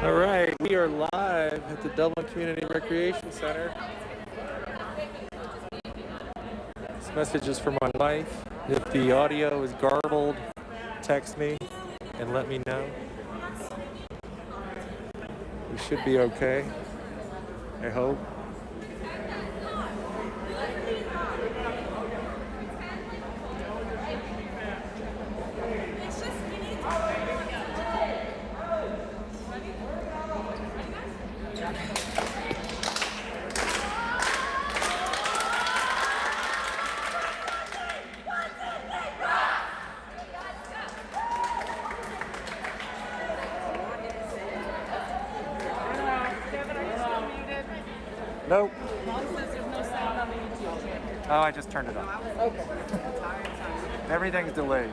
All right, we are live at the Dublin Community Recreation Center. This message is for my wife. If the audio is garbled, text me and let me know. We should be okay, I hope. Nope. Oh, I just turned it on. Okay. Everything's delayed.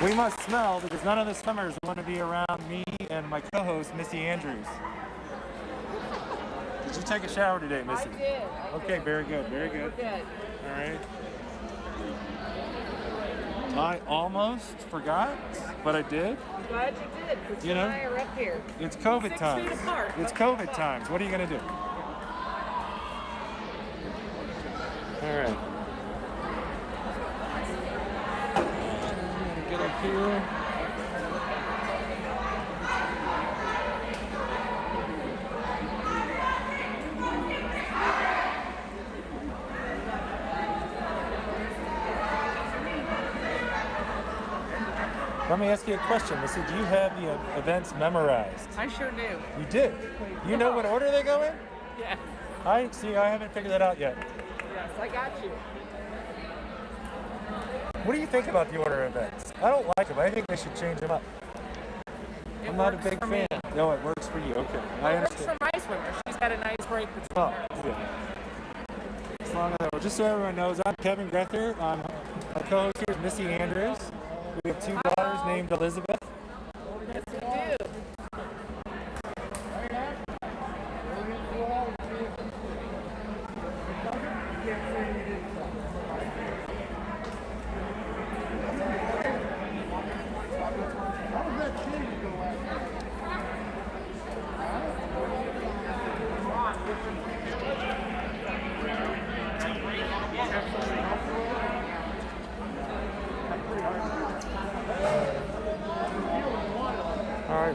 We must smell because none of the swimmers want to be around me and my co-host, Missy Andrews. Did you take a shower today, Missy? I did. Okay, very good, very good. Good. All right. I almost forgot, but I did. I'm glad you did, because you and I are up here. It's COVID 6 times. feet apart. It's COVID times. What are you going to do? All right. Get up here. Let me ask you a question, Missy. Do you have the events memorized? I sure do. You did? You know what order they go in? Yes. I haven't figured that out yet. Yes, I got you. What do you think about the order of events? I don't like them. I think they should change them up. I'm not a big fan. No, it works for you. Okay. I understand. It works for my swimmer. She's got a nice break between hers. Yeah. As long as just so everyone knows, I'm Kevin Grether. My co-host here is Missy Andrews. We have 2 daughters named Elizabeth. Yes, we do.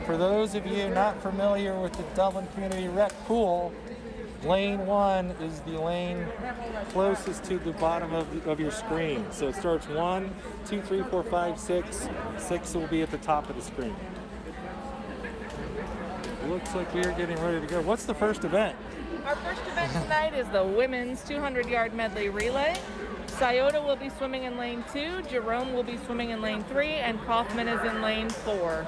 For those of you not familiar with the Dublin Community Rec Pool, lane 1 is the lane closest to the bottom of your screen. So it starts 1, 2, 3, 4, 5, 6. 6 will be at the top of the screen. Looks like we are getting ready to go. What's the first event? Our first event tonight is the women's 200-yard medley relay. Scioto will be swimming in lane 2, Jerome will be swimming in lane 3, and Coffman is in lane 4.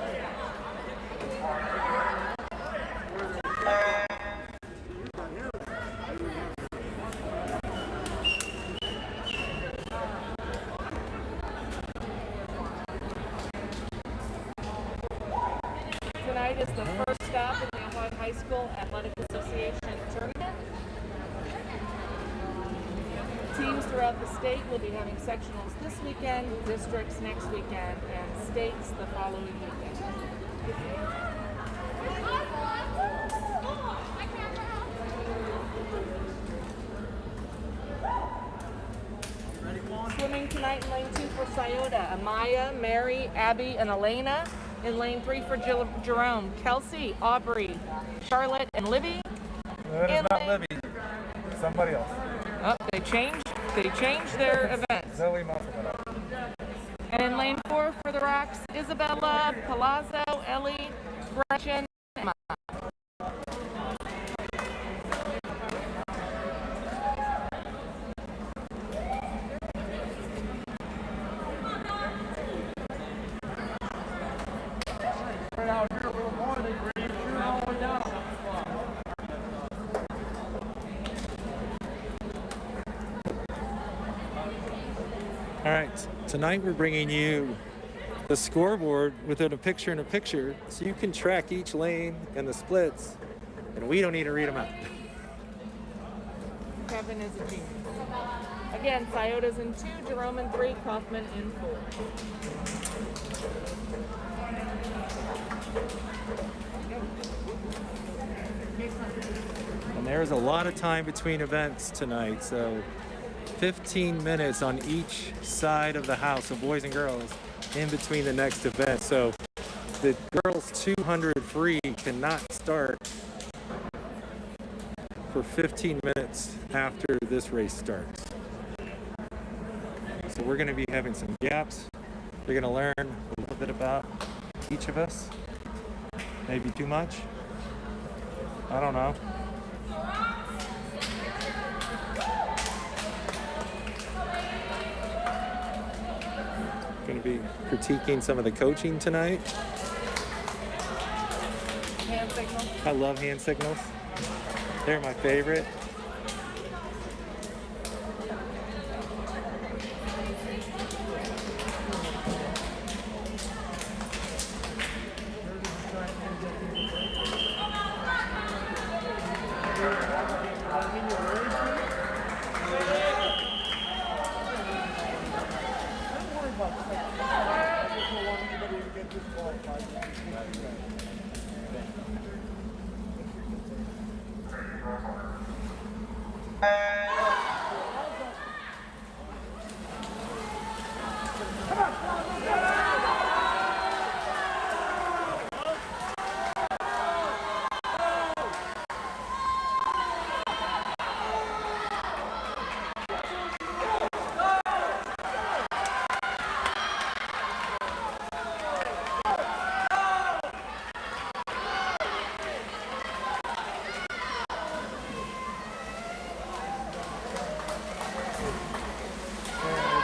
Tonight is the first stop in the Ohio High School Athletic Association tournament. Teams throughout the state will be having sectionals this weekend, districts next weekend, and states the following weekend. Swimming tonight in lane 2 for Scioto, Amaya, Mary, Abby, and Elena. In lane 3 for Jerome, Kelsey, Aubrey, Charlotte, and Libby. No, it is not Libby. Somebody else. Oh, they changed their events. Zoe muffled it up. And in lane 4 for the Rocks, Isabella, Palazzo, Ellie, Gretchen, and Emma. All right, tonight we're bringing you the scoreboard within a picture-in-a-picture so you can track each lane and the splits, and we don't need to read them out. Kevin is a genius. Again, Scioto's in 2, Jerome in 3, Coffman in 4. And there's a lot of time between events tonight, so 15 minutes on each side of the house, so boys and girls, in between the next event. So the girls 200 free cannot start for 15 minutes after this race starts. So we're going to be having some gaps. You're going to learn a little bit about each of us. Maybe too much. I don't know. Going to be critiquing some of the coaching tonight. Hand signal. I love hand signals. They're my favorite.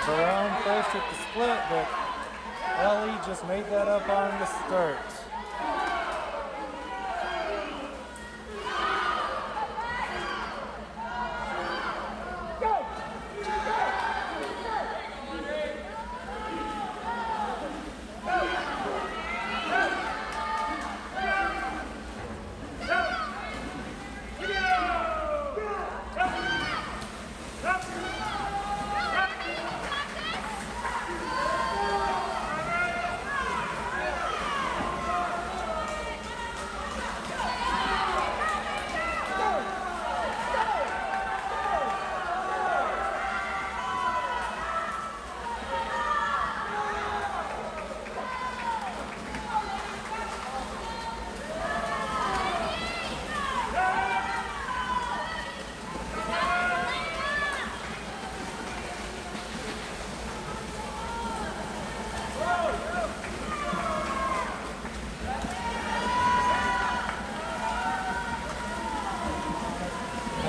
Jerome first at the split, but Ellie just made that up on the start.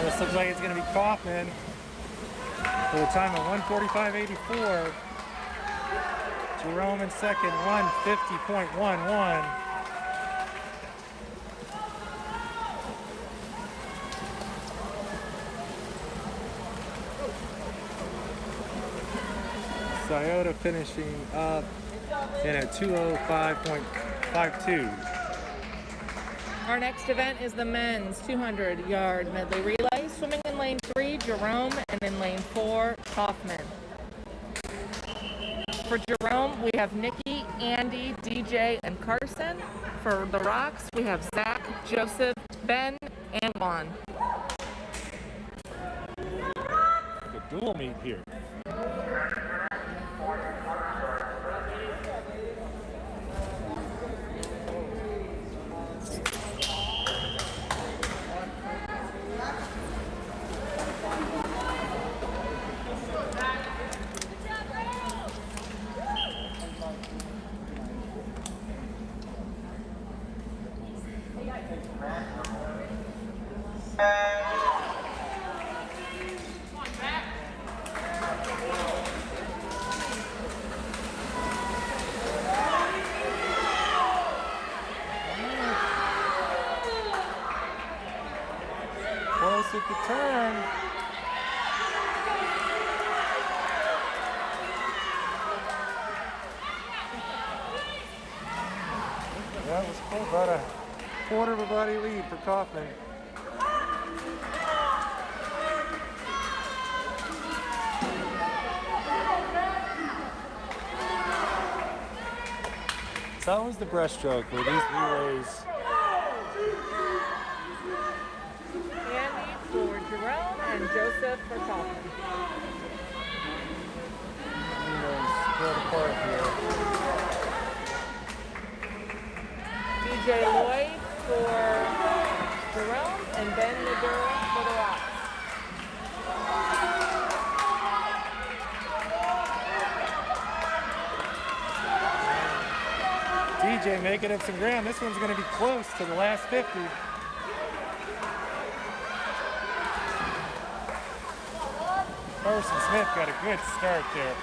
This looks like it's going to be Coffman for a time of 1:45.84. Jerome in second, 1:50.11. Scioto finishing up in a 2:05.52. Our next event is the men's 200-yard medley relay. Swimming in lane 3, Jerome, and in lane 4, Coffman. For Jerome, we have Nikki, Andy, DJ, and Carson. For the Rocks, we have Zach, Joseph, Ben, and Juan. The dual meet here. Close at the turn. That was cool. About a quarter of a body lead for Coffman. So that was the breaststroke where these relays. Andy for Jerome and Joseph for Coffman. Split apart here. DJ Lloyd for Jerome and Ben Madura for the Rocks. DJ making up some ground. This one's going to be close to the last 50. Carson Smith got a good start there.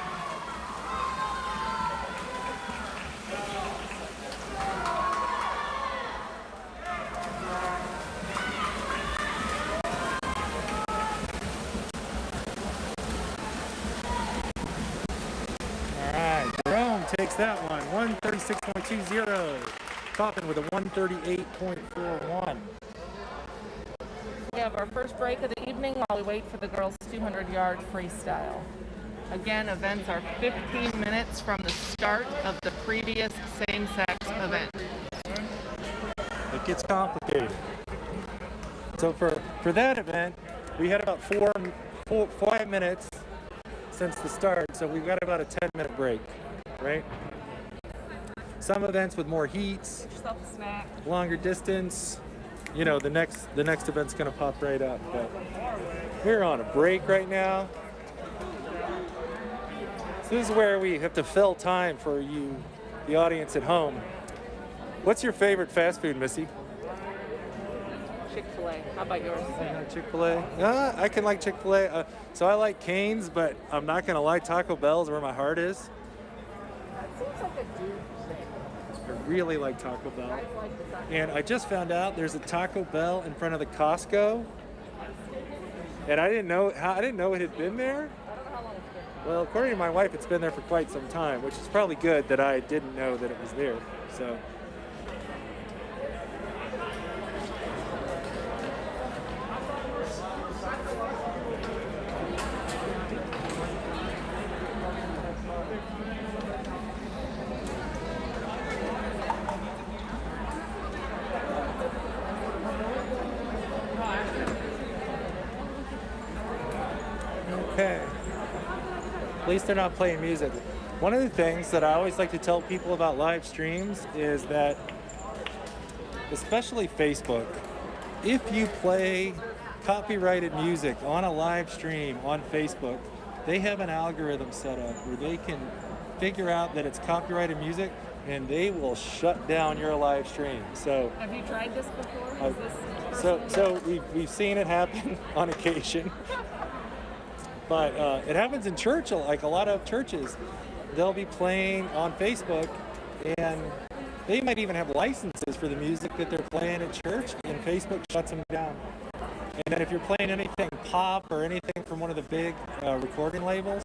Takes that one, 136.20. Coffman with a 138.41. We have our first break of the evening while we wait for the girls' 200-yard freestyle. Again, events are 15 minutes from the start of the previous same-sex event. It gets complicated. So for that event, we had about 5 minutes since the start, so we've got about a 10-minute break. Right? Some events with more heats, Get yourself a snack. longer distance. You know, the next event's gonna pop right up. But we're on a break right now. So this is where we have to fill time for you, the audience at home. What's your favorite fast food, Missy? Chick-fil-A. How about yours? Chick-fil-A. I can like Chick-fil-A. So I like Cane's, but I'm not gonna lie, Taco Bell's where my heart is. Seems like a dude thing. I really like Taco Bell. And I just found out there's a Taco Bell in front of the Costco. And I didn't know it had been there. I don't know how long it's been. Well, according to my wife, it's been there for quite some time, which is probably good that I didn't know that it was there. So. Okay. At least they're not playing music. One of the things that I always like to tell people about live streams is that, especially Facebook, if you play copyrighted music on a live stream on Facebook, they have an algorithm set up where they can figure out that it's copyrighted music and they will shut down your live stream. So Have you tried this before? Is this so we've seen it happen on occasion. But it happens in church, like a lot of churches. They'll be playing on Facebook, and they might even have licenses for the music that they're playing at church, and Facebook shuts them down. And then if you're playing anything pop or anything from one of the big recording labels,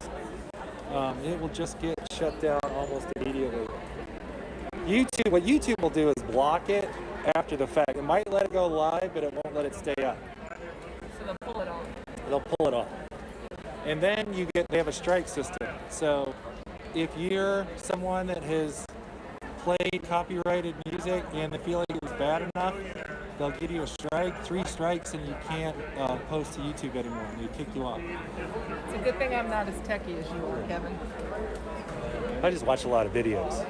it will just get shut down almost immediately. What YouTube will do is block it after the fact. It might let it go live, but it won't let it stay up. So they'll pull it off. They'll pull it off. And then they have a strike system. So if you're someone that has played copyrighted music and they feel like it was bad enough, they'll give you a strike, 3 strikes, and you can't post to YouTube anymore. They kick you off. It's a good thing I'm not as techie as you are, Kevin. I just watch a lot of videos.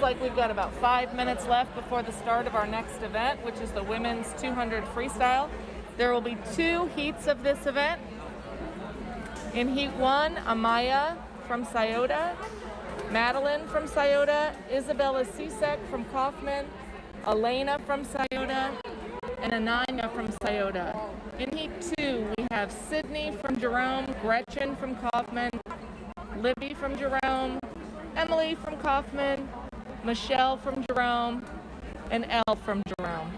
Like we've got about 5 minutes left before the start of our next event, which is the women's 200 freestyle. There will be 2 heats of this event. In heat 1, Amaya from Scioto, Madeline from Scioto, Isabella Sisek from Coffman, Elena from Scioto, and Ananya from Scioto. In heat 2, we have Sydney from Jerome, Gretchen from Coffman, Libby from Jerome, Emily from Coffman, Michelle from Jerome, and Elle from Jerome.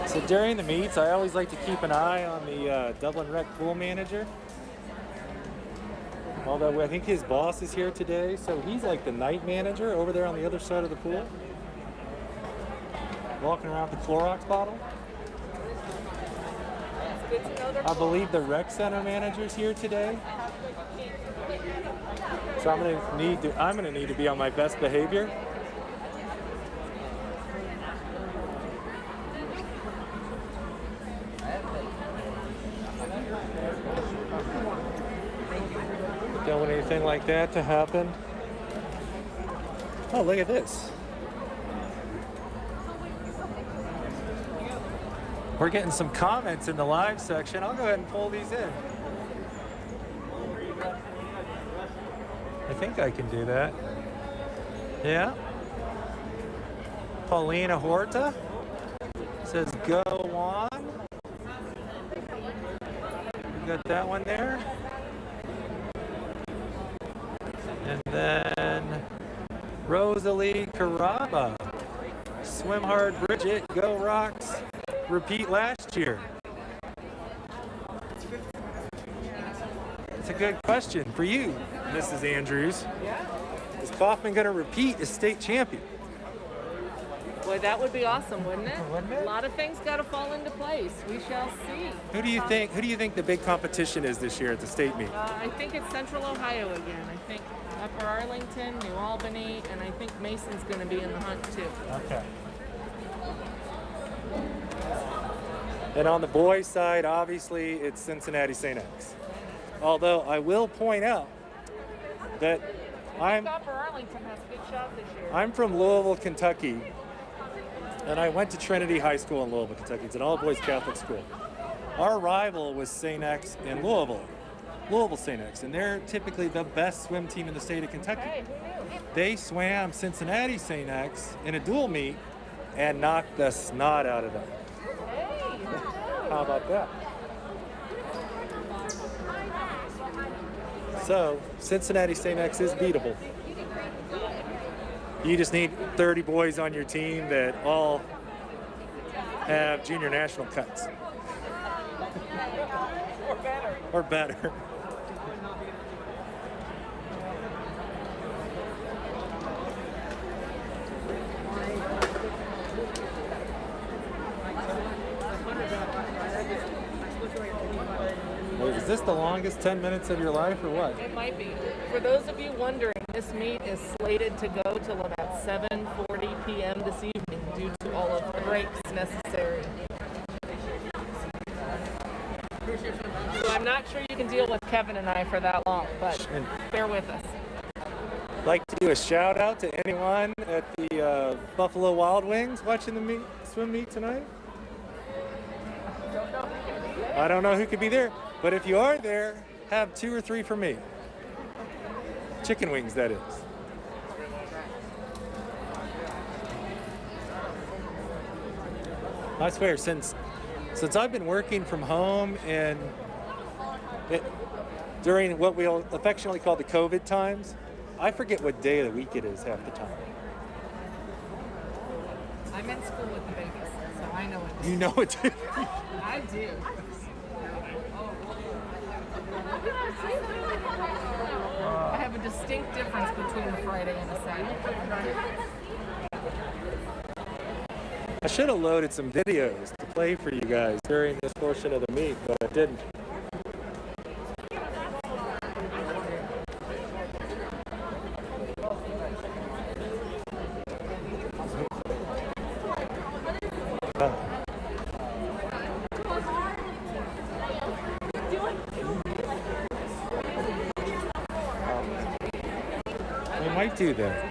So during the meets, I always like to keep an eye on the Dublin Rec pool manager. Although I think his boss is here today, so he's like the night manager over there on the other side of the pool. Walking around with the Clorox bottle. I believe the rec center manager's here today. So I'm gonna need to be on my best behavior. Don't want anything like that to happen. Oh, look at this. We're getting some comments in the live section. I'll go ahead and pull these in. I think I can do that. Yeah. Paulina Horta says go on. We got that one there. And then Rosalie Caraba. Swim hard, Bridget. Go Rocks. Repeat last year. It's a good question for you, Mrs. Andrews. Yeah. Is Coffman going to repeat as state champion? Boy, that would be awesome, wouldn't it? Wouldn't it? A lot of things got to fall into place. We shall see. Who do you think the big competition is this year at the state meet? I think it's Central Ohio again. I think Upper Arlington, New Albany, and I think Mason's going to be in the hunt too. Okay. And on the boys' side, obviously, it's Cincinnati St. X. Although I will point out that Upper Arlington has a good shot this year. I'm from Louisville, Kentucky, and I went to Trinity High School in Louisville, Kentucky. It's an all-boys Catholic school. Our rival was St. X in Louisville St. X, and they're typically the best swim team in the state of Kentucky. Hey, who knew? They swam Cincinnati St. X in a dual meet and knocked the snot out of them. Hey, who knew? How about that? So, Cincinnati St. X is beatable. You just need 30 boys on your team that all have junior national cuts. Or better. Or better. Is this the longest 10 minutes of your life or what? It might be. For those of you wondering, this meet is slated to go till about 7:40 p.m. this evening due to all of the breaks necessary. So I'm not sure you can deal with Kevin and I for that long, but bear with us. I'd like to do a shout out to anyone at the Buffalo Wild Wings watching the swim meet tonight. I don't know who could be there, but if you are there, have 2 or 3 for me. Chicken wings, that is. I swear, since I've been working from home and during what we'll affectionately call the COVID times, I forget what day of the week it is half the time. I'm in school with the babies, so I know it. You know it. I do. I have a distinct difference between a Friday and a Saturday. I should have loaded some videos to play for you guys during this portion of the meet, but I didn't. Might do that.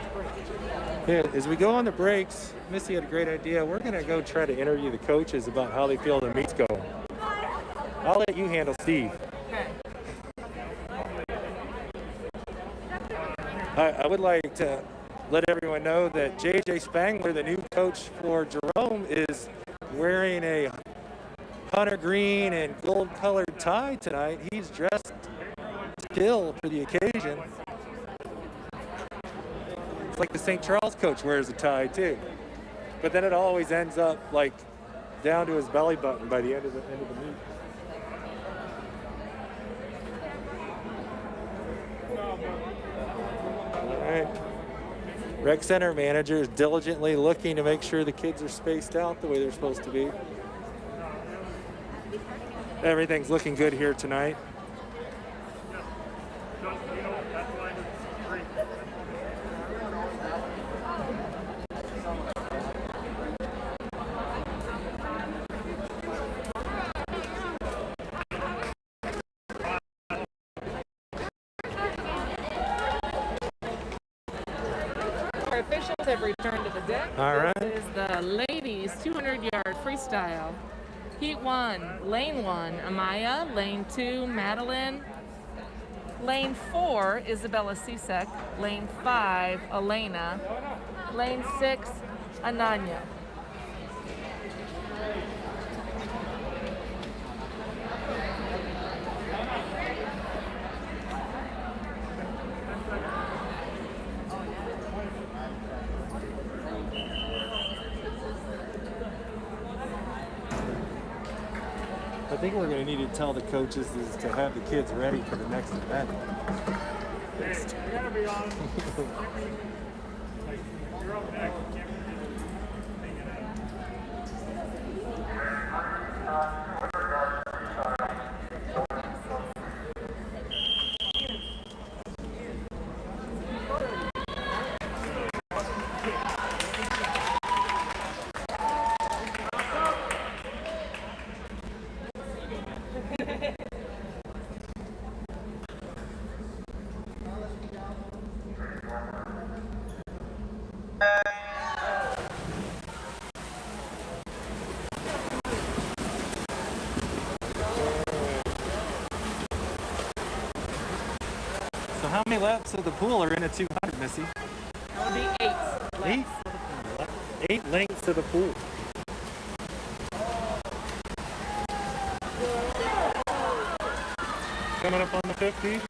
Yeah, as we go on the breaks, Missy had a great idea. We're going to go try to interview the coaches about how they feel the meet's going. I'll let you handle Steve. Okay. I would like to let everyone know that JJ Spangler, the new coach for Jerome, is wearing a hunter green and gold colored tie tonight. He's dressed to kill for the occasion. It's like the St. Charles coach wears a tie too. but then it always ends up like down to his belly button by the end of the meet. All right. Rec center manager is diligently looking to make sure the kids are spaced out the way they're supposed to be. Everything's looking good here tonight. Our officials have returned to the deck. All right. This is the ladies 200-yard freestyle. Heat 1, lane 1, Amaya. Lane 2, Madeline. Lane 4, Isabella Sisek. Lane 5, Elena. Lane 6, Ananya. I think we're going to need to tell the coaches is to have the kids ready for the next event. You gotta be on. You're up next. So how many laps of the pool are in a 200, Missy? That would be 8. 8? 8 lengths of the pool. Coming up on the 50.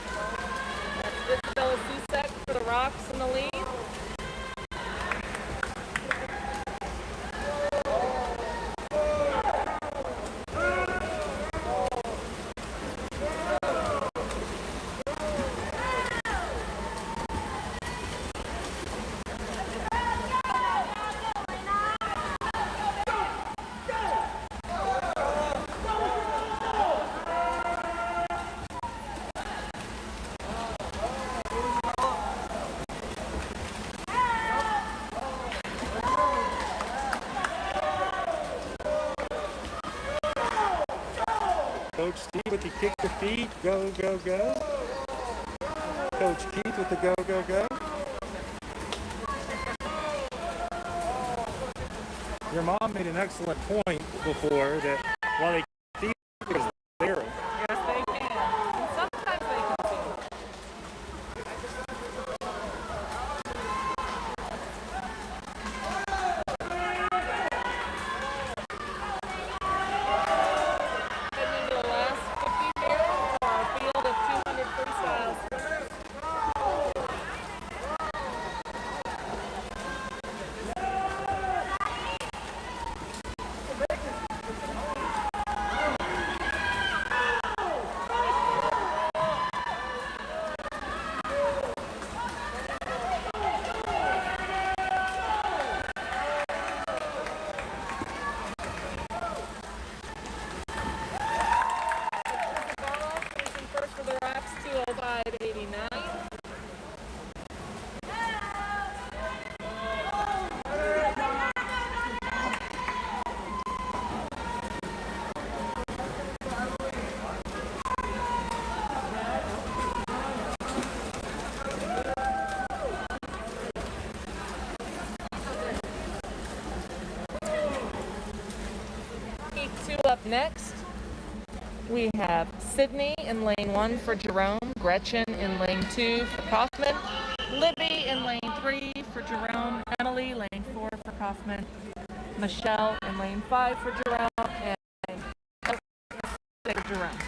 Isabella Sisek for the Rocks in the lead. Coach Steve with the kick your feet, go, go, go. Coach Keith with the go, go, go. Your mom made an excellent point before that while they see is there. Yes, they can. And sometimes they can too. Heading into the last 50 here for our field of 200 freestyle swimmers. Finishing first for the Rocks, 2:05.89. Heat 2 up next. We have Sydney in lane 1 for Jerome, Gretchen in lane 2 for Coffman, Libby in lane 3 for Jerome, Emily lane 4 for Coffman, Michelle in lane 5 for Jerome, and for Jerome.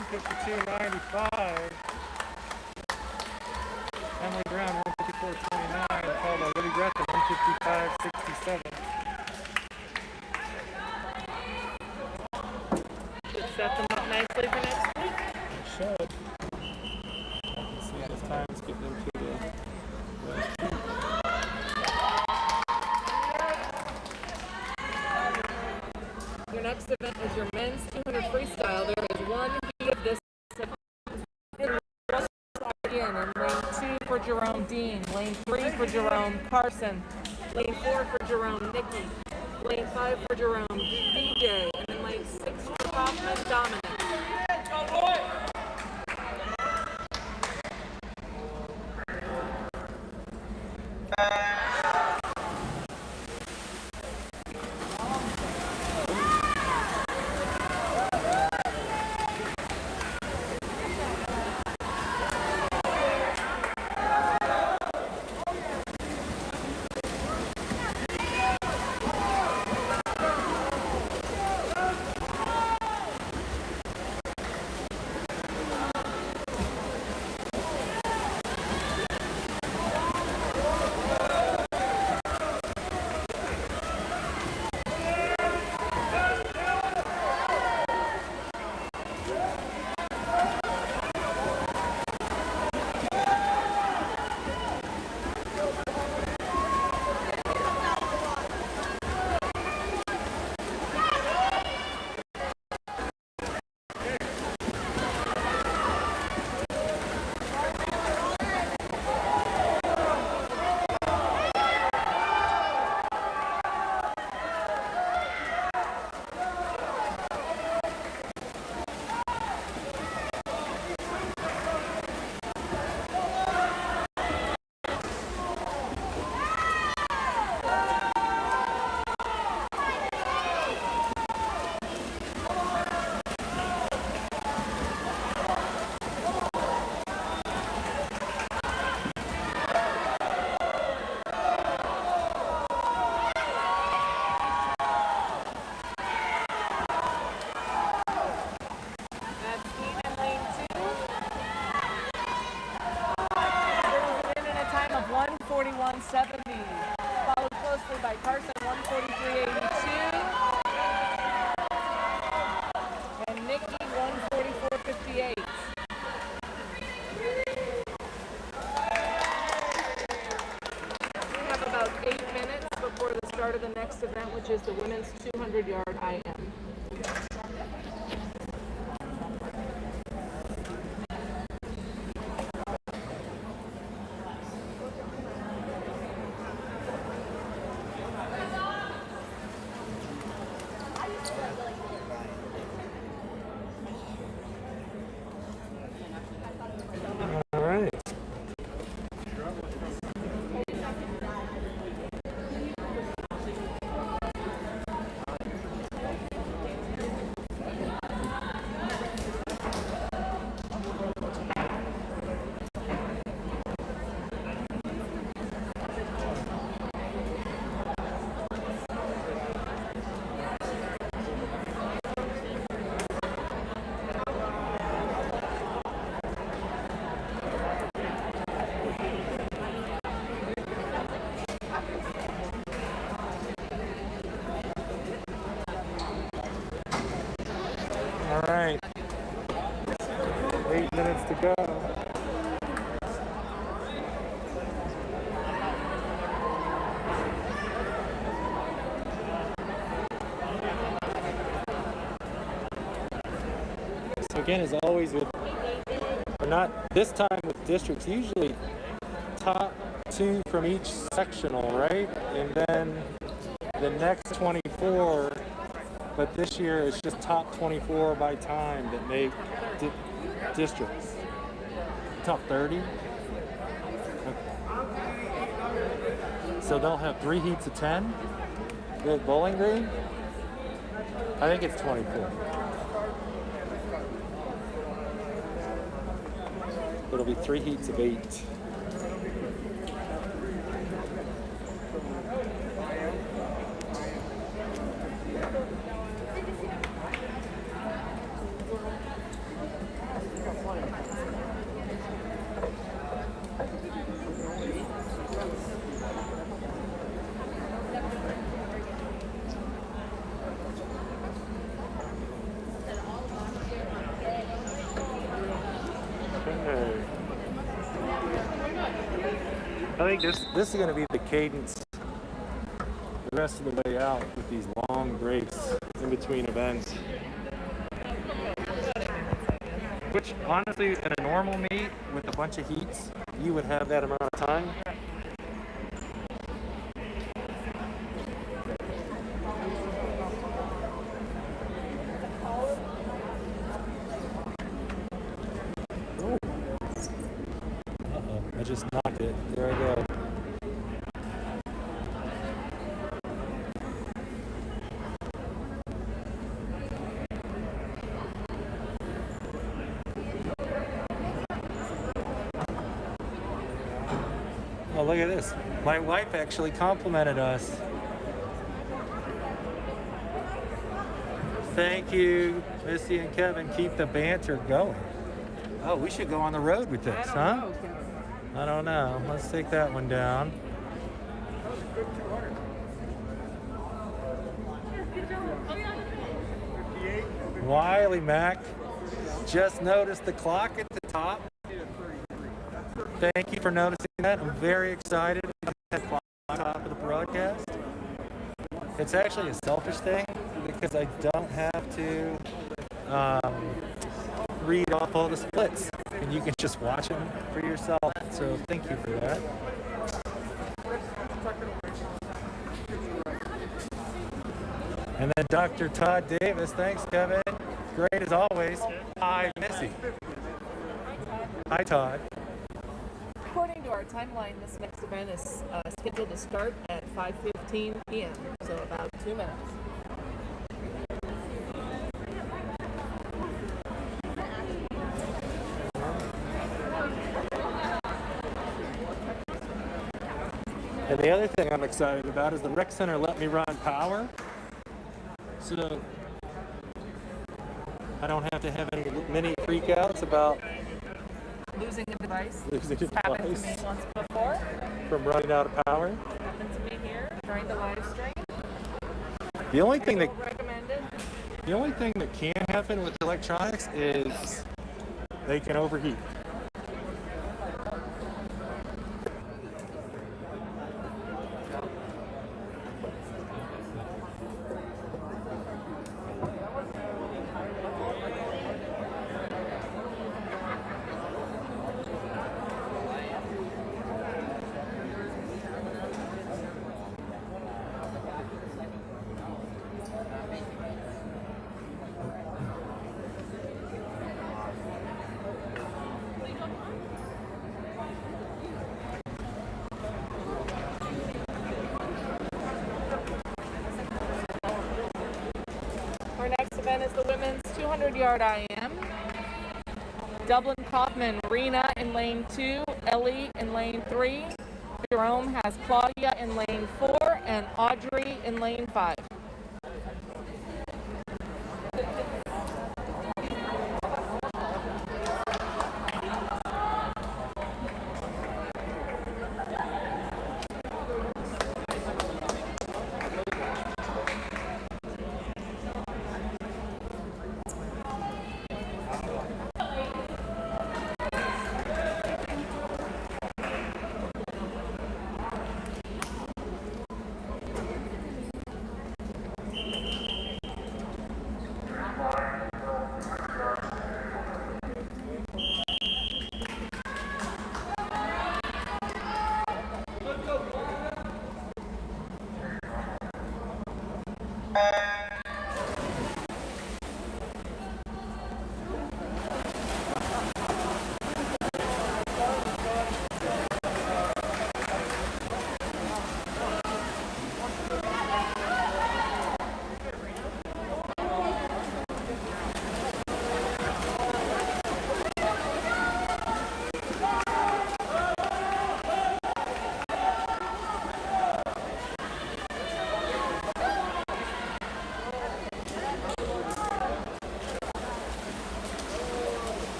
152.95. Emily Brown, 154.29. Followed by Libby Gretham, 155.67. Should set them up nicely for next week. Should. Let's see if time's getting into the. Your next event is your men's 200 freestyle. There is one heat of this again in lane 2 for Jerome Dean, lane 3 for Jerome Carson, lane 4 for Jerome Nikki, lane 5 for Jerome DJ, and then lane 6 for Coffman Dominic. Followed closely by Carson, 143.82, and Nikki, 144.58. We have about 8 minutes before the start of the next event, which is the women's 200-yard IM. All right, 8 minutes to go. So again, as always, or not this time with districts, usually top 2 from each sectional, right? And then the next 24. But this year it's just top 24 by time that make districts. Top 30. Okay. So they'll have 3 heats of 10 at Bowling Green. I think it's 24. It'll be 3 heats of 8. think this is going to be the cadence the rest of the way out with these long breaks in between events. Which, honestly, in a normal meet with a bunch of heats, you would have that amount of time. I just knocked it. There I go. Oh, look at this. My wife actually complimented us. Thank you, Missy and Kevin. Keep the banter going. Oh, we should go on the road with this, huh? I don't know. Let's take that one down. Wiley Mac. Just noticed the clock at the top. Thank you for noticing that. I'm very excited about that clock at the top of the broadcast. It's actually a selfish thing because I don't have to read off all the splits, and you can just watch them for yourself. So thank you for that. And then Dr. Todd Davis, thanks Kevin. Great as always. Hi Missy. Hi Todd. According to our timeline, this next event is scheduled to start at 5:15 p.m., so about 2 minutes. And the other thing I'm excited about is the rec center let me run power, so I don't have to have any mini freakouts about Losing a device. losing a Happened to me device once before. from running out of power. Happened to me here during the live stream. The only thing that Don't recommend it. the only thing that can happen with electronics is they can overheat. Our next event is the women's 200-yard IM. Dublin Coffman, Rena in lane 2, Ellie in lane 3. Jerome has Claudia in lane 4 and Audrey in lane 5.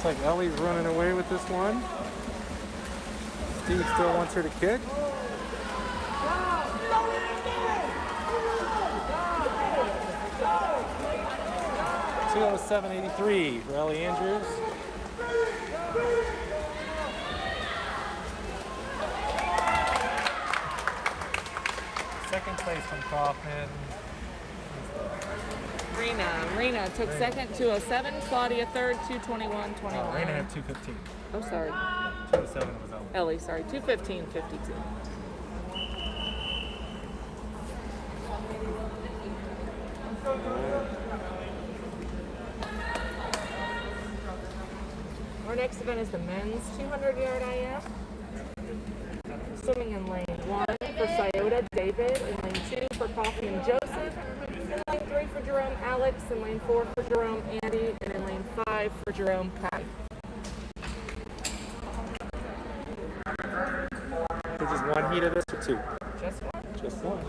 Looks like Ellie's running away with this one. Steve still wants her to kick. 207.83 for Ellie Andrews. Second place from Coffman. Rena took second, 207. Claudia third, 221.21. Rena had 215. Oh, sorry. 207 was Ellie. Ellie, sorry, 215.52. Our next event is the men's 200-yard IM. Swimming in lane 1 for Scioto, David. In lane 2 for Coffman and Joseph. In lane 3 for Jerome, Alex. In lane 4 for Jerome, Andy. And in lane 5 for Jerome, Kai. There's just one heat of this or two? Just one. Just one.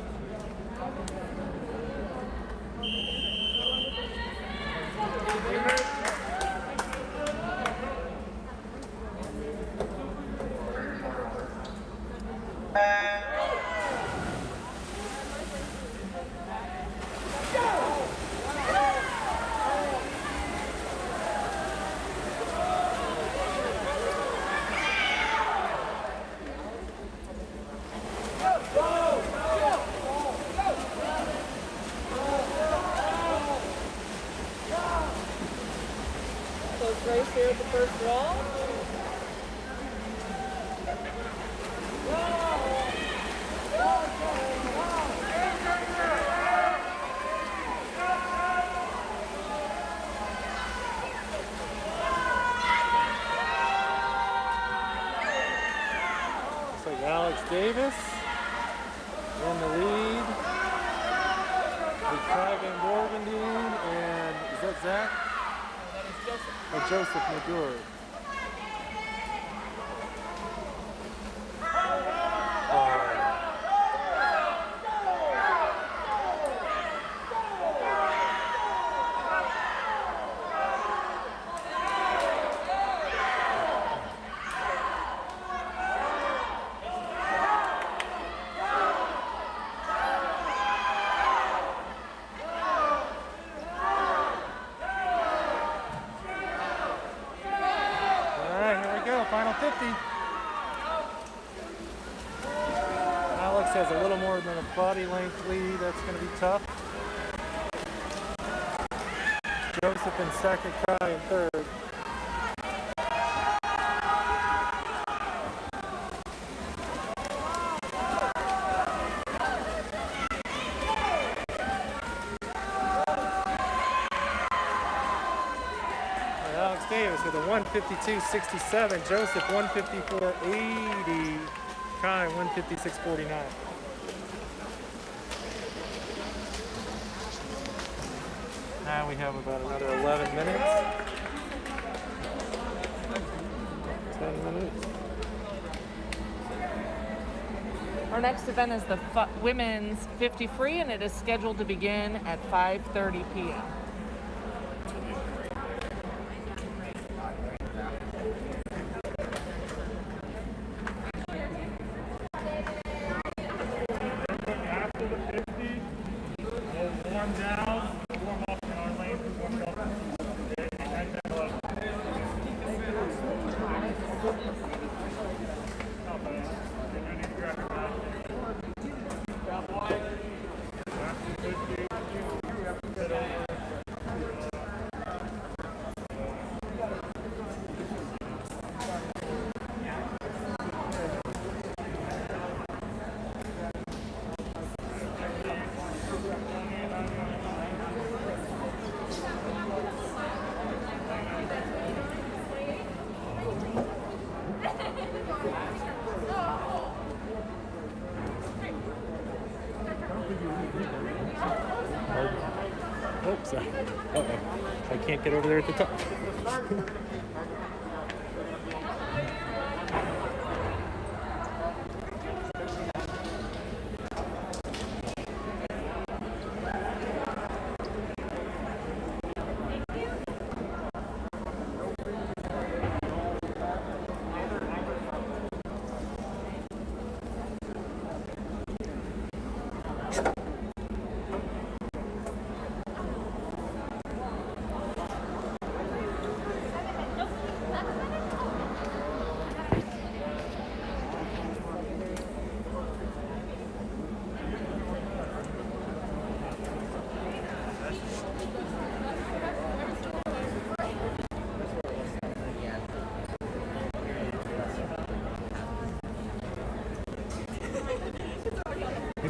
Race here at the first wall. Looks like Alex Davis in the lead. With Kai Van Borgendine and is that Zach? That is Joseph. Joseph Madure. Final 50. Alex has a little more than a body length lead. That's going to be tough. Joseph in second, Kai in third. Davis with a 152.67, Joseph 154.80, Kai 156.49. Now we have about another 11 minutes. 10 minutes. Our next event is the women's 50 free, and it is scheduled to begin at 5:30 p.m. Oops, uh-oh. I can't get over there at the top.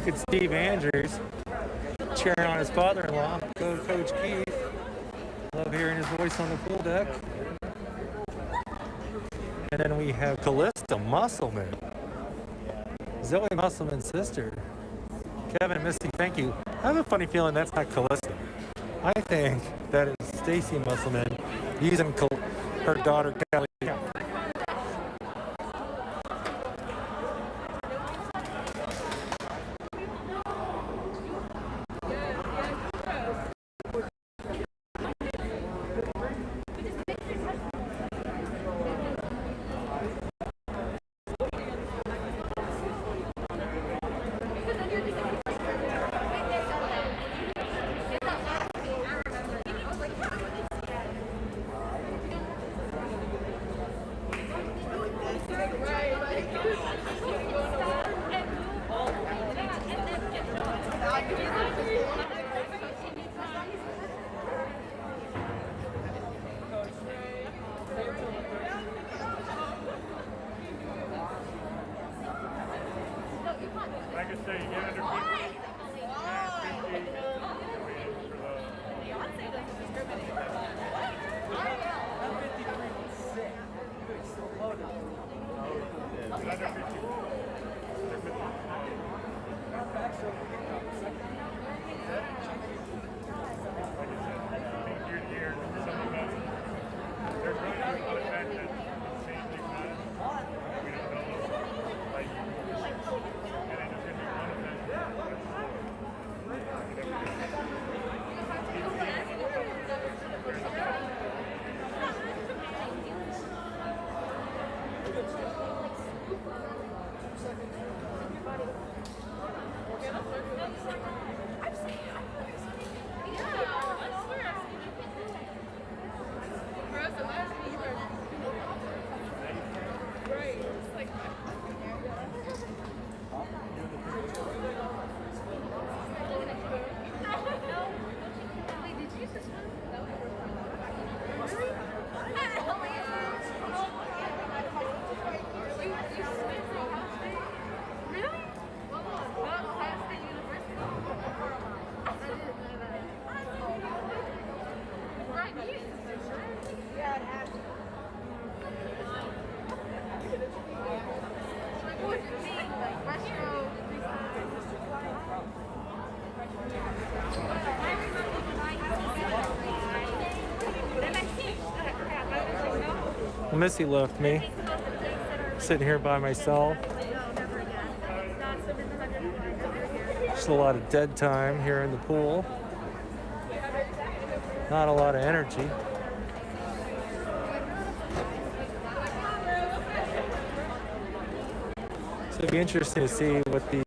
Look at Steve Andrews cheering on his father-in-law, Coach Keith. Love hearing his voice on the pool deck. And then we have Callista Musselman, Zoe Musselman's sister. Kevin and Misty, thank you. I have a funny feeling that's not Callista. I think that is Stacy Musselman using her daughter Kelly. Like I say, you get under 3. Missy left me sitting here by myself. Just a lot of dead time here in the pool. Not a lot of energy. So it'd be interesting to see what these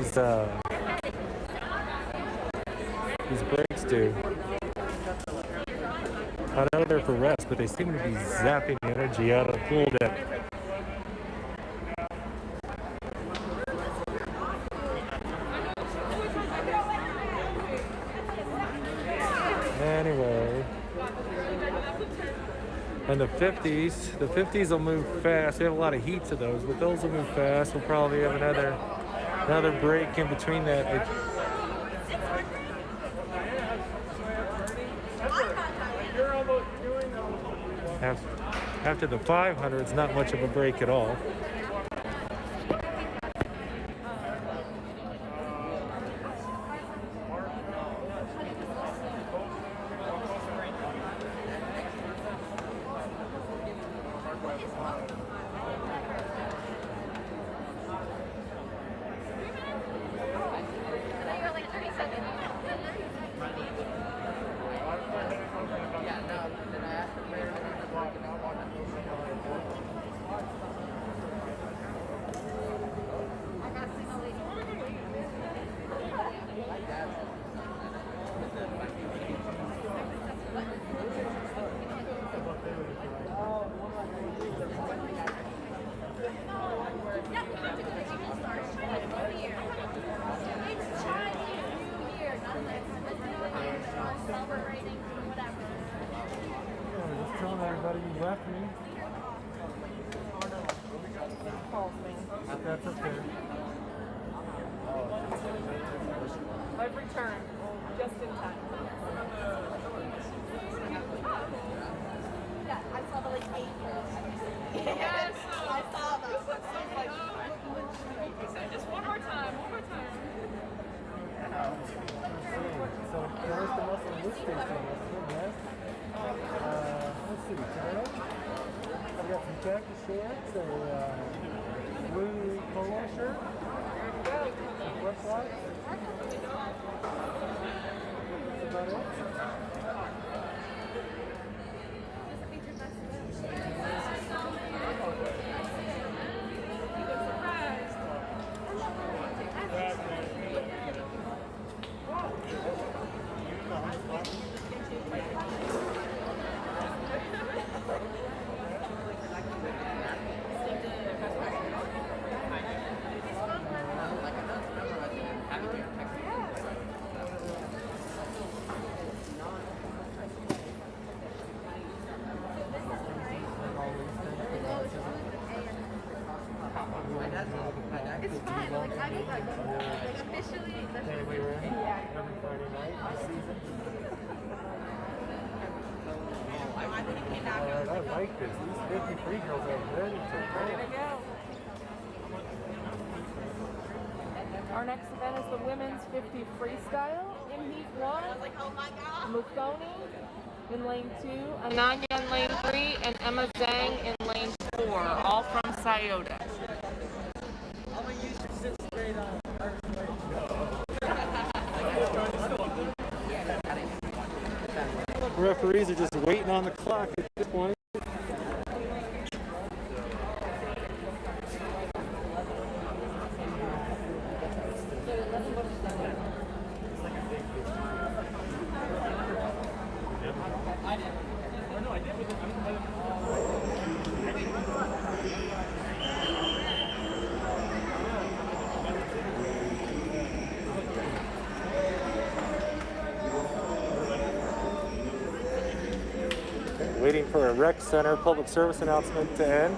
breaks do. I know they're for rest, but they seem to be zapping the energy out of the pool deck. Anyway, and the 50s will move fast. We have a lot of heats of those, but those will move fast. We'll probably have another break in between that. After the 500, it's not much of a break at all. Everybody you left me. That's okay. turn just in time. Yeah, I saw the like 8 Yes, I saw them. just one more time. So where's the muscle in this station? Yes. Let's see. Today, I've got some khaki shorts, a blue polo shirt, some flip-flops. That's about it. It's fine. Like I was like officially. Family room every Friday night this season. Alright, I like this. These 53 girls are ready to go. Our next event is the women's 50 freestyle in heat 1. Like, oh my god. Mufoni in lane 2, Ananya in lane 3, and Emma Zhang in lane 4, all from Scioto. Referees are just waiting on the clock at this point. Waiting for a rec center public service announcement to end.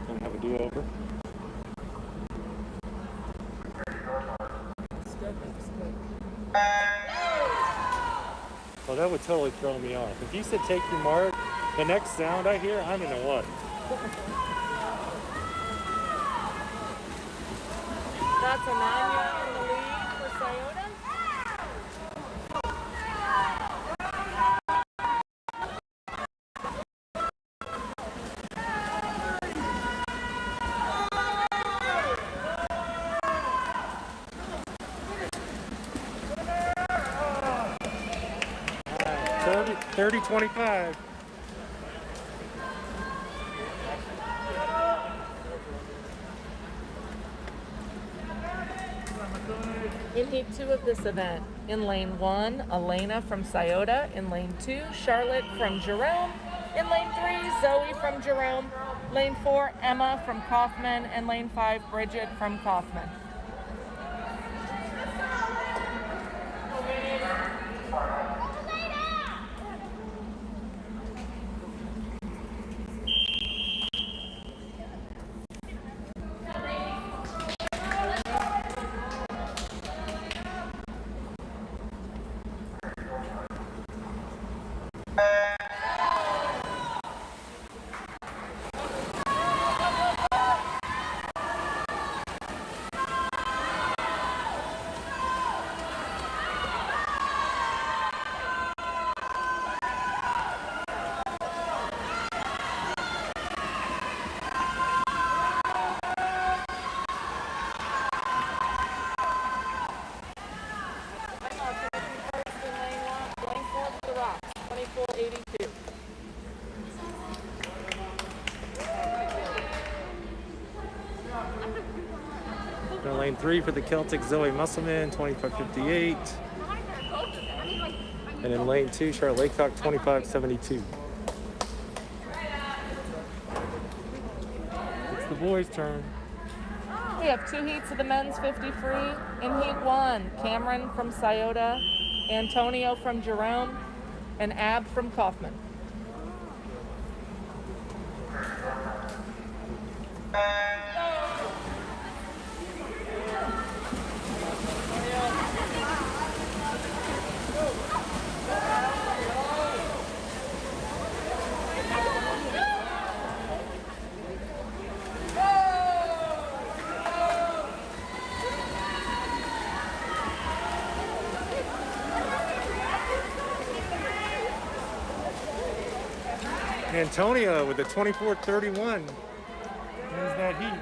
Don't have a do-over. Well, that would totally throw me off. If you said take your mark, the next sound I hear, I'm in a what? That's Ananya in the lead for Scioto. Right. 30-25. In heat 2 of this event, in lane 1, Elena from Scioto. In lane 2, Charlotte from Jerome. In lane 3, Zoe from Jerome. Lane 4, Emma from Coffman. And lane 5, Bridget from Coffman. In lane 3 for the Celtic, Zoe Musselman, 25.58. And in lane 2, Charlotte Laycock, 25.72. boys' turn. We have 2 heats of the men's 50 free. In heat 1, Cameron from Scioto, Antonio from Jerome, and Ab from Coffman. Antonio with a 24:31 is that heat.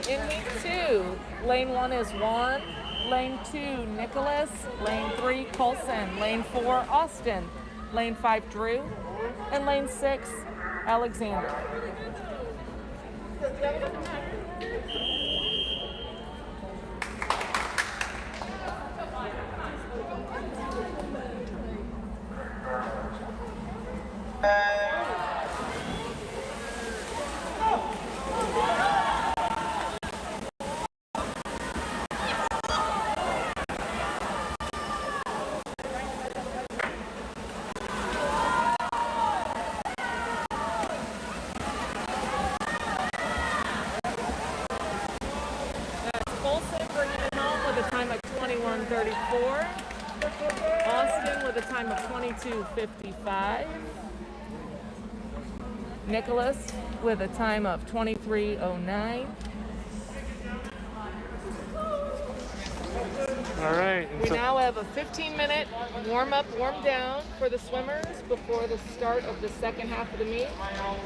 In heat 2, lane 1 is Juan, lane 2, Nicholas, lane 3, Colson, lane 4, Austin, lane 5, Drew, and lane 6, Alexander. Colson bringing it home with a time of 21:34. Austin with a time of 22:55. Nicholas with a time of 23:09. All right. We now have a 15-minute warm-up, warm-down for the swimmers before the start of the second half of the meet.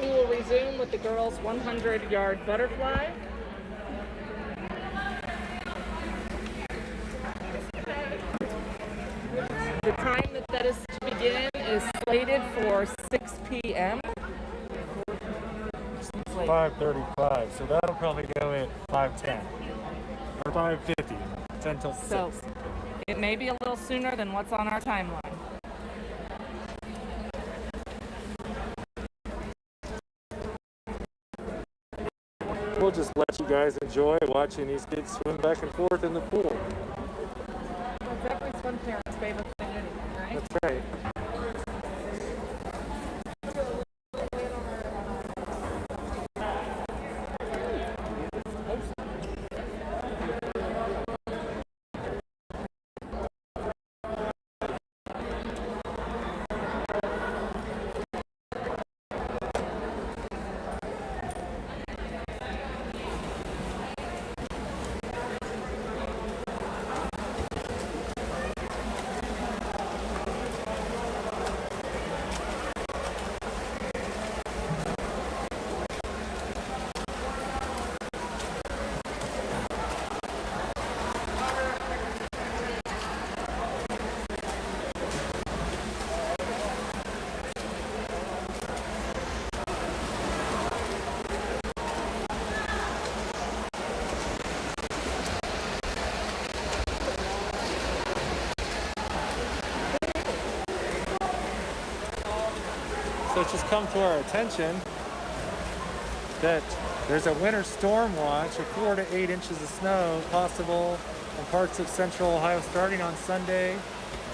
We will resume with the girls' 100-yard butterfly. The time that is to begin is slated for 6 p.m. 5:35, so that'll probably go at 5:10 or 5:50, 10 till 6. So it may be a little sooner than what's on our timeline. We'll just let you guys enjoy watching these kids swim back and forth in the pool. That's every swim parent's favorite thing anyway, right? That's right. So it's just come to our attention that there's a winter storm watch of 4 to 8 inches of snow possible in parts of central Ohio starting on Sunday,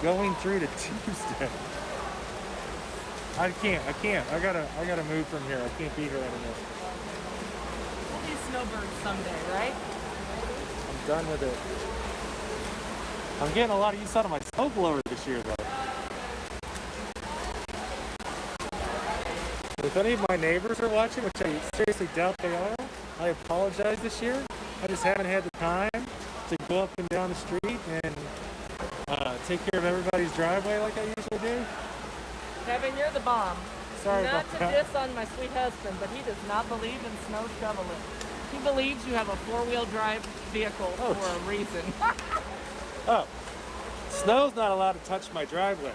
going through to Tuesday. I can't. I gotta move from here. I can't be here anymore. We'll be snowbirds someday, right? I'm done with it. I'm getting a lot of use out of my snowblower this year, though. If any of my neighbors are watching, which I seriously doubt they are, I apologize this year. I just haven't had the time to go up and down the street and take care of everybody's driveway like I usually do. Kevin, you're the bomb. Sorry Not about to that. diss on my sweet husband, but he does not believe in snow shoveling. He believes you have a four-wheel drive vehicle Oh, for a reason. Oh, snow's not allowed to touch my driveway.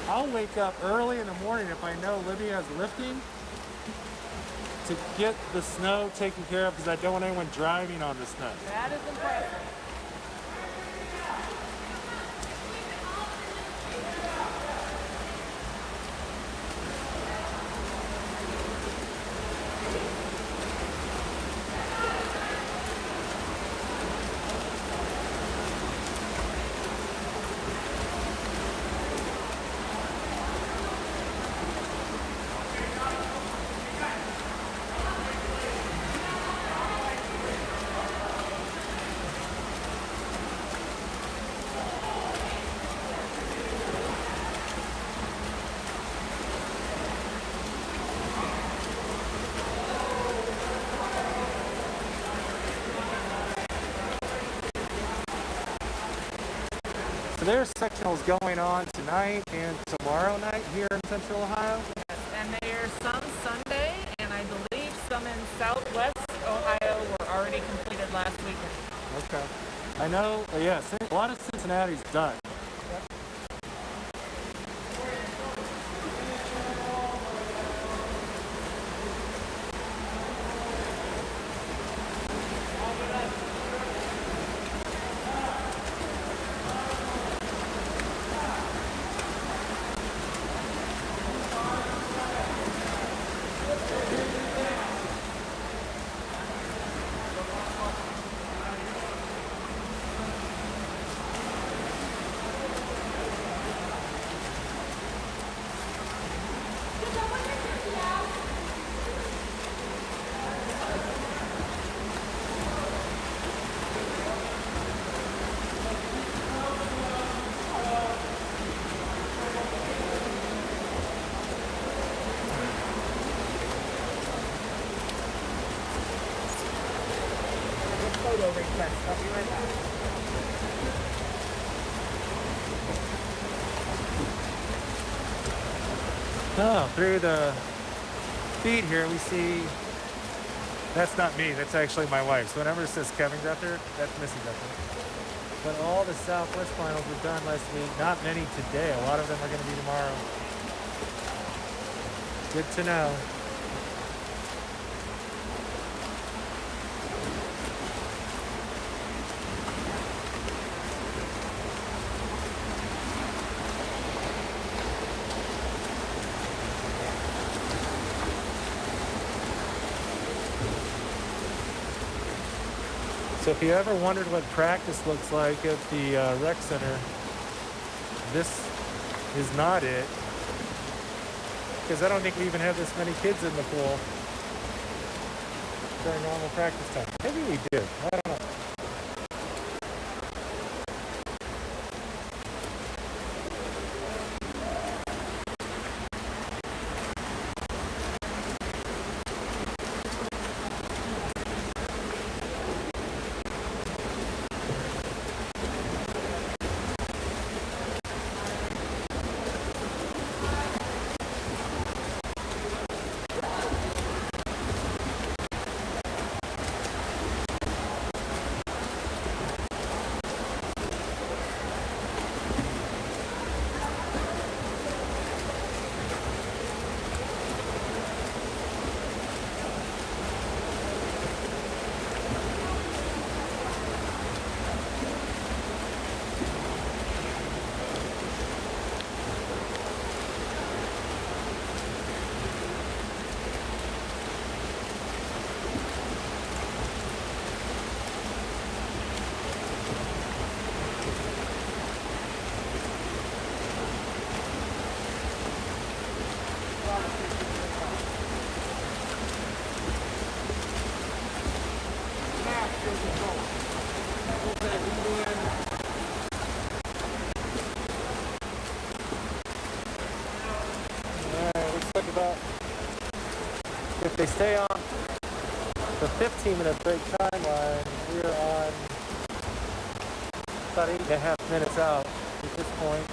I'll wake up early in the morning if I know Libya's lifting to get the snow taken care of because I don't want anyone driving on the snow. That is impressive. So there's sectionals going on tonight and tomorrow night here in Central Ohio. And there's some Sunday, and I believe some in Southwest Ohio were already completed last weekend. Okay. I know, yeah, a lot of Cincinnati's done. Photo request. I'll be right back. Oh, through the feed here we see, that's not me, that's actually my wife. So whenever it says Kevin's out there, that's Missy's out there. But all the Southwest finals were done last week. Not many today. A lot of them are going to be tomorrow. Good to know. So if you ever wondered what practice looks like at the rec center, this is not it. Because I don't think we even have this many kids in the pool during normal practice time. Maybe we do. I don't know. If they stay on the 15-minute break timeline, we're on about 8.5 minutes out at this point.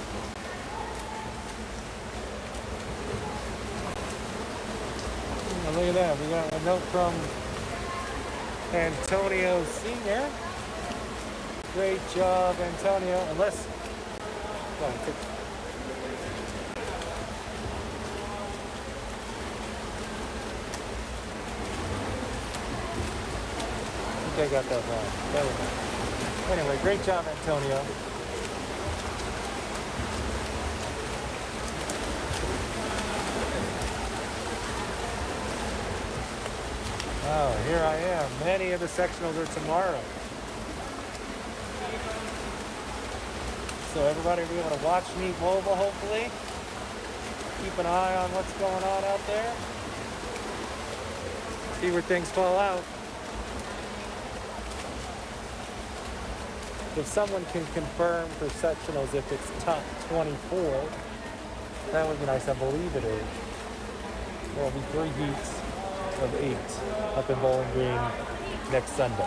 Oh, look at that. We got a note from Antonio Sr. Great job, Antonio. Unless, well, I got that wrong. There we go. Anyway, great job, Antonio. Oh, here I am. Many of the sectionals are tomorrow. So everybody will be able to watch me mobile, hopefully. Keep an eye on what's going on out there. See where things fall out. If someone can confirm for sectionals if it's top 24, that would be nice. I believe it is. There will be 3 heats of 8 up in Bowling Green next Sunday.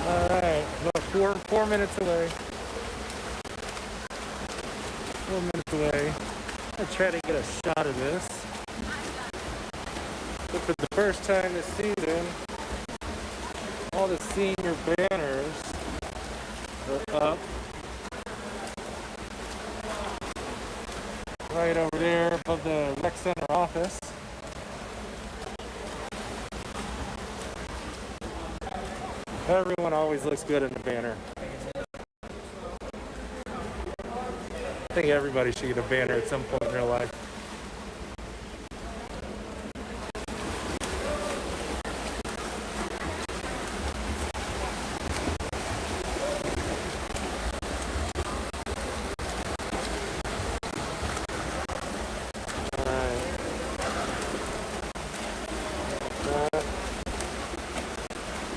Alright, about 4 minutes away. 4 minutes away. I'm gonna try to get a shot of this. But for the first time this season, all the senior banners are up. Right over there above the rec center office. Everyone always looks good in the banner. I think everybody should get a banner at some point in their life.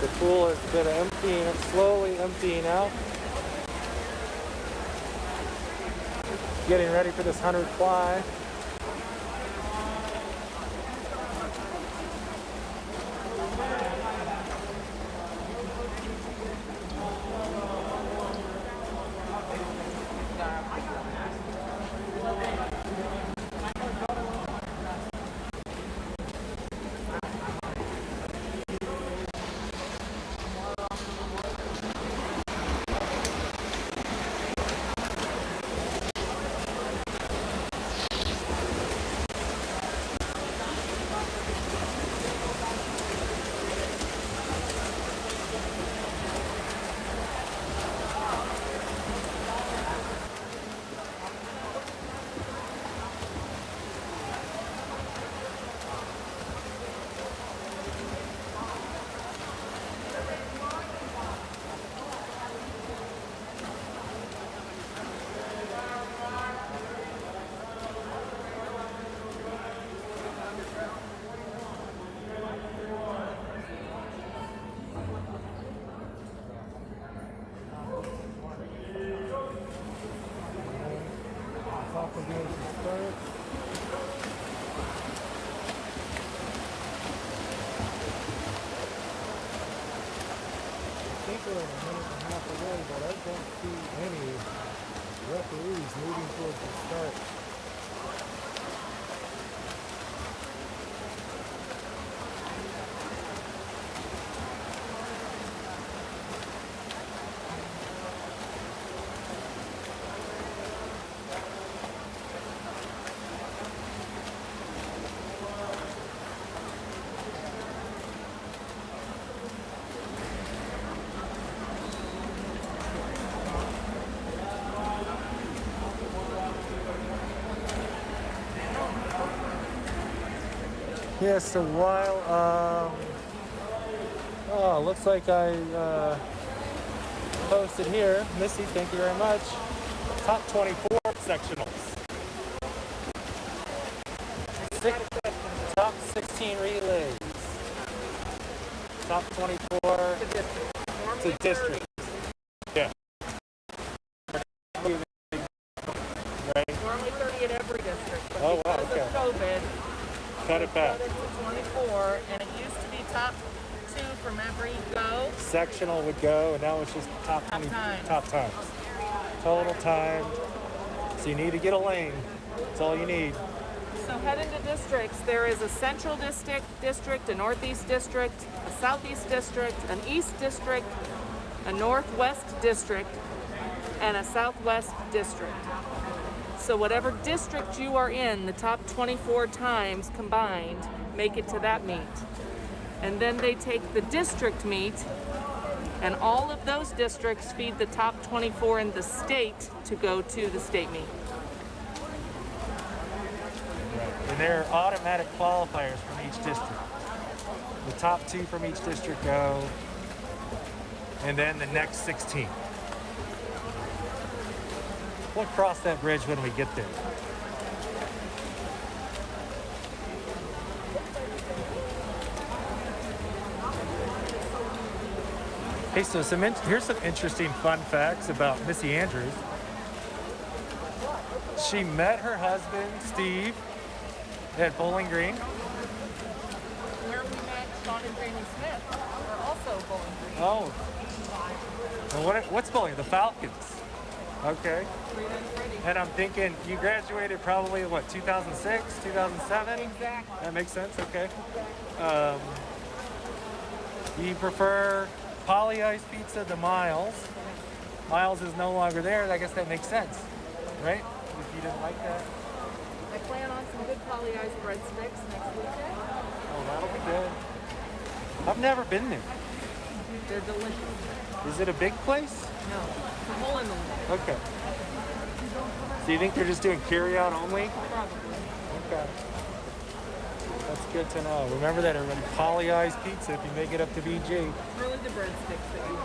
The pool has been emptying, slowly emptying out. Getting ready for this 100 fly. We're a minute and a half away, but I don't see any referees moving towards the start. Yes, a while. Oh, looks like I posted here. Missy, thank you very much. Top 24 sectionals. Top 16 relays. Top 24 to district. Yeah. Right. Normally 30 at every district, but Oh, wow, because okay. of COVID, Cut it back. cut it to 24, and it used to be top 2 from every go. Sectional would go, and now it's just top 20, times. top times. Total time. So you need to get a lane. That's all you need. So head into districts. There is a central district, a northeast district, a southeast district, an east district, a northwest district, and a southwest district. So whatever district you are in, the top 24 times combined make it to that meet. And then they take the district meet, and all of those districts feed the top 24 in the state to go to the state meet. And there are automatic qualifiers from each district. The top 2 from each district go, and then the next 16. We'll cross that bridge when we get there. Hey, so here's some interesting fun facts about Missy Andrews. She met her husband, Steve, at Bowling Green. Where we met Sean and Jamie Smith are also Bowling Green. Oh. Well, what's bowling? The Falcons. Okay. And I'm thinking you graduated probably, what, 2006, 2007? Exactly. That makes sense, okay. You prefer poly ice pizza to Miles. Miles is no longer there. I guess that makes sense, right? If you didn't like that. I plan on some good poly ice breadsticks next weekend. Oh, that'll be good. I've never been there. They're delicious. Is it a big place? No, it's a hole in the wall. Okay. So you think they're just doing carry-out only? Probably. Okay. That's good to know. Remember that, everybody. Poly ice pizza if you make it up to BG. It's really the breadsticks that you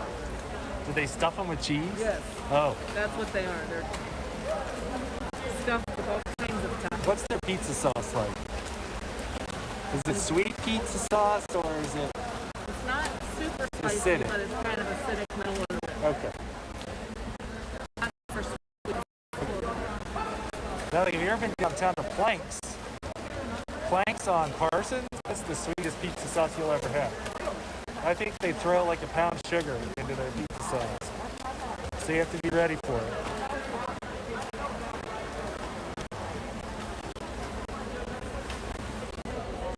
Do they stuff them with cheese? Yes. Oh. That's what they are. They're stuffed with all kinds of toppings. What's their pizza sauce like? Is it sweet pizza sauce or is it? It's not super spicy, Acidic. but it's kind of acidic middle of it. Okay. Not for sweet. Now, have you ever been downtown to Planks? Planks on Parsons? That's the sweetest pizza sauce you'll ever have. I think they throw like a pound of sugar into their pizza sauce. So you have to be ready for it.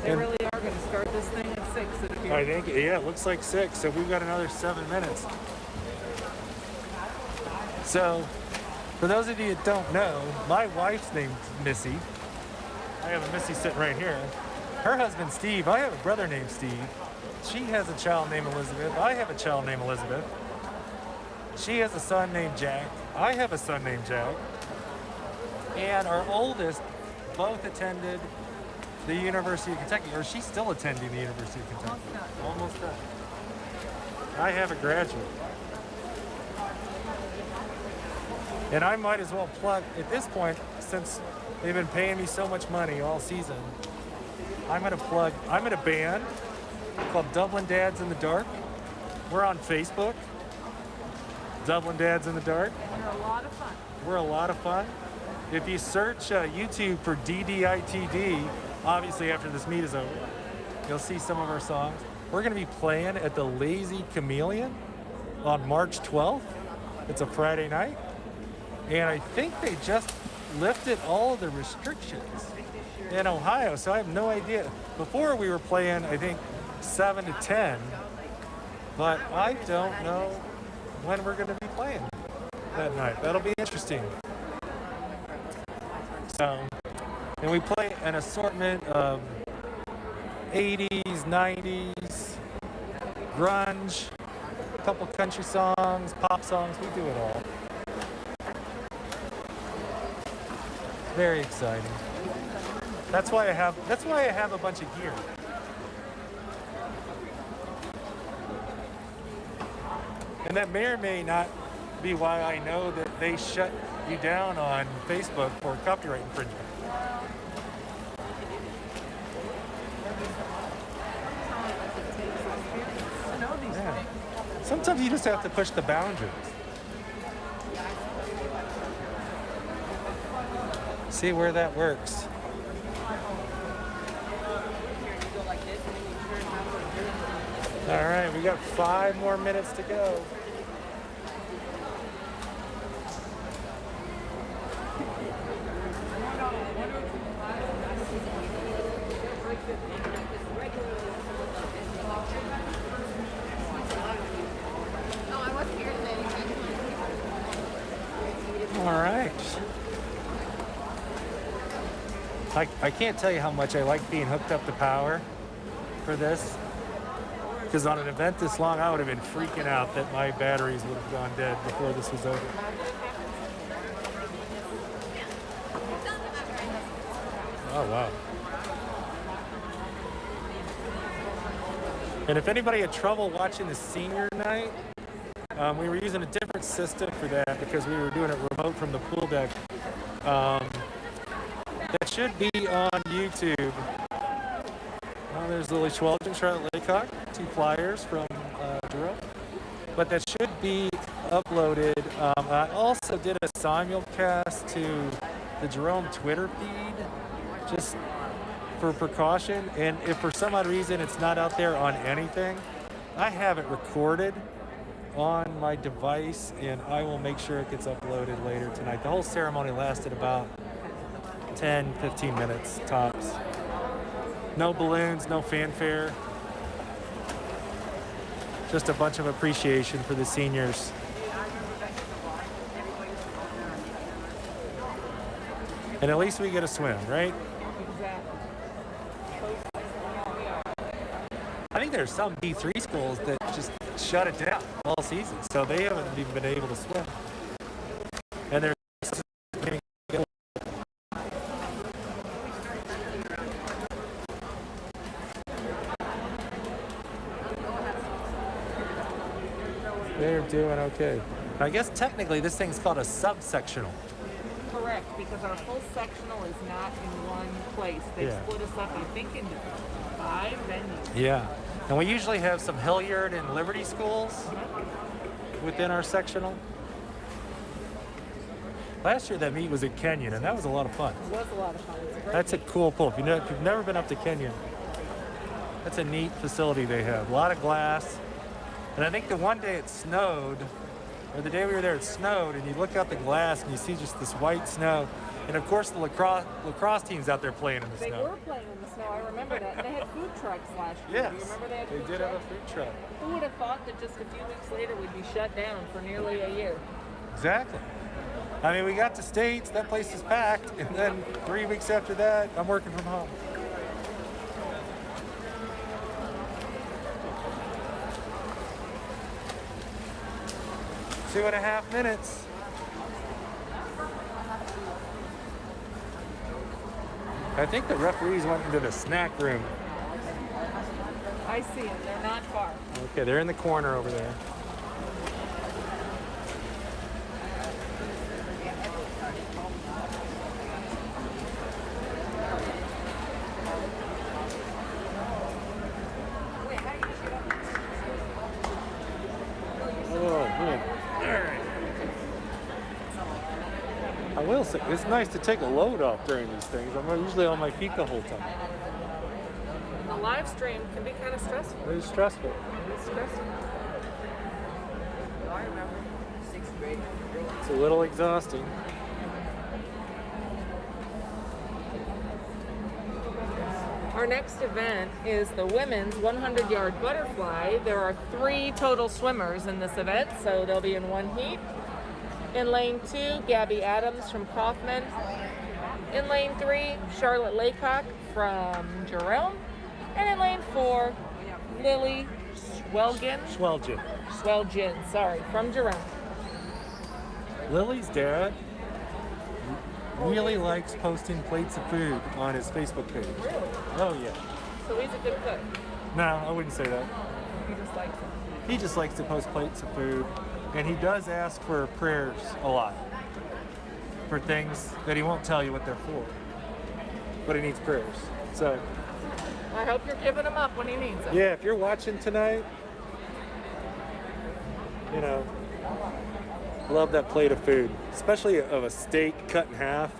They really are going to start this thing at 6. It appears. I think, yeah, it looks like 6, so we've got another 7 minutes. So, for those of you that don't know, my wife's named Missy. I have a Missy sitting right here. Her husband, Steve, I have a brother named Steve. She has a child named Elizabeth. I have a child named Elizabeth. She has a son named Jack. I have a son named Jack. And our oldest both attended the University of Kentucky, or she's still attending the University of Kentucky. Almost done. I have a graduate. And I might as well plug, at this point, since they've been paying me so much money all season, I'm in a band called Dublin Dads in the Dark. We're on Facebook. Dublin Dads in the Dark. They're a lot of fun. We're a lot of fun. If you search YouTube for DDITD, obviously after this meet is over, you'll see some of our songs. We're going to be playing at the Lazy Chameleon on March 12th. It's a Friday night. And I think they just lifted all of the restrictions in Ohio, so I have no idea. Before we were playing, I think, 7 to 10, but I don't know when we're going to be playing that night. That'll be interesting. So, and we play an assortment of 80s, 90s, grunge, a couple country songs, pop songs. We do it all. Very exciting. That's why I have a bunch of gear. And that may or may not be why I know that they shut you down on Facebook for copyright infringement. Yeah. Sometimes you just have to push the boundaries. See where that works. All right, we got 5 more minutes to go. Oh, I wasn't here today. All right. I can't tell you how much I like being hooked up to power for this. Because on an event this long, I would have been freaking out that my batteries would have gone dead before this was over. Oh, wow. And if anybody had trouble watching the senior night, we were using a different system for that because we were doing it remote from the pool deck. That should be on YouTube. There's Lily Schwelgen, Charlotte Laycock, 2 flyers from Jerome. But that should be uploaded. I also did a simulcast to the Jerome Twitter feed, just for precaution. And if for some odd reason it's not out there on anything, I have it recorded on my device, and I will make sure it gets uploaded later tonight. The whole ceremony lasted about 10, 15 minutes tops. No balloons, no fanfare. Just a bunch of appreciation for the seniors. And at least we get a swim, right? I think there's some D3 schools that just shut it down all season, so they haven't even been able to swim. And there's they're doing okay. I guess technically this thing's called a sub-sectional. Correct, because our full sectional is not in one place. They split us up, I think, into 5 venues. Yeah. And we usually have some Hilliard and Liberty schools within our sectional. Last year that meet was at Kenyon, and that was a lot of fun. It was a lot of fun. That's a cool pool. If you've never been up to Kenyon, that's a neat facility they have. A lot of glass. And I think the one day it snowed, or the day we were there it snowed, and you look out the glass and you see just this white snow. And of course the lacrosse team's out there playing in the snow. They were playing in the snow, I remember that. And they had food trucks last year. Yes, Do you remember they had they food did trucks? have a food truck. Who would have thought that just a few weeks later we'd be shut down for nearly a year? Exactly. I mean, we got to States, that place is packed, and then 3 weeks after that, I'm working from home. Two and a half minutes. I think the referees went into the snack room. I see it. They're not far. Okay, they're in the corner over there. Oh, man. I will say, it's nice to take a load off during these things. I'm usually on my feet the whole time. The live stream can be kind of stressful. It's stressful. It's stressful. I remember 6th grade. It's a little exhausting. Our next event is the women's 100-yard butterfly. There are 3 total swimmers in this event, so they'll be in one heat. In lane 2, Gabby Adams from Coffman. In lane 3, Charlotte Laycock from Jerome. And in lane 4, Lily Schwelgen, from Jerome. Lily's dad really likes posting plates of food on his Facebook page. Really? Oh, yeah. So he's a good cook. No, I wouldn't say that. He just likes it. He just likes to post plates of food, and he does ask for prayers a lot for things that he won't tell you what they're for, but he needs prayers. So, I hope you're giving him up when he needs it. yeah, if you're watching tonight, you know, love that plate of food, especially of a steak cut in half.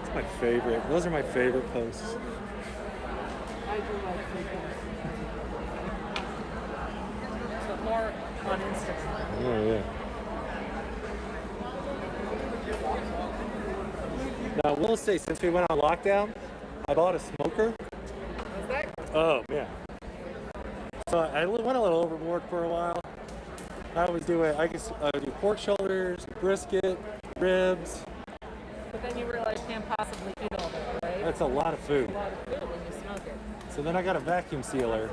It's my favorite. Those are my favorite posts. I I do like freestyle. But more on Instagram. Oh, yeah. Now, I will say, since we went on lockdown, I bought a smoker. Was that? Oh, yeah. So I went a little overboard for a while. I was doing, I guess, do pork shoulders, brisket, ribs. But then you realize you can't possibly eat all that, right? That's a lot of food. A lot of food when you smoke it. So then I got a vacuum sealer.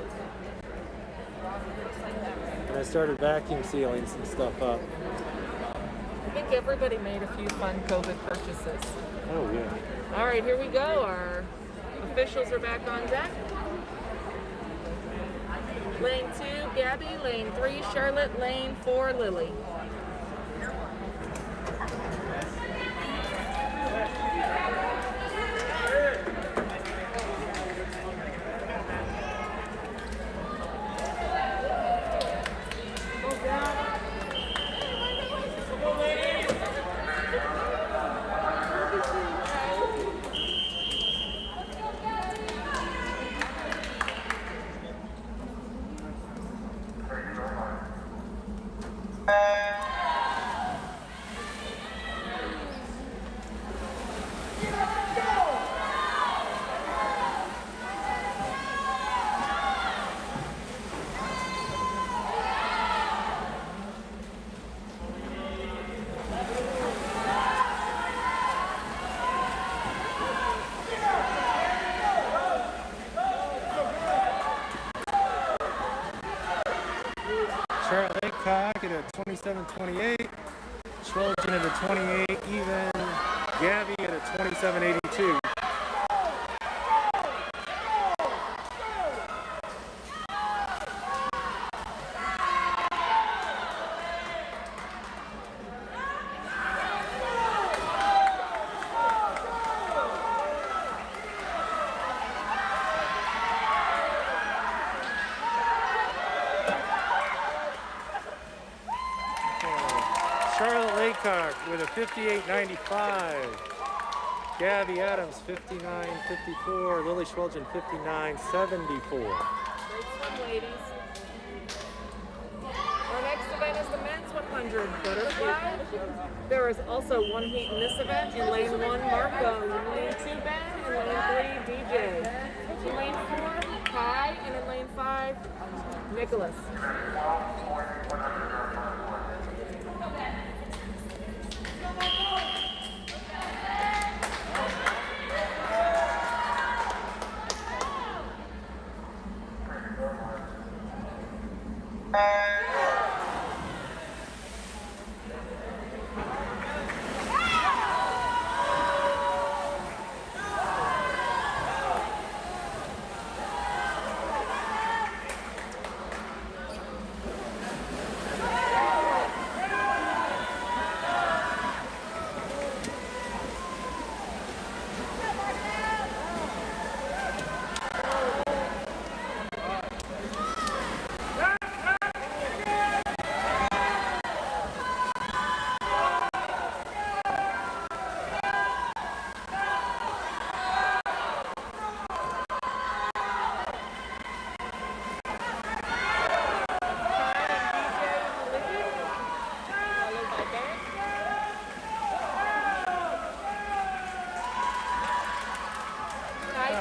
And I started vacuum sealing some stuff up. I think everybody made a few fun COVID purchases. Oh, yeah. All right, here we go. Our officials are back on deck. Lane 2, Gabby. Lane 3, Charlotte. Lane 4, Lily. Charlotte Cock at a 27.28. Schwelgen at a 28 even. Gabby at a 27.82. Charlotte Laycock with a 58.95. Gabby Adams 59.54. Lily Schwelgen 59.74. Great swim, ladies. Our next event is the men's 100 butterfly. There is also one heat in this event. In lane 1, Marco. In lane 2, Ben. In lane 3, DJ. In lane 4, Kai. And in lane 5, Nicholas.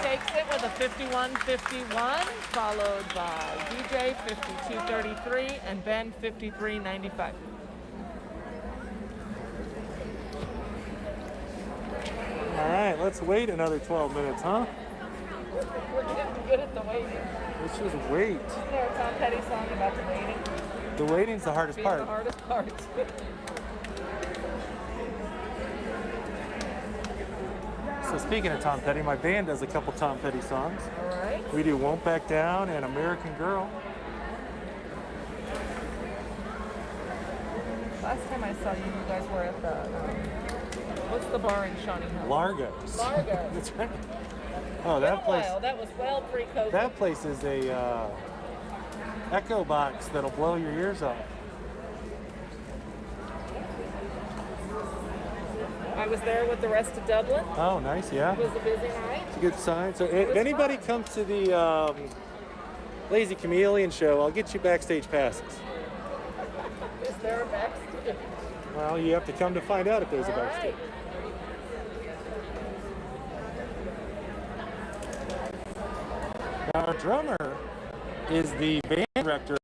Takes it with a 51.51, followed by DJ 52.33 and Ben 53.95. All right, let's wait another 12 minutes, huh? We're getting good at the waiting. Let's just wait. Isn't there a Tom Petty song about the waiting? The waiting's the hardest Being part. the hardest part. So speaking of Tom Petty, my band does a couple Tom Petty songs. All right. We do Won't Back Down and American Girl. Last time I saw you, you guys were at the, what's the bar in Shawnee Hill? Largo's. Largo's. That's right. Oh, that place. Wow, that was well pre-COVID. That place is a echo box that'll blow your ears off. All I was there with the rest of Dublin. Oh, nice, yeah. It was a busy night. It's a good sign. So if anybody comes to the Lazy Chameleon show, I'll get you backstage passes. Is there a backstage? Well, you have to come to find out if there's a All backstage. right. Now, our drummer is the band director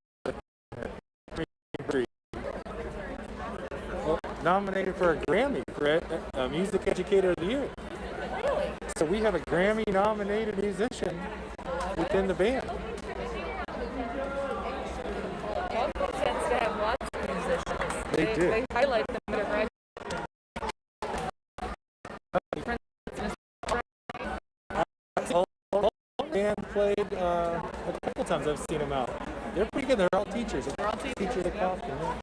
nominated for a Grammy for Music Educator of the Year. Really? So we have a Grammy-nominated musician within the band. Coffman tends to have lots of musicians. They do. They highlight them at a right. Band played a couple times. I've seen them out. They're pretty good. They're all teachers. They're all teachers, at yeah. Coffman, yeah.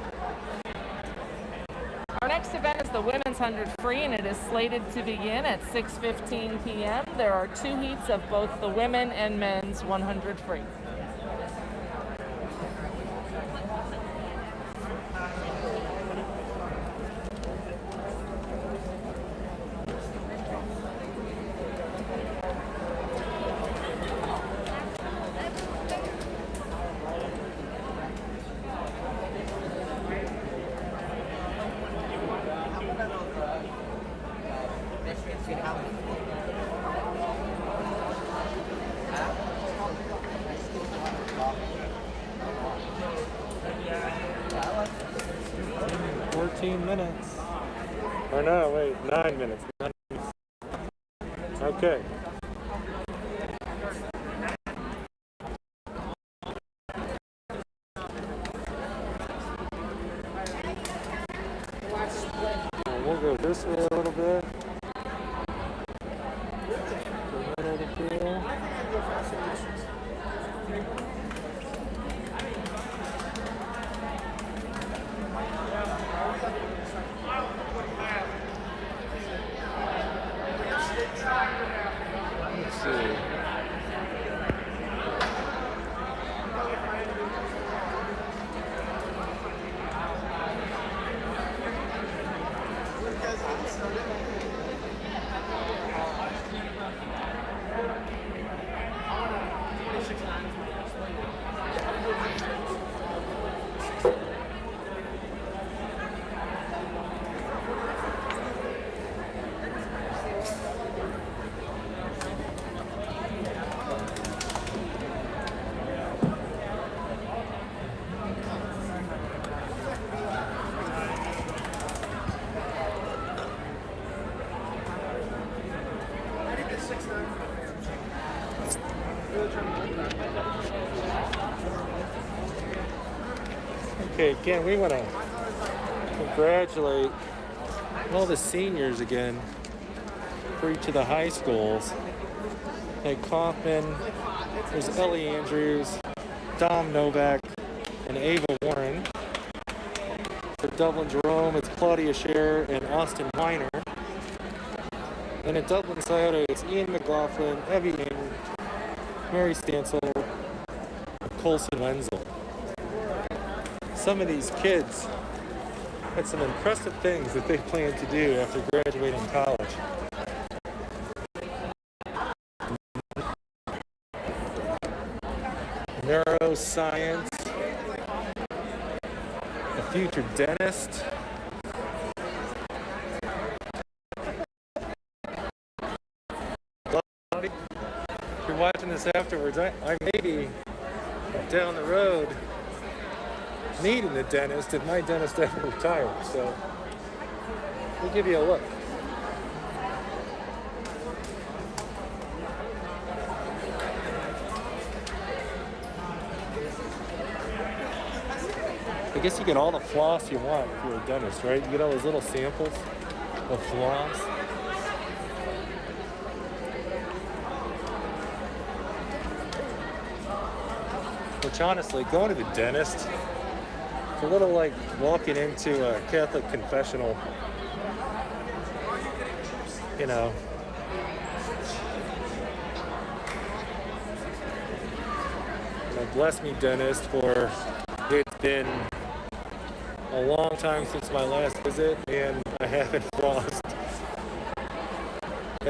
Our next event is the Women's 100 Free, and it is slated to begin at 6:15 p.m. There are 2 heats of both the women and men's 100 Free. Minutes. Or no, wait, 9 minutes. 9 minutes. Okay. We'll go this way a little bit. The middle of the field. Let's see. Okay, again, we want to congratulate all the seniors again for each of the high schools. At Coffman, there's Ellie Andrews, Dom Novak, and Ava Warren. For Dublin Jerome, it's Claudia Scher and Austin Weiner. And at Dublin Scioto, it's Ian McLaughlin, Evie Ing, Mary Stansel, and Colson Wenzel. Some of these kids had some impressive things that they plan to do after graduating college. Neuroscience, a future dentist, if you're watching this afterwards, I may be down the road needing a dentist if my dentist ever retires, so we'll give you a look. I guess you get all the floss you want if you're a dentist, right? You get all those little samples of floss. Which honestly, going to the dentist, it's a little like walking into a Catholic confessional, you know. Bless me, dentist, for it's been a long time since my last visit, and I haven't flossed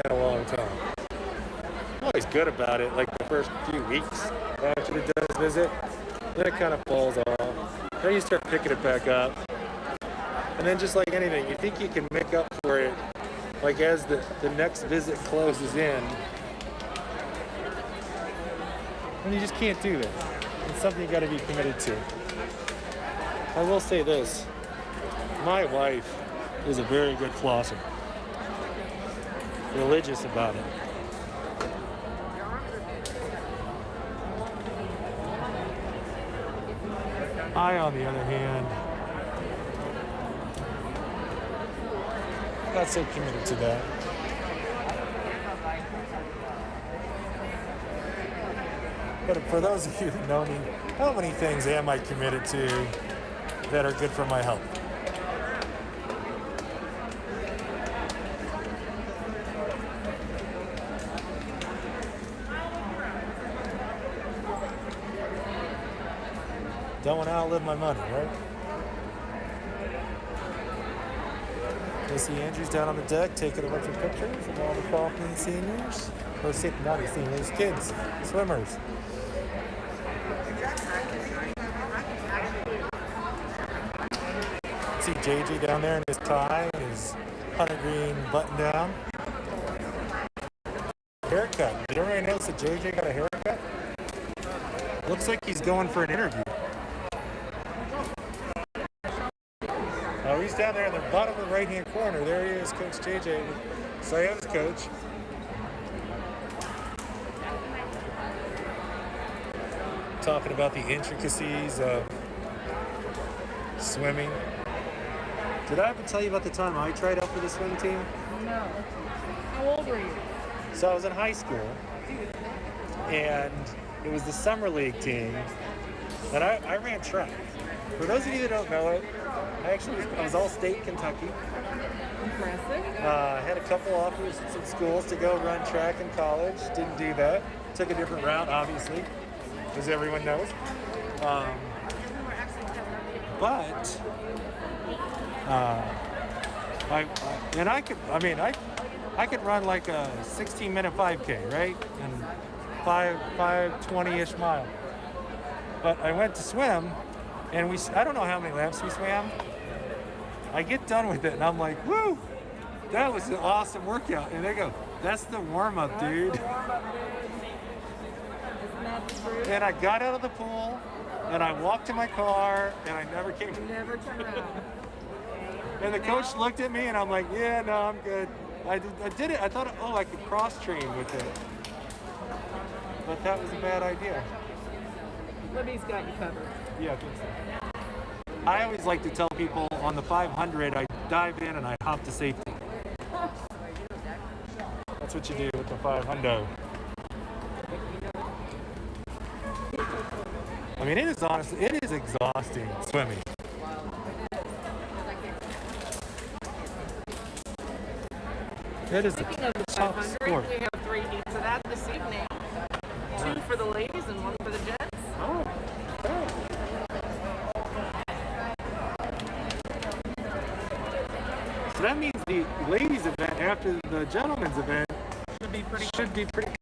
in a long time. I'm always good about it, like the first few weeks after the dentist visit. Then it kind of falls off. Then you start picking it back up. And then just like anything, you think you can make up for it, like as the next visit closes in. And you just can't do that. It's something you got to be committed to. I will say this. My wife is a very good flosser. Religious about it. I, on the other hand, not so committed to that. But for those of you who know me, how many things am I committed to that are good for my health? Don't want to outlive my money, right? Missy Andrews down on the deck taking a bunch of pictures of all the Coffman seniors. Or not the seniors, kids, swimmers. See JJ down there in his tie and his hunter green button down. Haircut. Did everybody notice that JJ got a haircut? Looks like he's going for an interview. Oh, he's down there in the bottom of the right-hand corner. There he is, Coach JJ, Scioto's coach. Talking about the intricacies of swimming. Did I ever tell you about the time I tried out for the swim team? No. How old were you? So I was in high school, and it was the summer league team, and I ran track. For those of you that don't know it, I was all-state Kentucky. Impressive. Had a couple offers at some schools to go run track in college. Didn't do that. Took a different route, obviously, as everyone knows. I could run like a 16-minute 5K, right? And 5:20-ish mile. But I went to swim, and I don't know how many laps we swam. I get done with it, and I'm like, woo, that was an awesome workout. And they go, that's the warm-up, dude. Isn't that true? And I got out of the pool, and I walked to my car, and I never came. Never turn around. And the coach looked at me, and I'm like, yeah, no, I'm good. I did it. I thought, I could cross-train with it. But that was a bad idea. Libby's got you covered. Yeah, I think so. I always like to tell people on the 500, I dive in and I hop to safety. That's what you do with the 500. I mean, it is exhausting swimming. It is Speaking of the tough 500, sport. we have 3 heats of that this evening. 2 for the ladies and 1 for the gents. Oh, okay. So that means the ladies' event after the gentlemen's event should be pretty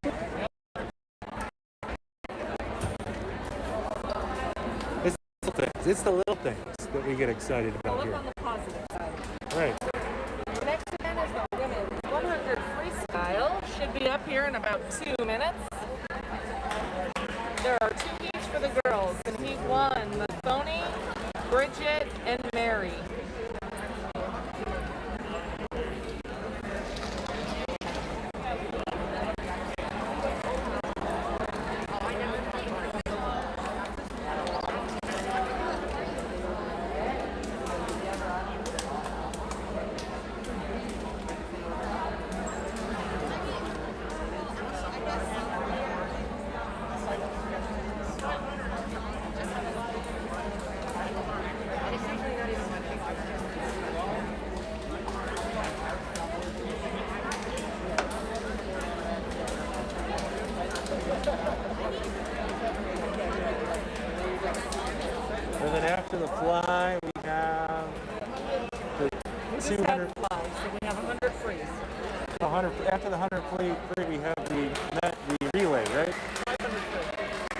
quick. It's the little things that we get excited Well, about look here. on the positive side. Right. The next event is the women's 100 freestyle. Should be up here in about 2 minutes. There are 2 heats for the girls. In heat 1, Mathoni, Bridget, and Mary. And then after the fly, we have the 200. Fly, so we have 100 frees. after the 100 free, we have the relay, right?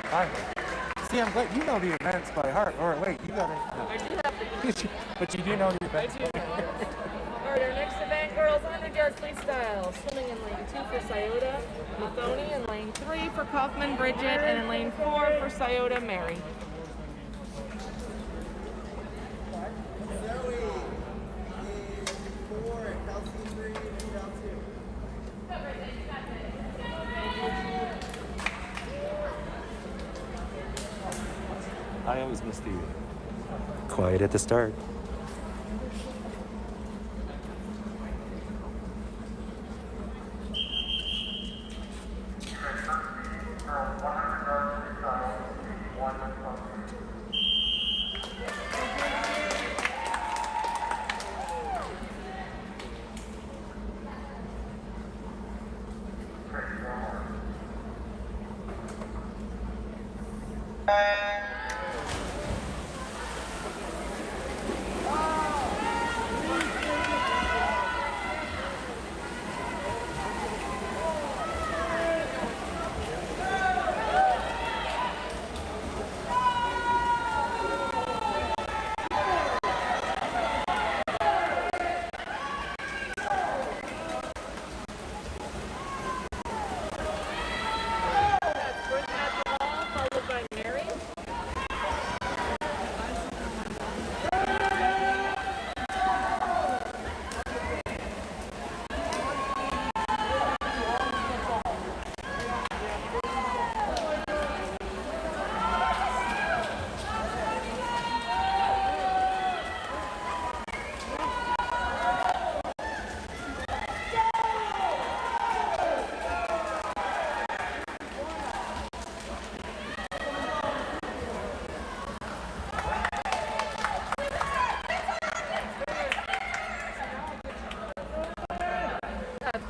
500. See, I'm glad you know the events by heart. Or wait, you got it. I do have the But you do know the I events. do. All right, our next event, girls, 100-yard freestyle. Swimming in lane 2 for Scioto, Mathoni in lane 3 for Coffman, Bridget, and in lane 4 for Scioto, Mary. Zoe is 4, Kelsey 3, Michelle 2. I always miss the quiet at the start.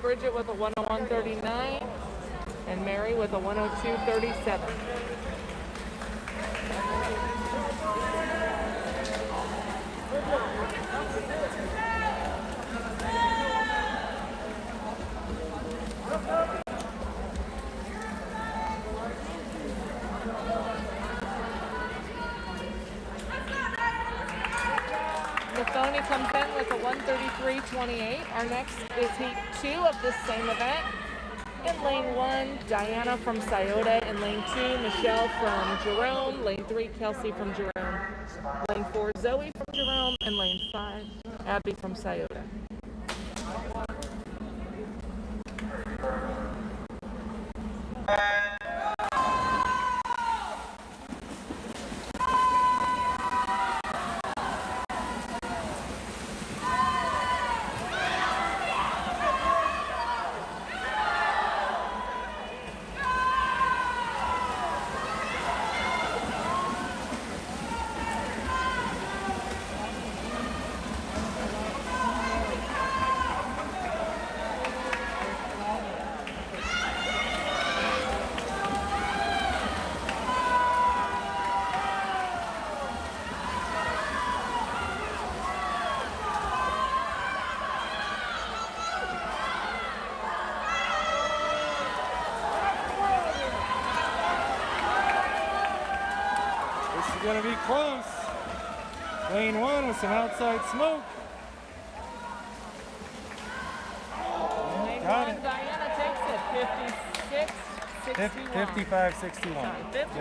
Bridget with a 101.39 and Mary with a 102.37. Mathoni comes in with a 133.28. Our next is heat 2 of this same event. In lane 1, Diana from Scioto. In lane 2, Michelle from Jerome. Lane 3, Kelsey from Jerome. Lane 4, Zoe from Jerome. And lane 5, Abby from Scioto. Gonna be close. Lane 1 with some outside smoke. Lane Got 1, it. Diana takes it. 56-61. 55-61. Sorry, 55-61.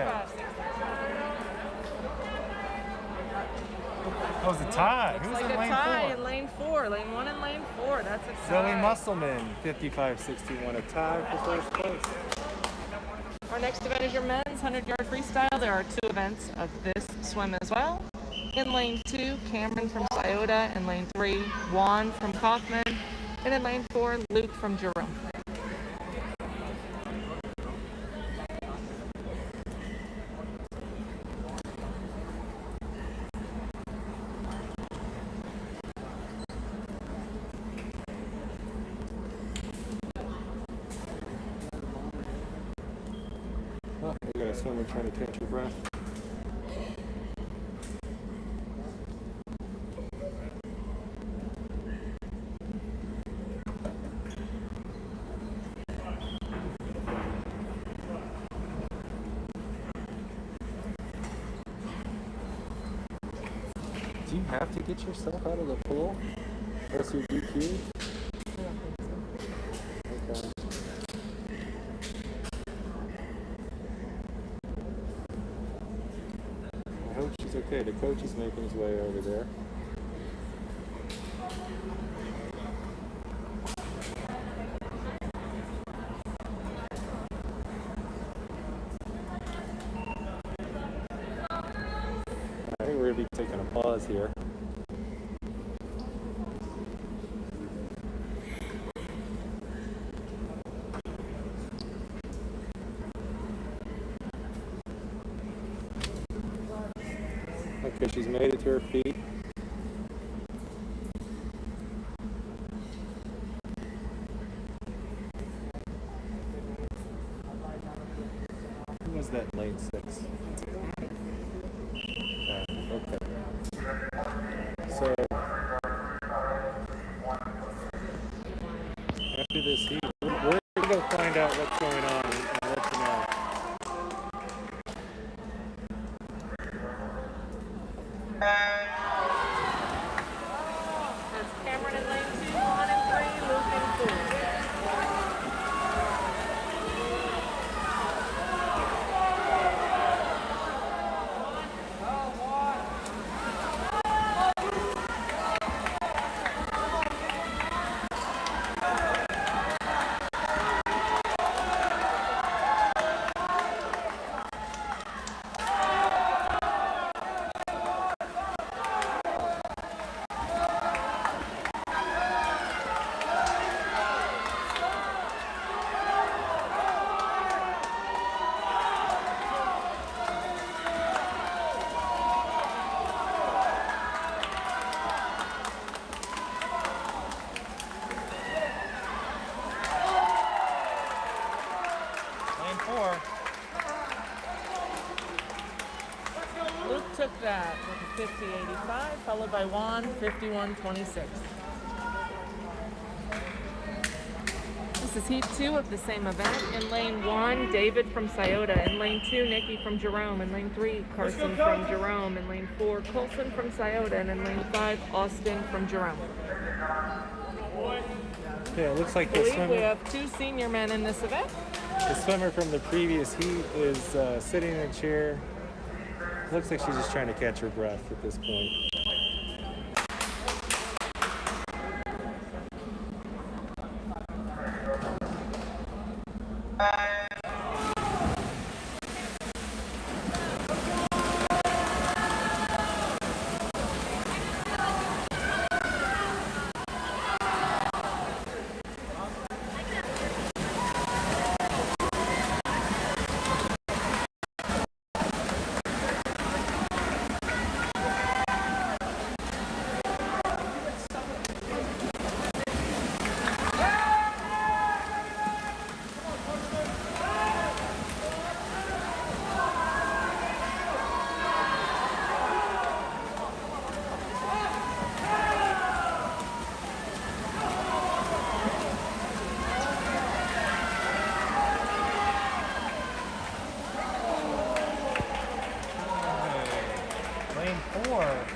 That was a tie. Looks Who's like in a lane tie 4? in lane 4. Lane 1 and lane 4. That's a tie. Zoe Musselman, 55-61. A tie for first place. Our next event is your men's 100-yard freestyle. There are 2 events of this swim as well. In lane 2, Cameron from Scioto. In lane 3, Juan from Coffman. And in lane 4, Luke from Jerome. Oh, you got a swimmer trying to catch your breath. Do you have to get yourself out of the pool? Unless you're DQ? Okay. I hope she's okay. The coach is making his way over there. I think we're going to be taking a pause here. Okay, she's made it to her feet. Who was that lane 6? Okay. So, after this heat, we're going to go find out what's going on and let you know. That's Cameron in lane 2, 1 and 3, Luke in 4. Lane 4. Luke took that with a 50.85, followed by Juan, 51.26. This is heat 2 of the same event. In lane 1, David from Scioto. In lane 2, Nikki from Jerome. In lane 3, Carson from Jerome. In lane 4, Colson from Scioto. And in lane 5, Austin from Jerome. Yeah, it looks like I believe we have 2 senior men in this event. the swimmer from the previous heat is sitting in a chair. Looks like she's just trying to catch her breath at this point.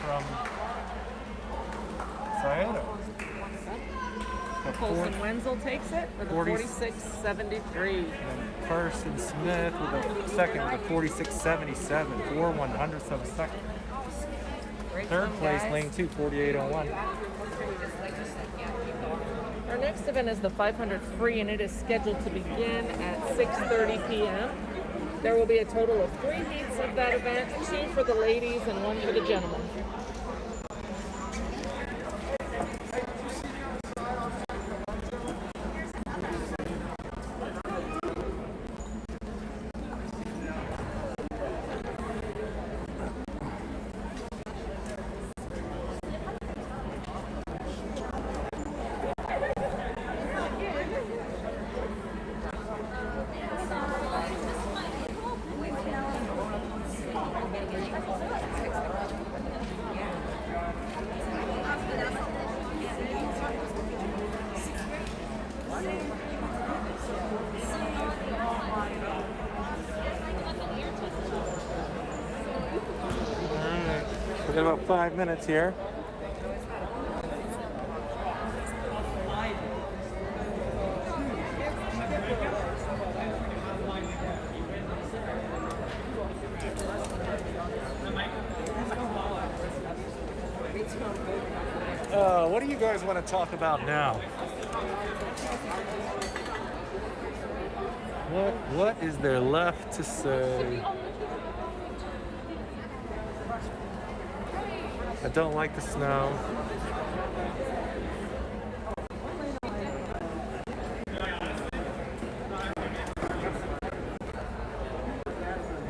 From Scioto. Colson Wenzel takes it with a 46.73. And Carson Smith with a second with a 46.77, 4 100ths of a second. Third place, lane 2, 48.01. Our next event is the 500 free, and it is scheduled to begin at 6:30 p.m. There will be a total of 3 heats of that event, 2 for the ladies and 1 for the gentlemen. In about 5 minutes here. What do you guys want to talk about now? What is there left to say? I don't like the snow.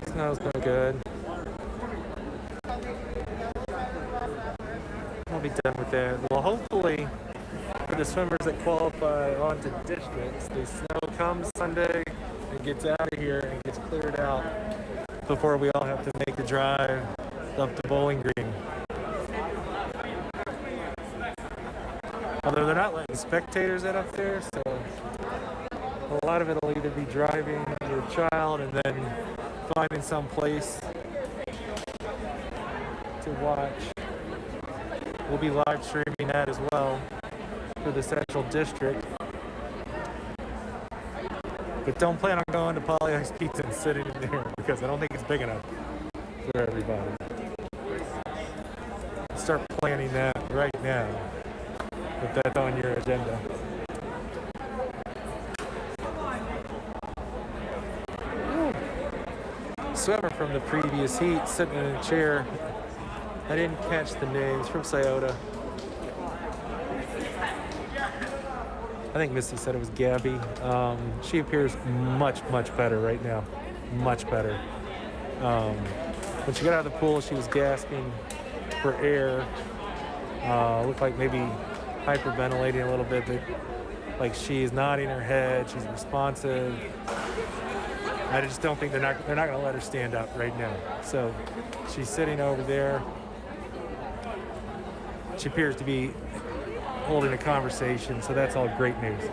Snow's no good. I'll be done with that. Well, hopefully, for the swimmers that qualify onto districts, the snow comes Sunday and gets out of here and gets cleared out before we all have to make the drive up to Bowling Green. Although they're not letting spectators in up there, so a lot of it will either be driving your child and then finding some place to watch. We'll be live streaming that as well for the Central District. But don't plan on going to Poly Ice Pizza and sitting in there because I don't think it's big enough for everybody. Start planning that right now if that's on your agenda. Swimmer from the previous heat sitting in a chair. I didn't catch the names, from Scioto. I think Misty said it was Gabby. She appears much better right now. Much better. When she got out of the pool, she was gasping for air. Looked like maybe hyperventilating a little bit, but like she's nodding her head, she's responsive. I just don't think they're not gonna let her stand up right now. So she's sitting over there. She appears to be holding a conversation, so that's all great news.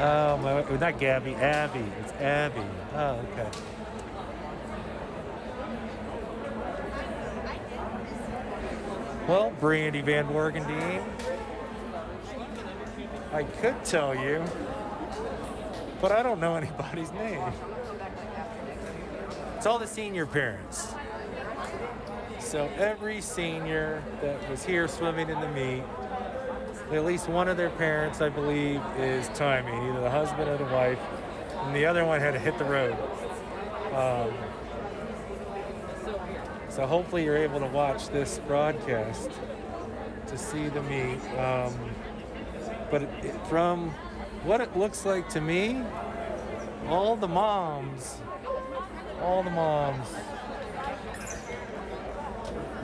Oh, not Gabby, Abby. It's Abby. Oh, okay. Well, Brandy Van Borgendine, I could tell you, but I don't know anybody's name. It's all the senior parents. So every senior that was here swimming in the meet, at least one of their parents, I believe, is timing, either the husband or the wife, and the other one had to hit the road. So hopefully you're able to watch this broadcast to see the meet. But from what it looks like to me, all the moms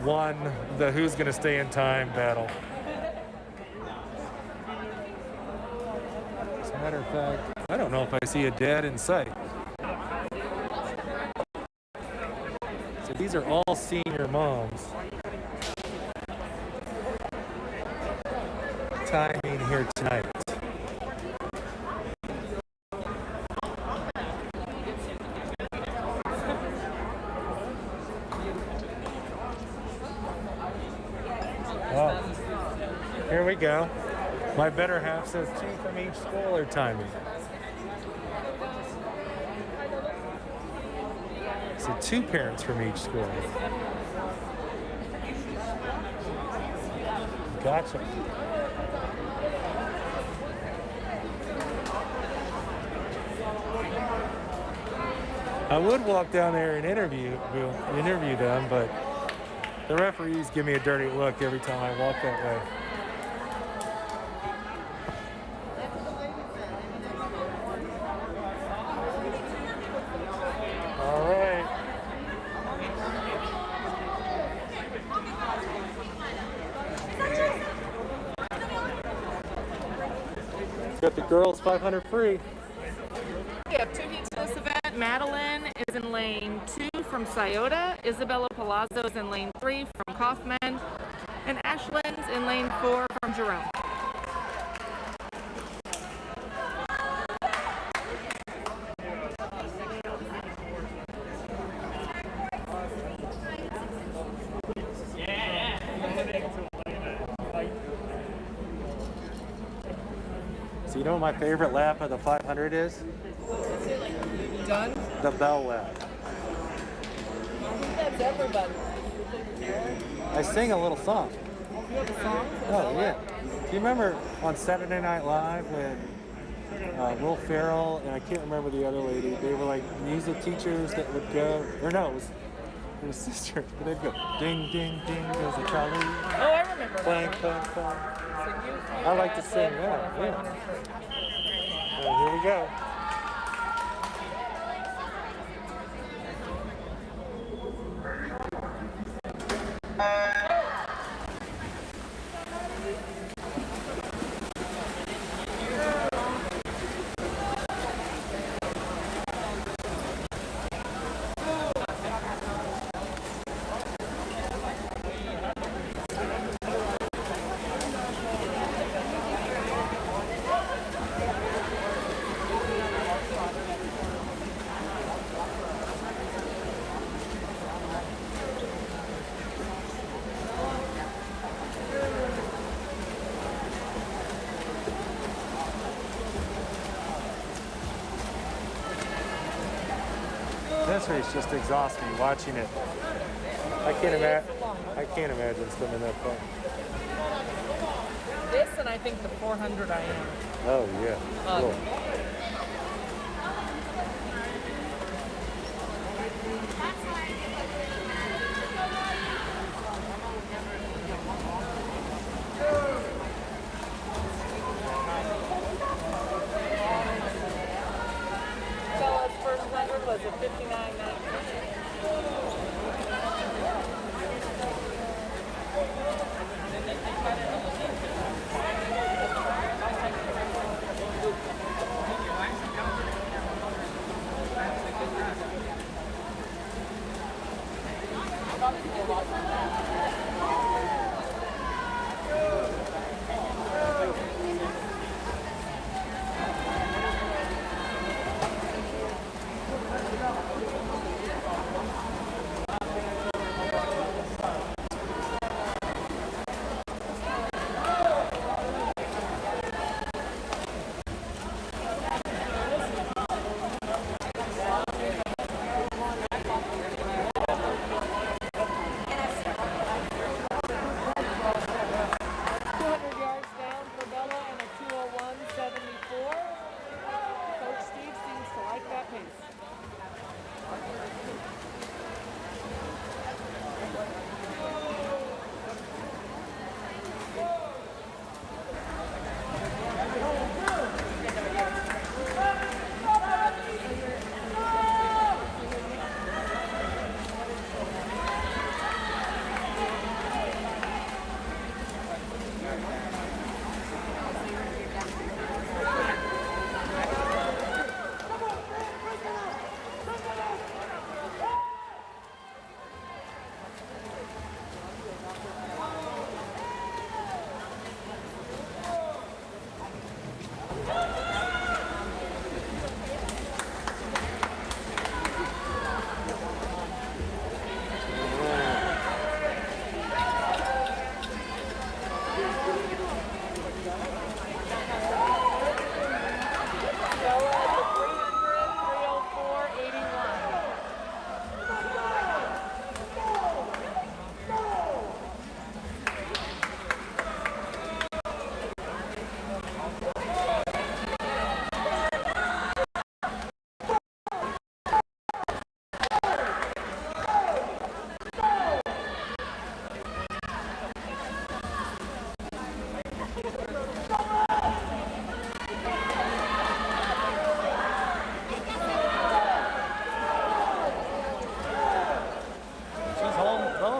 won the who's gonna stay in time battle. As a matter of fact, I don't know if I see a dad in sight. So these are all senior moms. Timing here tonight. Well, here we go. My better half says 2 from each school are timing. So 2 parents from each school. Gotcha. I would walk down there and interview them, but the referees give me a dirty look every time I walk that way. All right. Got the girls 500 free. We have two heats in this event. Madeline is in lane 2 from Scioto. Isabella Palazzo is in lane 3 from Coffman. And Ashlyn's in lane 4 from Jerome. So you know what my favorite lap of the 500 is? Done? The bell lap. I think that's everybody. I sing a little song. You have a song? Oh yeah. Do you remember on Saturday Night Live when Will Ferrell and I can't remember the other lady, they were like music teachers that would go, or no, it was sisters, but they'd go ding ding ding goes the trolley. Oh, I remember that. Clang one. clang clang. So you I like to sing that. Yeah. Here we go. This race just exhausts me watching it. I can't imagine swimming that far. This and I think the 400 I am. Oh yeah. Cool. Bella's first 100 was a 59.19.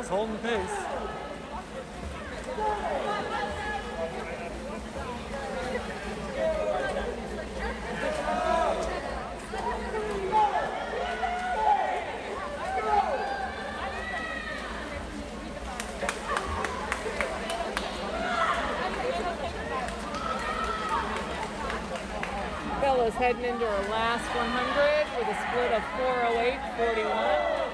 Holding the pace. heading into her last 100 with a split of 4:08.41.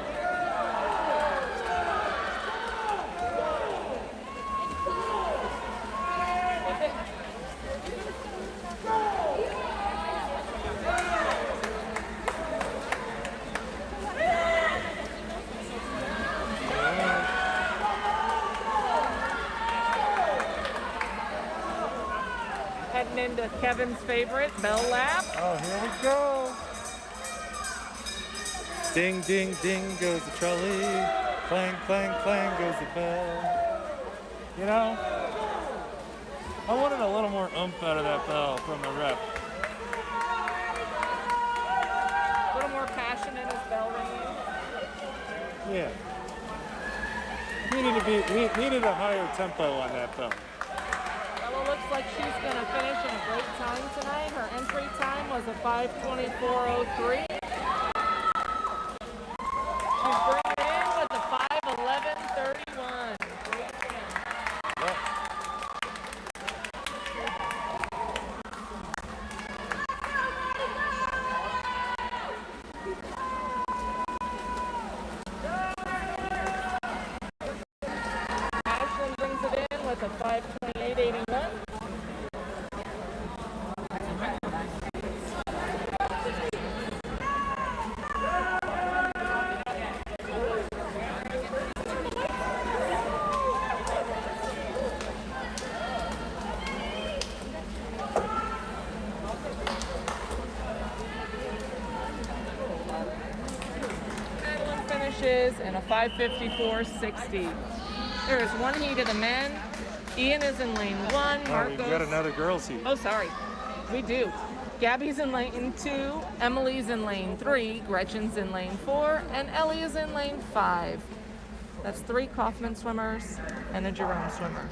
Heading into Kevin's favorite, bell lap. Oh, here we go. Ding, ding, ding goes the trolley. Clang, clang, clang goes the bell. You know, I wanted a little more oomph out of that bell from the rep. A little more passion in his bell ringing. Yeah. Needed a higher tempo on that bell. Ella looks like she's going to finish in a great time tonight. Her entry time was a 5:24.03. She's bringing in with a 5:11.31. Great finish. Yep. Ashlyn brings it in with a 5:28.81. Madeline finishes in a 5:54.60. There is one heat of the men. Ian is in lane 1. Oh, we've got Marcos. another girls' heat. Oh, sorry. We do. Gabby's in lane 2. Emily's in lane 3. Gretchen's in lane 4. And Ellie is in lane 5. That's 3 Coffman swimmers and a Jerome swimmer.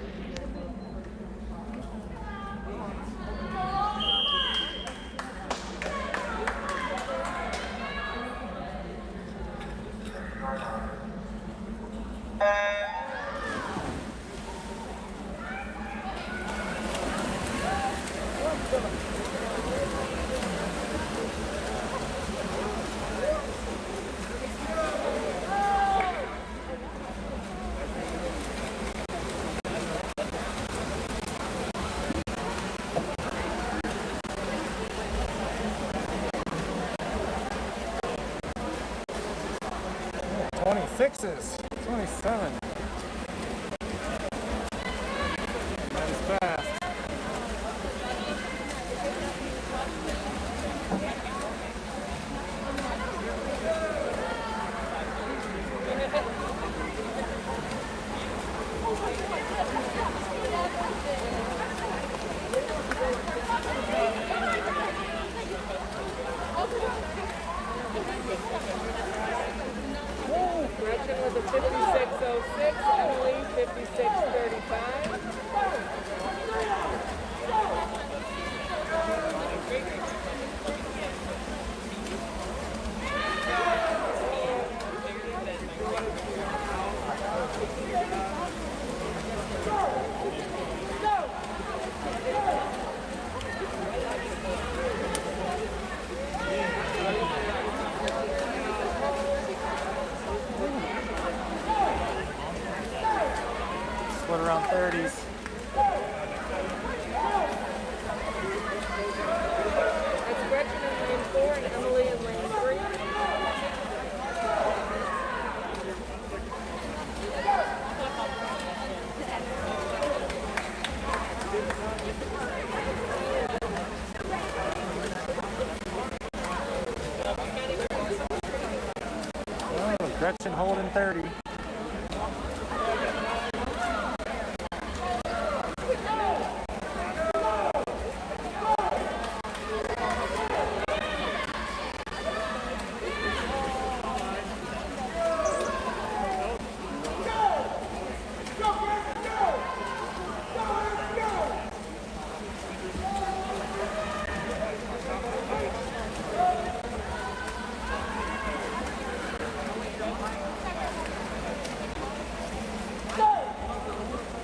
Sixes, 27. That is fast. Gretchen with a 56.06. Emily 56.35. Split around 30s. That's Gretchen in lane 4 and Emily in lane 3. Oh, Gretchen holding 30.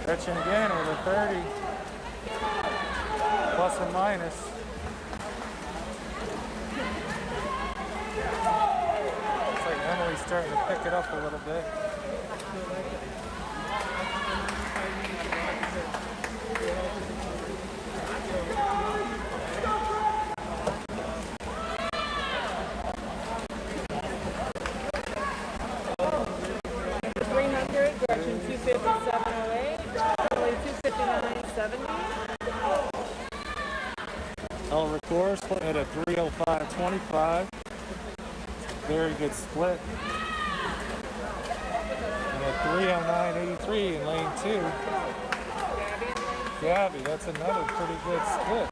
Gretchen again with a 30. Plus or minus. Looks like Emily's starting to pick it up a little bit. Gretchen 257.08, Emily 259.70. El Record split at a 305.25. Very good split. And a 309.83 in lane 2. Gabby, that's another pretty good split.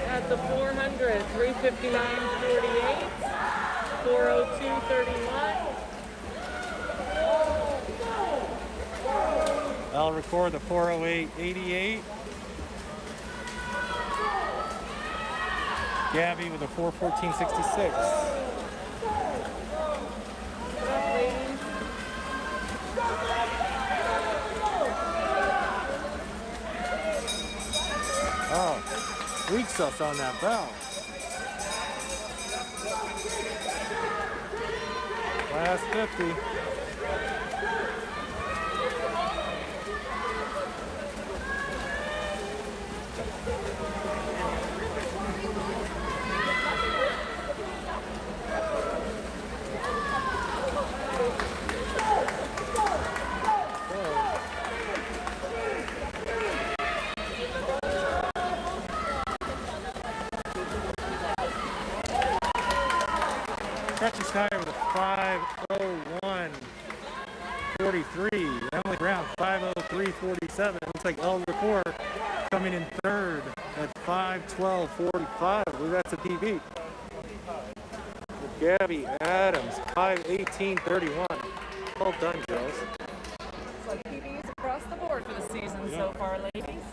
At the 400, 359.48, 402.31. I'll record the 408.88. Gabby with a 414.66. Oh, weak us on that bell. Last 50. Gretchen Schneider with a 5:01.43. Emily Brown 5:03.47. Looks like El Record coming in third at 5:12.45. I believe that's a PB. Gabby Adams 5:18.31. Well done, girls. So PBs across the board for the season so far, ladies.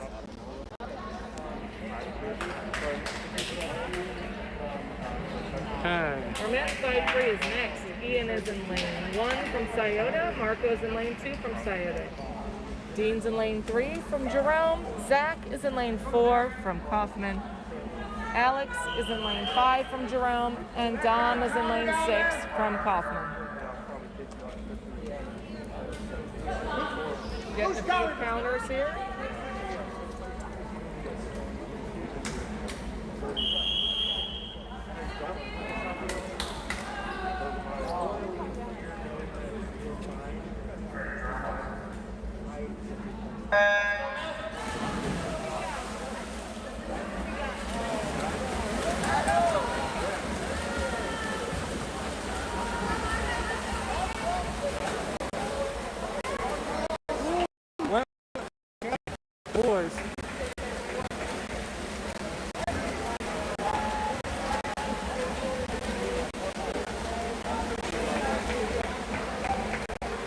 Okay. Our men's 5-3 is next. Ian is in lane 1 from Scioto. Marco's in lane 2 from Scioto. Dean's in lane 3 from Jerome. Zach is in lane 4 from Coffman. Alex is in lane 5 from Jerome. And Dom is in lane 6 from Coffman. Getting a few counters here. Boys.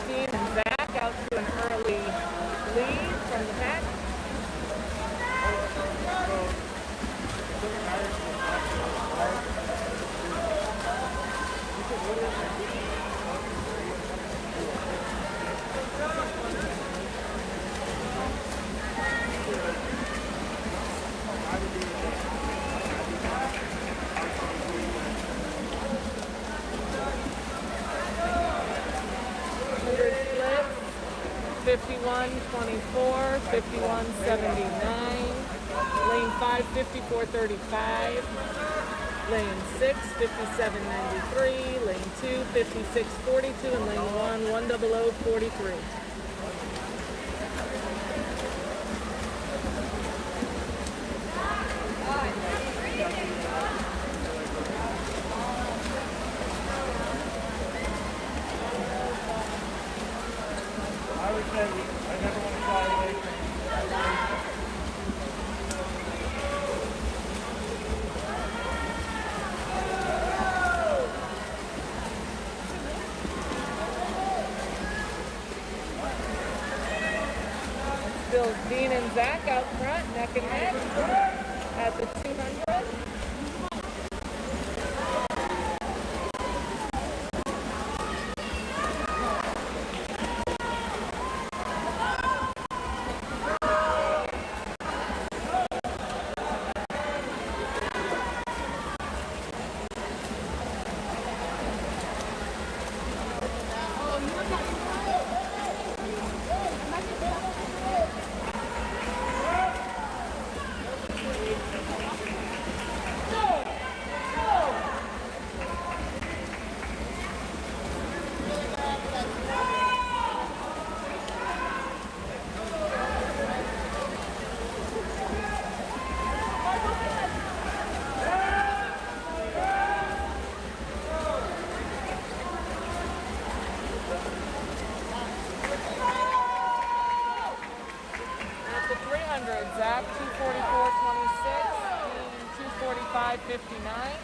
Dean and Zach out to an early lead from the pack. Split 51.24, 51.79. Lane 5, 54.35. Lane 6, 57.93. Lane 2, 56.42. And lane 1, 100.43. I would say I never want to shy away from Still Dean and Zach out front, neck and neck at the 200. Zach 244.26, Dean 245.59.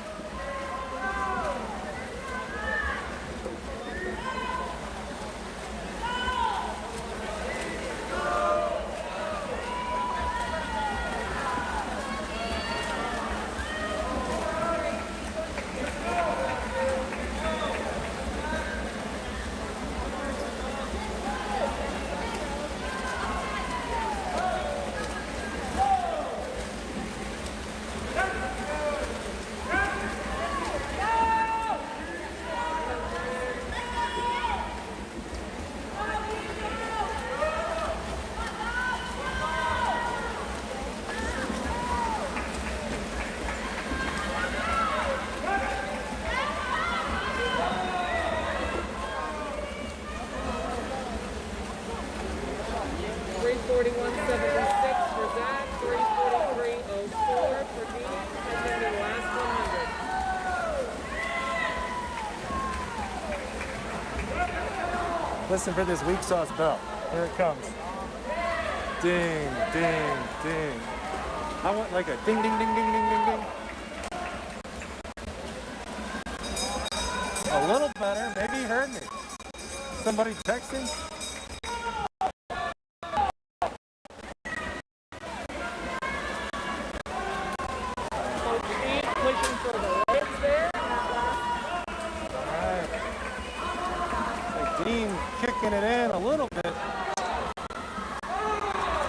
Listen for this weak sauce bell. Here it comes. Ding, ding, ding. I want like a ding, ding, ding, ding, ding, ding, ding. A little better. Maybe you heard me. Somebody texting? Pushing for the legs there. All right. Dean kicking it in a little bit. He's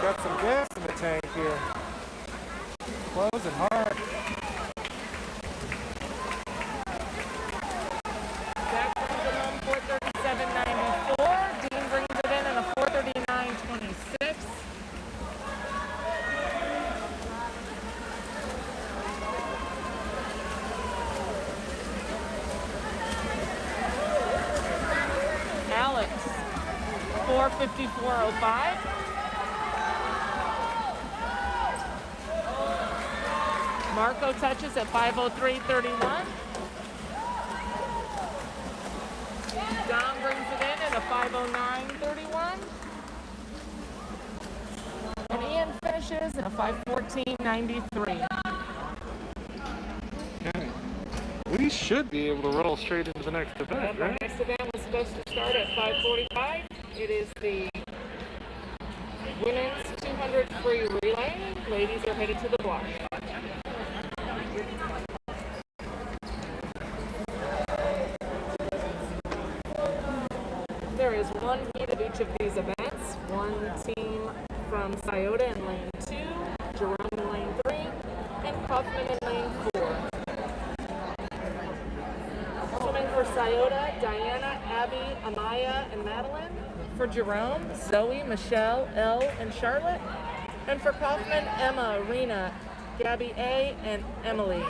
got some gas in the tank here. Closing hard. Zach brings it home 437.94. Dean brings it in at a 439.26. Alex 454.05. Marco touches at 503.31. Dom brings it in at a 509.31. And Ian finishes at a 514.93. Okay. We should be able to roll straight into the next event, Our right? next event was supposed to start at 5:45. It is the women's 200 free relay. Ladies are headed to the block. There is one heat of each of these events. One team from Scioto in lane 2, Jerome in lane 3, and Coffman in lane 4. Swimming for Scioto, Diana, Abby, Amaya, and Madeline. For Jerome, Zoe, Michelle, Elle, and Charlotte. And for Coffman, Emma, Rena, Gabby A, and Emily.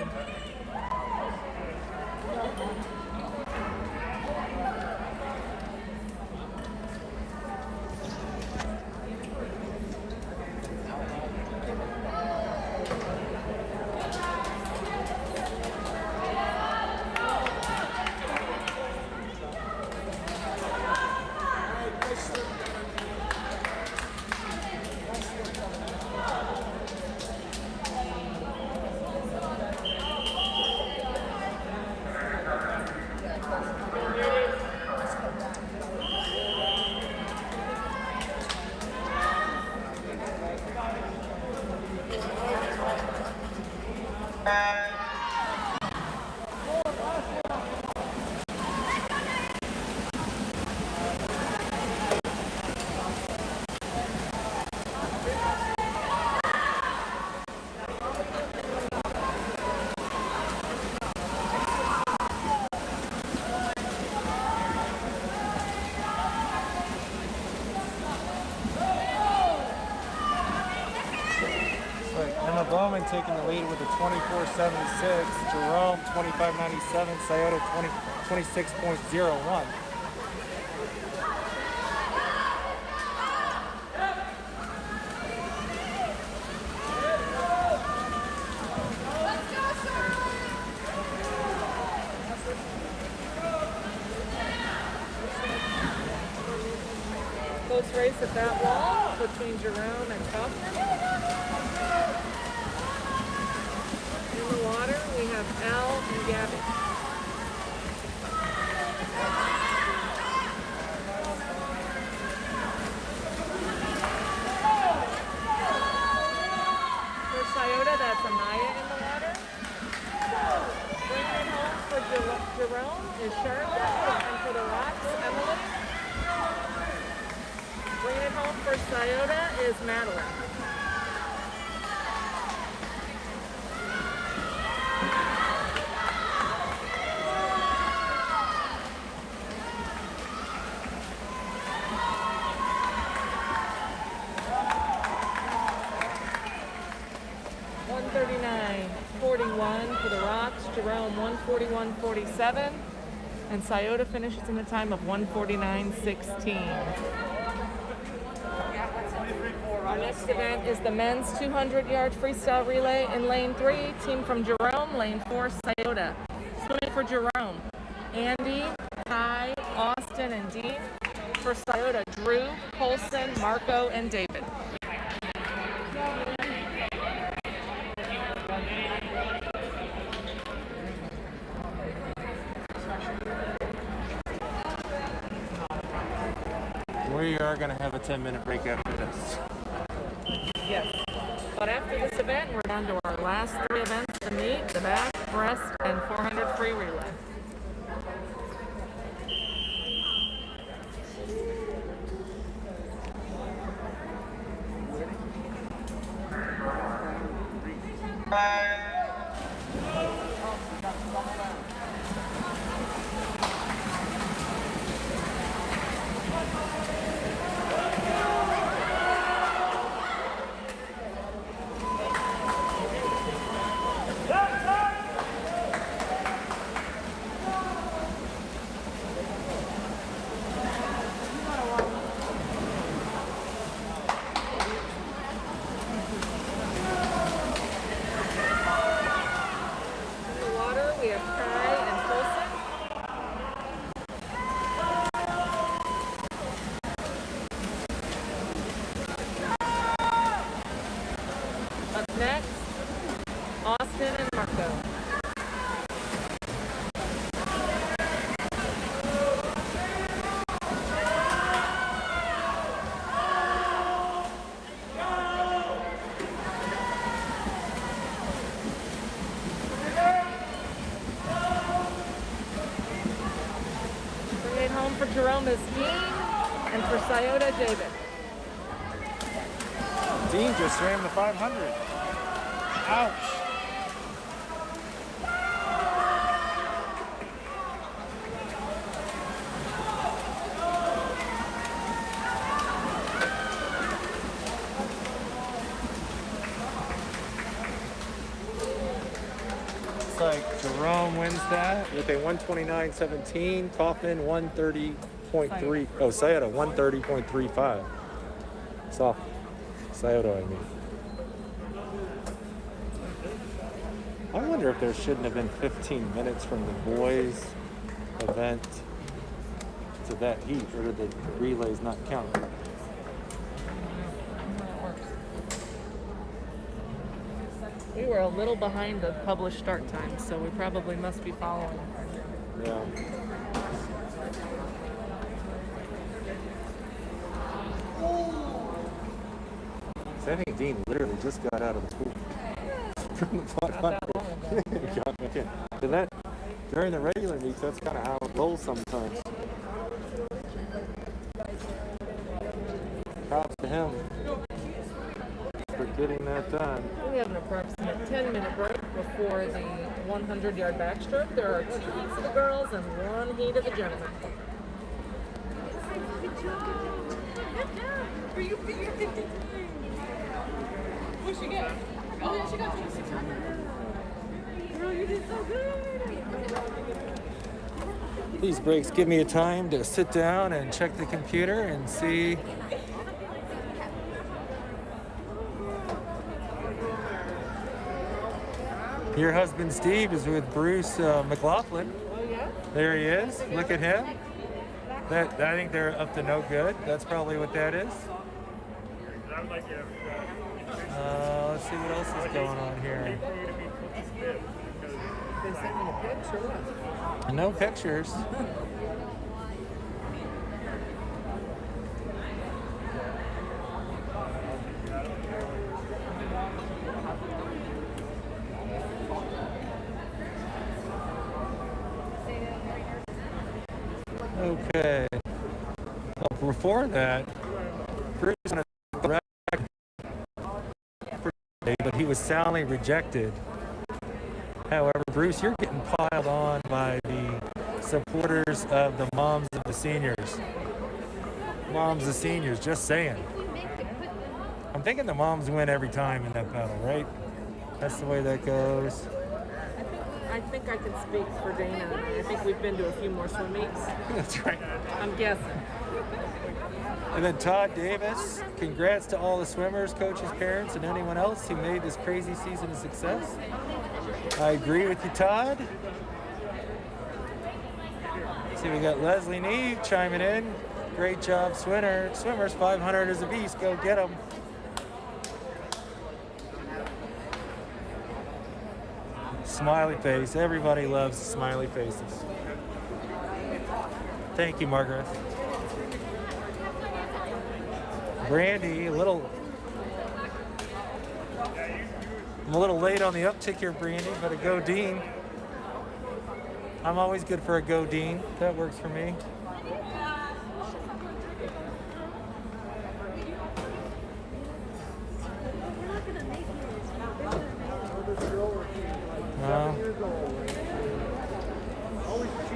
women taking the lead with a 24.76. Jerome 25.97. Scioto 26.01. Close race at that wall between Jerome and Coffman. In the water, we have Al and Gabby. For Scioto, that's Amaya in the water. Bringing it home for Jerome is Sharon, and for the rocks, Emily. Bringing it home for Scioto is Madeline. .139.41 for the rocks. Jerome 1:41.47, and Scioto finishes in a time of 1:49.16. Our next event is the men's 200-yard freestyle relay in lane 3. Team from Jerome, lane 4, Scioto. Swimming for Jerome, Andy, Kai, Austin, and Dean. For Scioto, Drew, Colson, Marco, and David. We are going to have a 10-minute break after this. Yes. But after this event, we're down to our last 3 events to meet: the back, breast, and 400 free relay. Next, Austin and Marco. Bringing it home for Jerome is Dean, and for Scioto, David. Dean just ran the 500. Ouch. Looks like Jerome wins that with a 129.17. Coffman 130.3. Oh, Scioto 130.35. Soft. Scioto, I mean. I wonder if there shouldn't have been 15 minutes from the boys' event to that heat, or did the relays not count? We were a little behind the published start time, so we probably must be following. Yeah. So I think Dean literally just got out of the pool. From the 500. Okay. So that, during the regular meets, that's kind of how it rolls sometimes. Props to him for getting that done. We have an approximate 10-minute break before the 100-yard backstroke. There are 2 heats of the girls and 1 heat of the gentlemen. Good job. For your 53. What'd you get? These breaks give me a time to sit down and check the computer and see. Your husband Steve is with Bruce McLaughlin. Oh yeah? There he is. Look at him. That I think they're up to no good. That's probably what that is. Let's see what else is going on here. They sent me a picture. No pictures. Okay. Well, before that, Bruce was on a record for today, but he was soundly rejected. However, Bruce, you're getting piled on by the supporters of the moms of the seniors. Moms of seniors, just saying. I'm thinking the moms win every time in that battle, right? That's the way that goes. I think I can speak for Dana. I think we've been to a few more swim meets. That's right. I'm guessing. And then Todd Davis, congrats to all the swimmers, coaches, parents, and anyone else who made this crazy season a success. I agree with you, Todd. See, we got Leslie Neve chiming in. Great job, swimmers. 500 is a beast. Go get them. Smiley face. Everybody loves smiley faces. Thank you, Margaret. Brandy, I'm a little late on the uptick here, Brandy, but a go Dean. I'm always good for a go Dean. That works for me.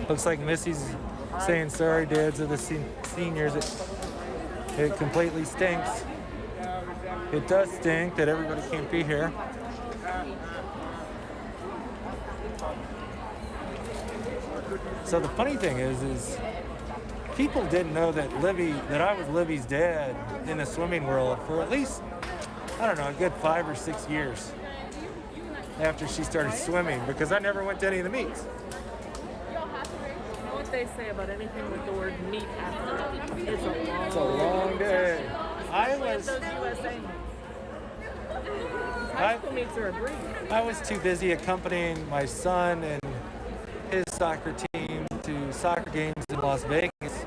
Looks like Missy's saying sorry, dads of the seniors. It completely stinks. It does stink that everybody can't be here. So the funny thing is people didn't know that I was Libby's dad in the swimming world for at least, I don't know, a good 5 or 6 years after she started swimming, because I never went to any of the meets. You know what they say about anything with the word meat after it? It's a long day. Those USA high school meets are a breeze. I was too busy accompanying my son and his soccer team to soccer games in Las Vegas.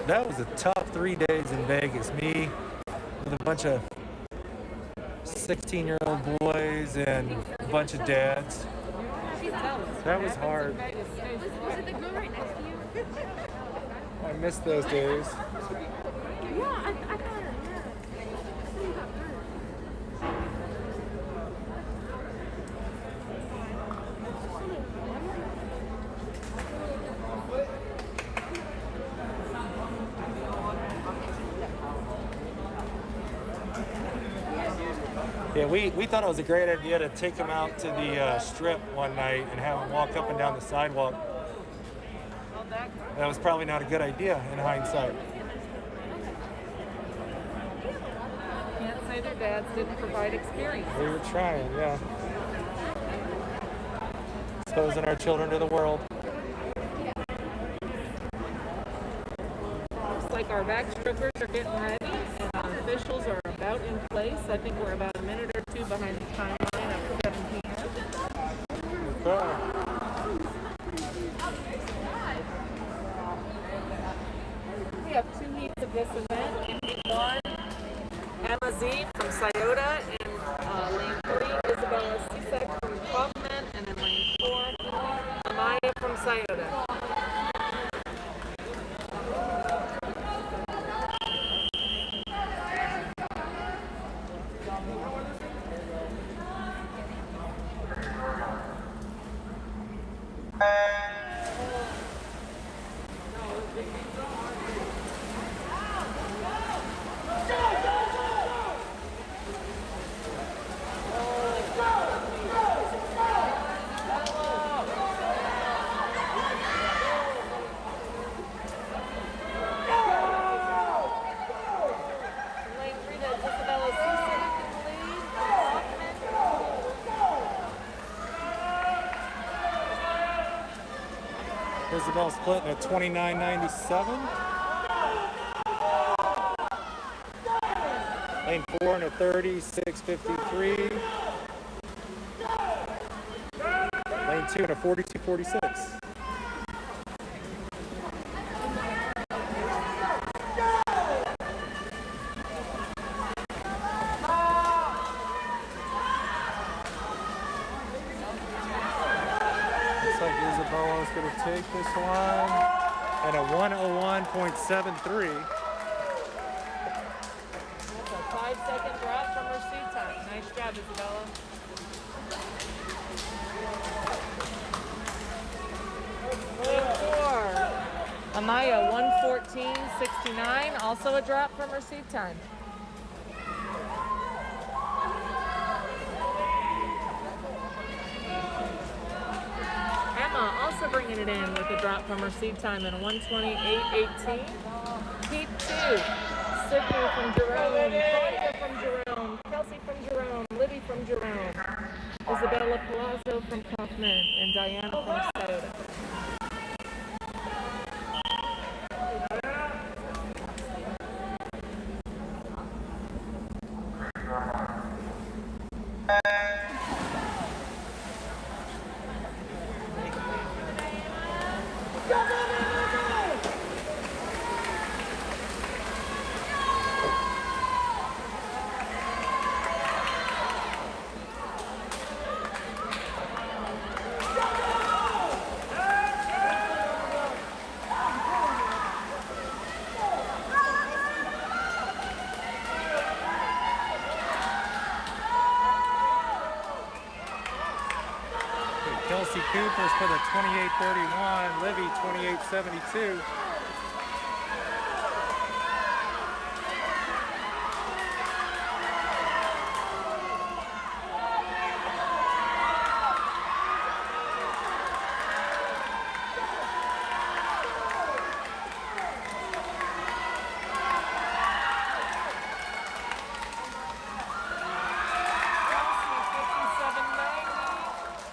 That was the top 3 days in Vegas. Me with a bunch of 16-year-old boys and a bunch of dads. That was hard. Was it the girl right next to you? I missed those days. Yeah, I thought it, yeah. I thought you got hurt. Yeah, we thought it was a great idea to take him out to the strip one night and have him walk up and down the sidewalk. That was probably not a good idea in hindsight. Can't say their dads didn't provide experience. We were trying, yeah. Exposing our children to the world. Looks like our backstrokers are getting ready and our officials are about in place. I think we're about a minute or two behind the timeline of 7 p.m. Okay. We have 2 heats of this event. In heat 1, Emma Z from Scioto, and lane 3, Isabella Cizek from Coffman, and then lane 4, Amaya from Scioto. Isabel splitting at 29.97. Lane 4 in a 36.53. Lane 2 in a 42.46. Isabella's going to take this one at a 101.73. That's a 5-second drop from her seat time. Nice job, Isabella. Lane 4. Amaya, 114.69. Also a drop from her seat time. Also bringing it in with a drop from her seed time in a 128.18. Heat 2. Sydney from Jerome, Claudia from Jerome, Kelsey from Jerome, Libby from Jerome, Isabella Palazzo from Coffman, and Diana from Scioto. Kelsey Cooper's for the 28.31, Livy 28.72.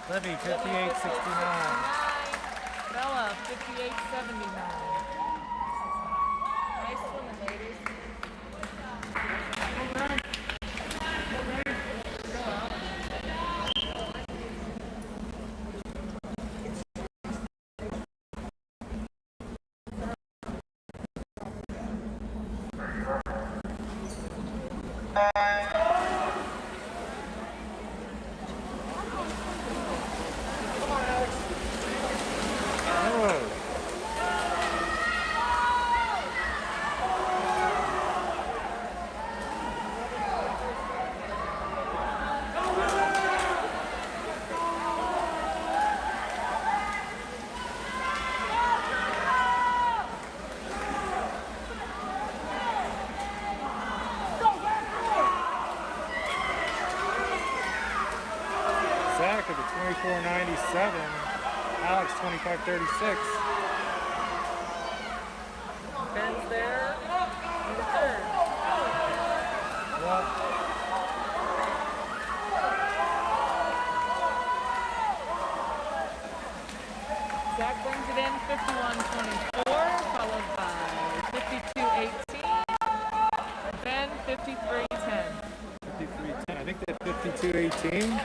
Livy 58.69. Bella 58.79. Nice swimming, ladies. Zach at the 24.97. Alex 25.36. Ben's there. In the third. Well, Zach brings it in 51.24, followed by 52.18. Ben 53.10. 53.10. I think that 52.18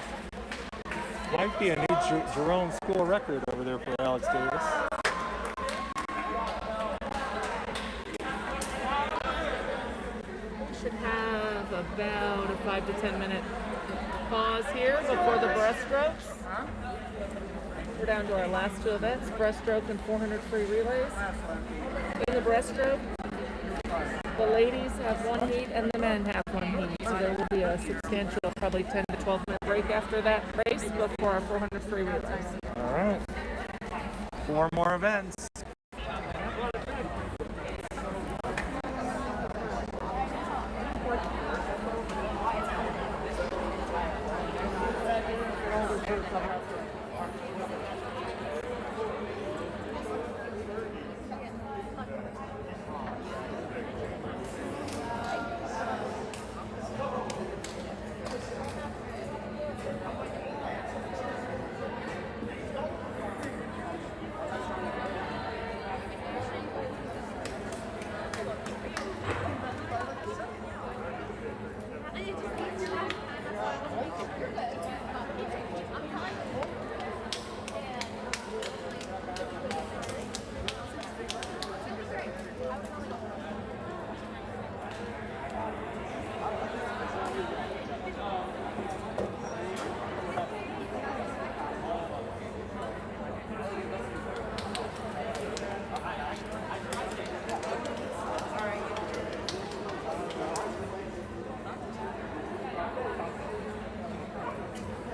might be a new Jerome school record over there for Alex Davis. We should have about a 5 to 10 minute pause here before the breaststrokes. We're down to our last two events, breaststroke and 400 free relays. In the breaststroke, the ladies have one heat and the men have one heat. So there will be a substantial, probably 10 to 12 minute break after that race before our 400 free relays. All right. 4 more events.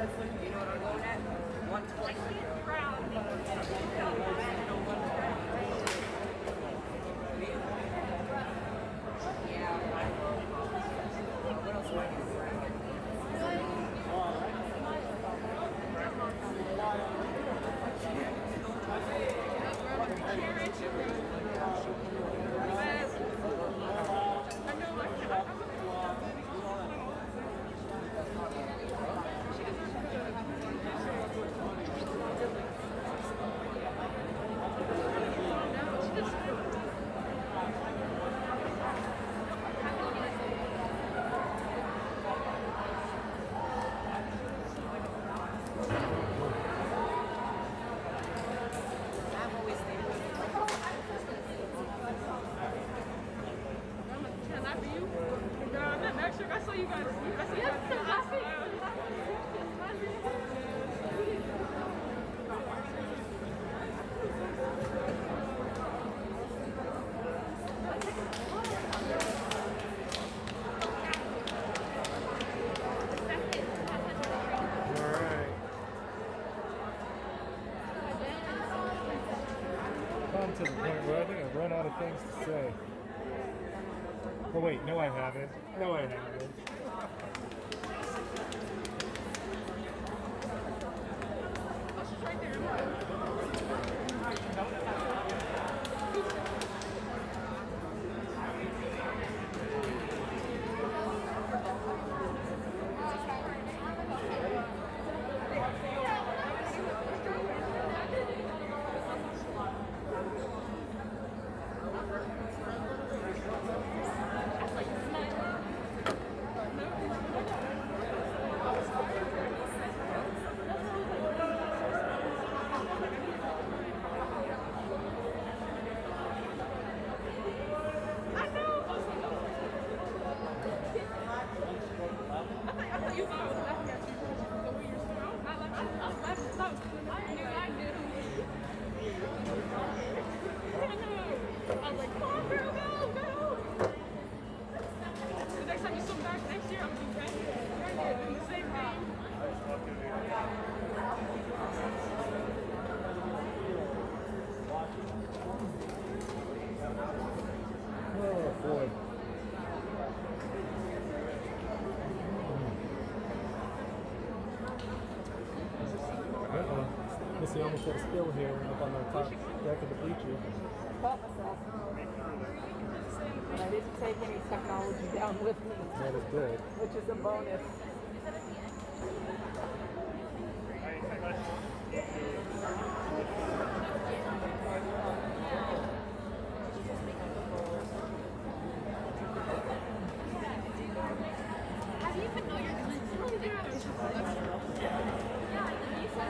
You know what I'm going at? 120. I saw you guys. To the point where I think I've run out of things to say. Oh wait, no I haven't. No I haven't. I almost had a spill here up on the top deck of the bleacher. I caught myself. And I didn't take any technology down with me. That is good. Which is a bonus. How do you even know you're doing this? Yeah, you said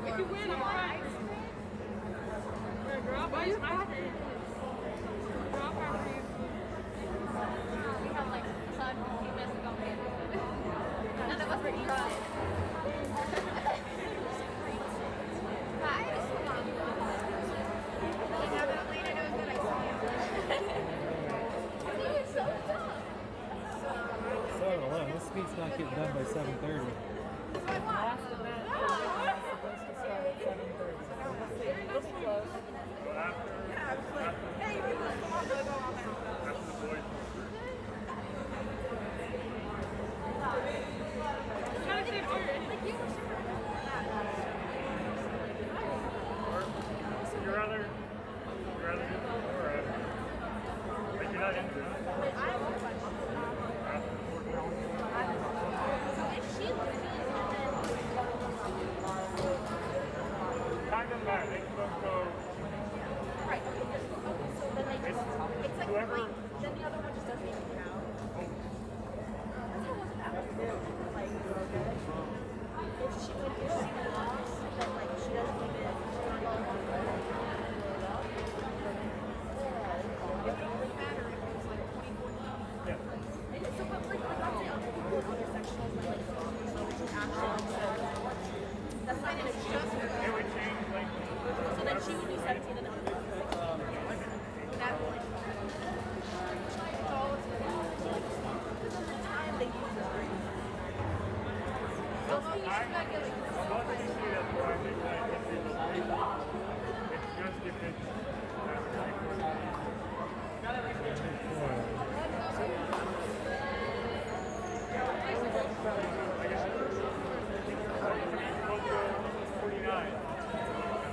if you win, I'm right. Girl, buy you ice cream. Girl, buy for you. We have like fun. You must go in. None of us are eating. Hi. Now that Elena knows that I see you. You were so tough. 7-11. This speed's not getting done by 7:30. So I won. It'll be close. Yeah, I was like, hey, you can go on now. After the boys. You're rather like you're not into it. Kind of bad. They can both go. Right. Okay. So then they just, it's like whoever. Then the other one just doesn't even count. That's how it was about. Like, if she lost, then like she doesn't even.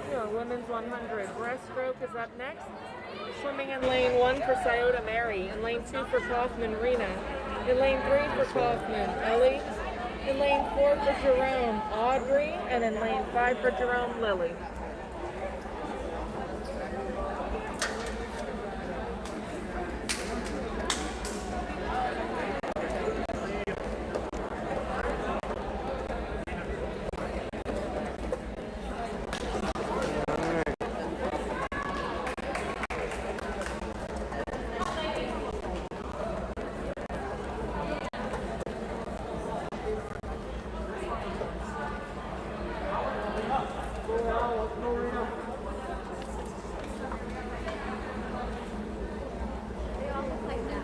Here, women's 100. Breaststroke is up next. Swimming in lane 1 for Scioto Mary. In lane 2 for Coffman Rena. In lane 3 for Coffman Ellie. In lane 4 for Jerome Audrey. And in lane 5 for Jerome Lily. They all look like that.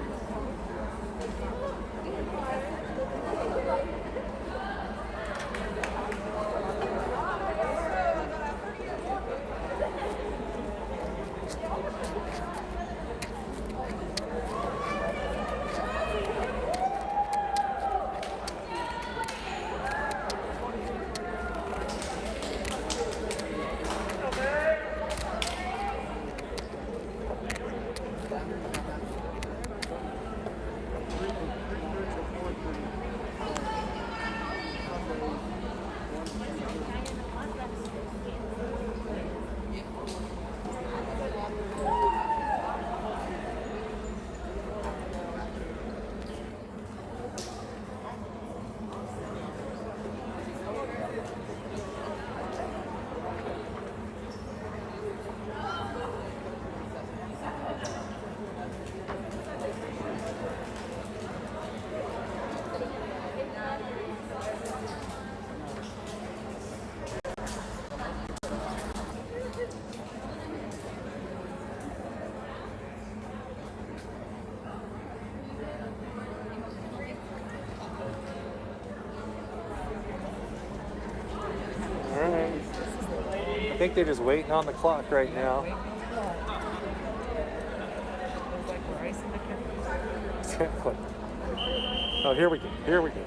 I think they're just waiting on the clock right now. Oh, here we go. Here we go.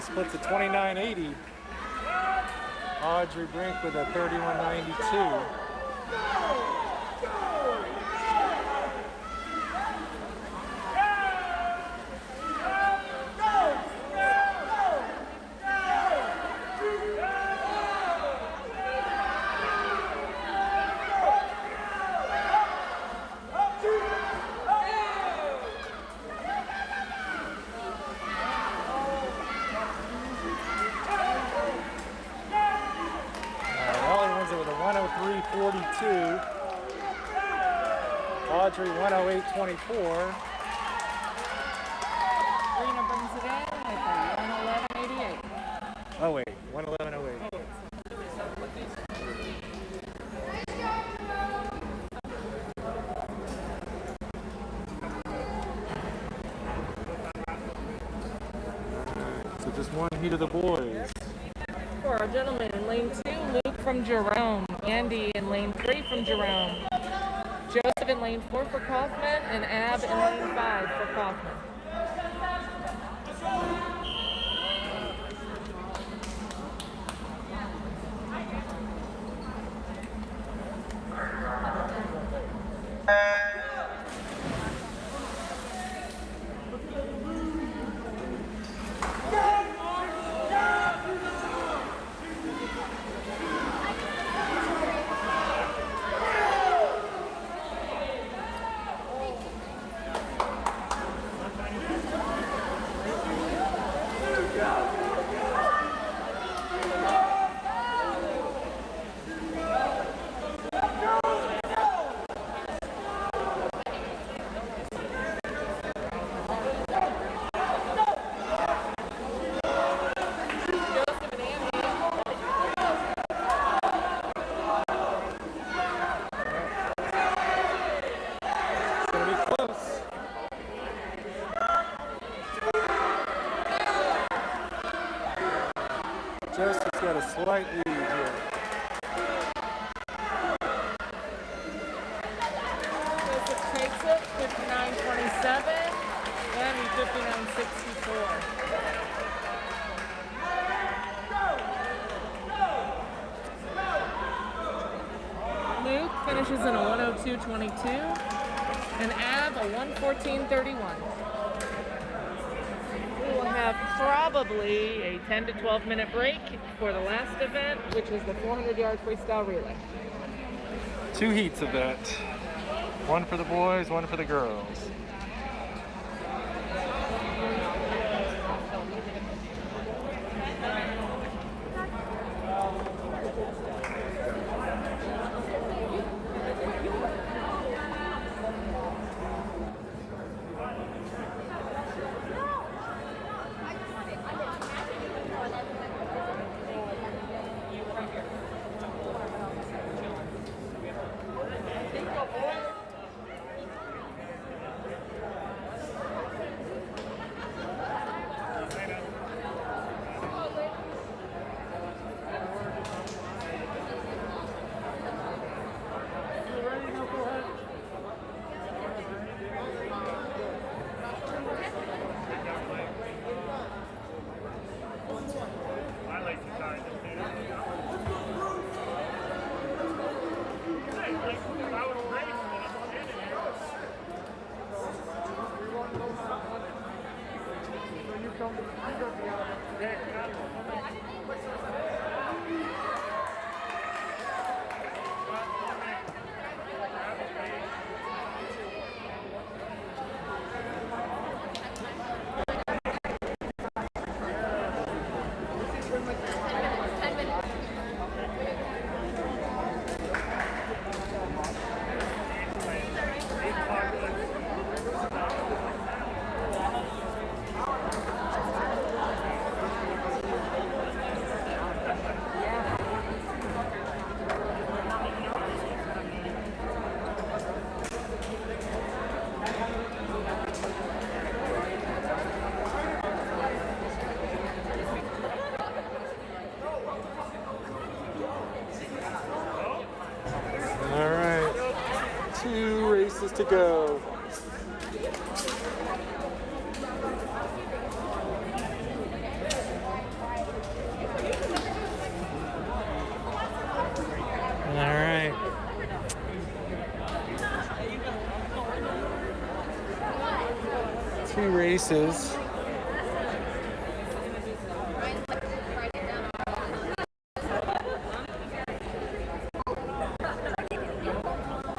Splits a 29.80. Audrey Brink with a 31.92. With a 103.42. Audrey 108.24. Rena brings it in with a 111.88. Oh wait, 111.08. So just one heat of the boys. For our gentlemen in lane 2, Luke from Jerome. Andy in lane 3 from Jerome. Joseph in lane 4 for Coffman. And Ab in lane 5 for Coffman. slight lead here. Joseph takes it, 59.27, and 59.64. Luke finishes in a 102.22, and Ab a 114.31. We will have probably a 10 to 12 minute break for the last event, which is the 400-yard freestyle relay. 2 heats of that. One for the boys, one for the girls. I like to kind of do that. Hey, like, if I was racing and I'm standing here. So you come the other. Yeah, All right, 2 races to go. All right. Two races.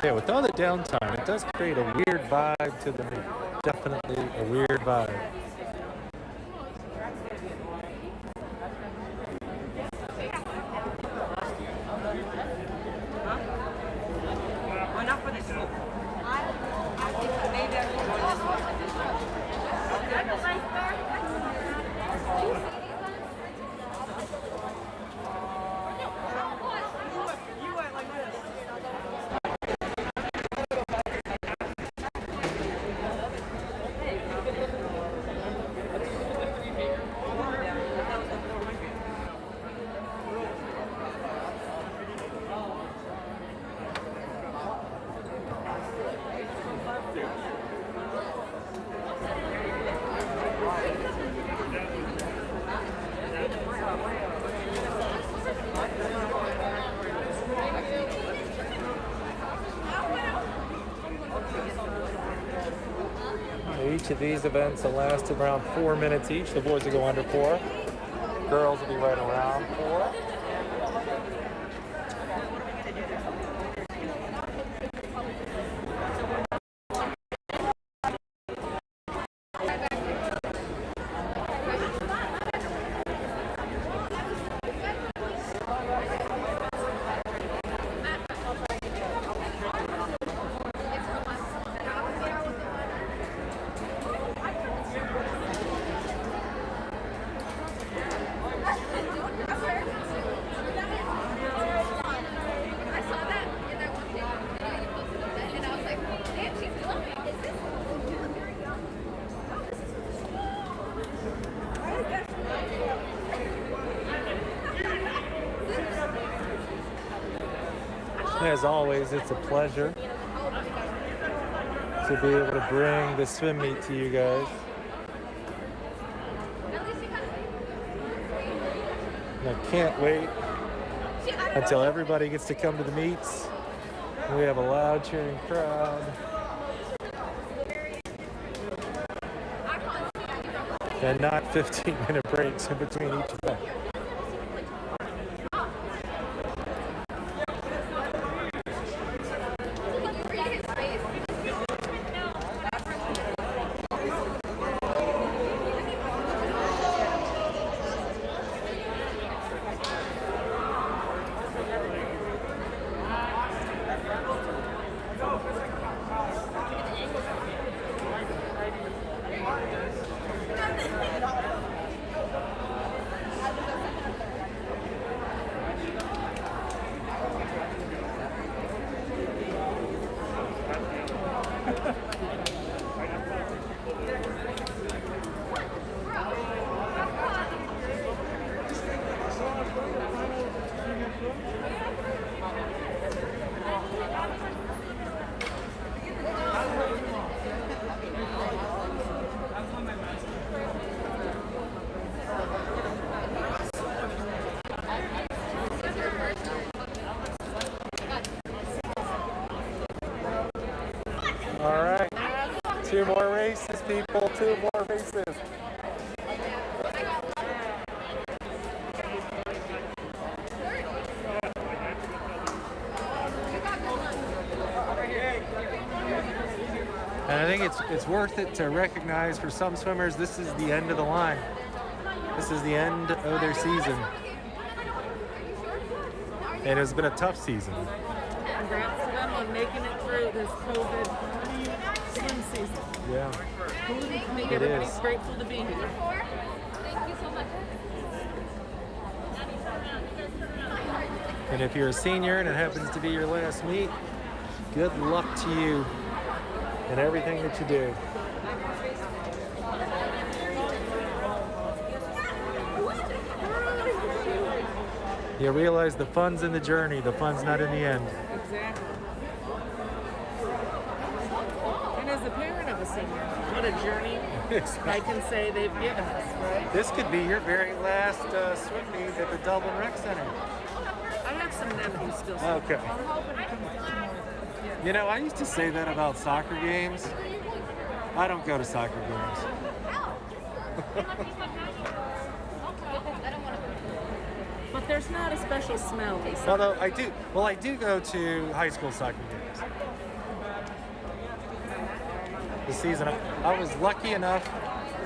Yeah, with all the downtime, it does create a weird vibe to the meet. Definitely a weird vibe. Each of these events will last around 4 minutes each. The boys will go under 4. Girls will be right around 4. as always, it's a pleasure to be able to bring the swim meet to you guys. And I can't wait until everybody gets to come to the meets. We have a loud cheering crowd. And not 15-minute breaks in between each event. All right, 2 more races, people, 2 more races. And I think it's worth it to recognize for some swimmers, this is the end of the line. This is the end of their season. And it's been a tough season. Congrats to them on making it through this COVID swim season. Yeah. I think It everybody's is. grateful to be here. Thank you so much. And if you're a senior and it happens to be your last meet, good luck to you in everything that you do. You realize the fun's in the journey, the fun's not in the end. Exactly. And as a parent of a senior, what a journey I can say they've given us, right? This could be your very last swim meet at the Dublin Rec Center. I have some nephews still. Okay. You know, I used to say that about soccer games. I don't go to soccer games. But there's not a special smell, Lisa. Although I do go to high school soccer games. This season, I was lucky enough,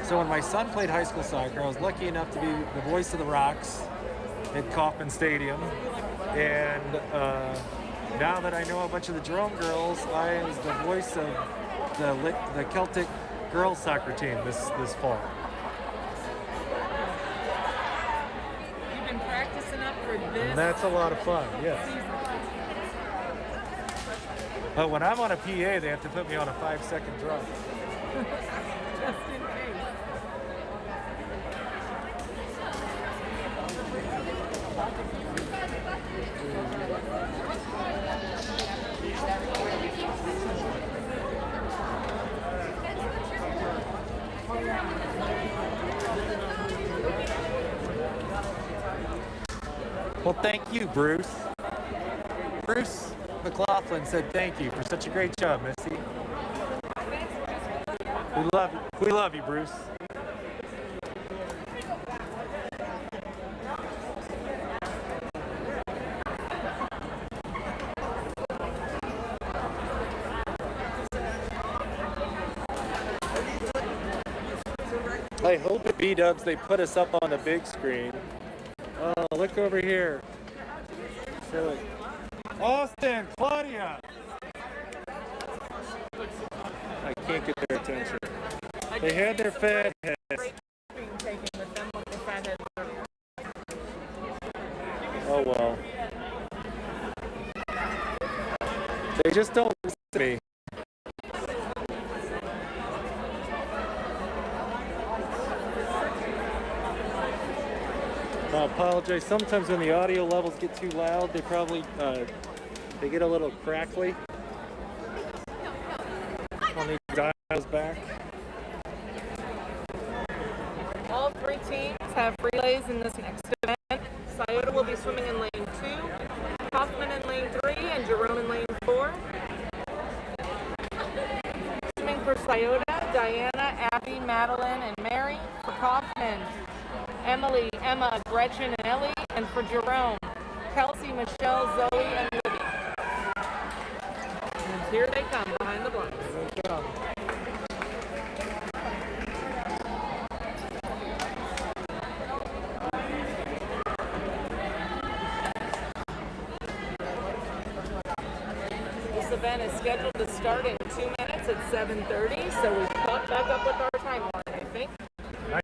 so when my son played high school soccer, I was lucky enough to be the voice of the Rocks at Coffman Stadium. And now that I know a bunch of the Jerome girls, I was the voice of the Celtic girls soccer team this fall. You've been practicing up for this. And that's a lot of fun, yes. But when I'm on a PA, they have to put me on a 5-second drop. Just in case. Well, thank you, Bruce. Bruce McLaughlin said thank you for such a great job, Missy. We love you, Bruce. I hope at B-Dubs they put us up on the big screen. Oh, look over here. So, Austin, Claudia. I can't get their attention. They had their fat heads. Being taken with them with the fat heads. Oh well. They just don't listen to me. I apologize. Sometimes when the audio levels get too loud, they probably They get a little crackly. I'll need dials back. All three teams have relays in this next event. Scioto will be swimming in lane 2, Coffman in lane 3, and Jerome in lane 4. Swimming for Scioto, Diana, Abby, Madeline, and Mary. For Coffman, Emily, Emma, Gretchen, and Ellie. And for Jerome, Kelsey, Michelle, Zoe, and Libby. And here they come behind the blocks. Here they come. This event is scheduled to start in 2 minutes at 7:30, so we've caught back up with our timeline, I think. Nice.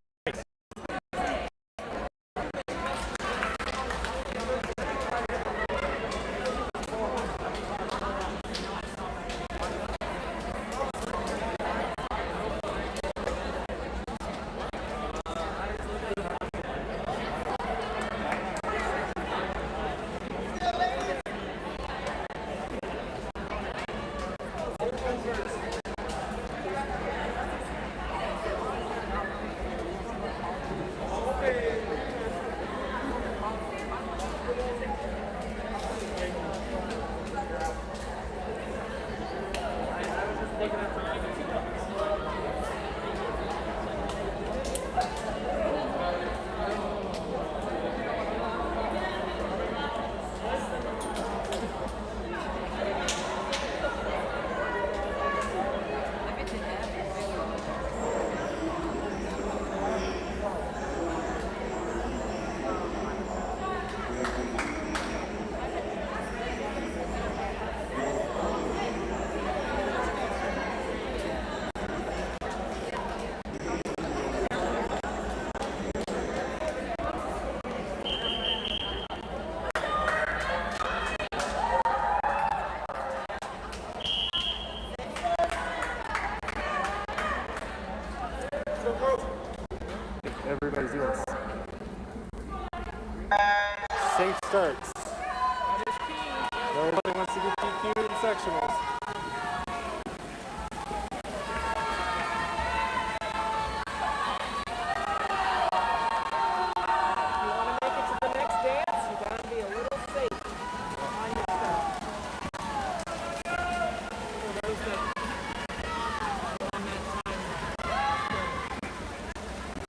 Everybody's doing safe starts. Nobody wants to get DQ'd in sectionals. If you want to make it to the next dance, you got to be a little safe on your stuff. For those that are on that time.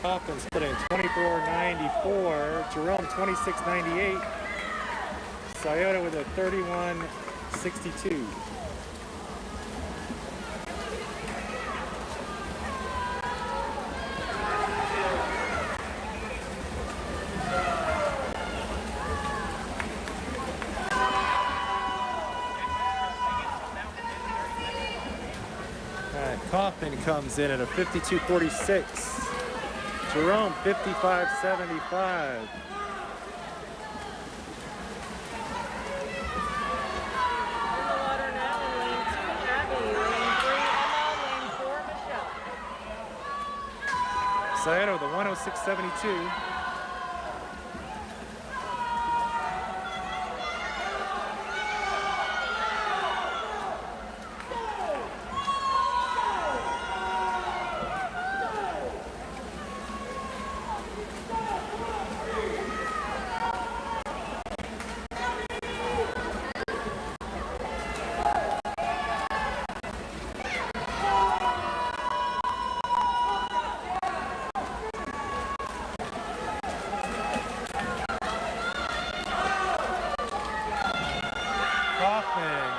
Coffman's put in 24.94. Jerome 26.98. Scioto with a 31.62. Coffman comes in at a 52.46. Jerome 55.75. Scioto, the 106.72. Coffman,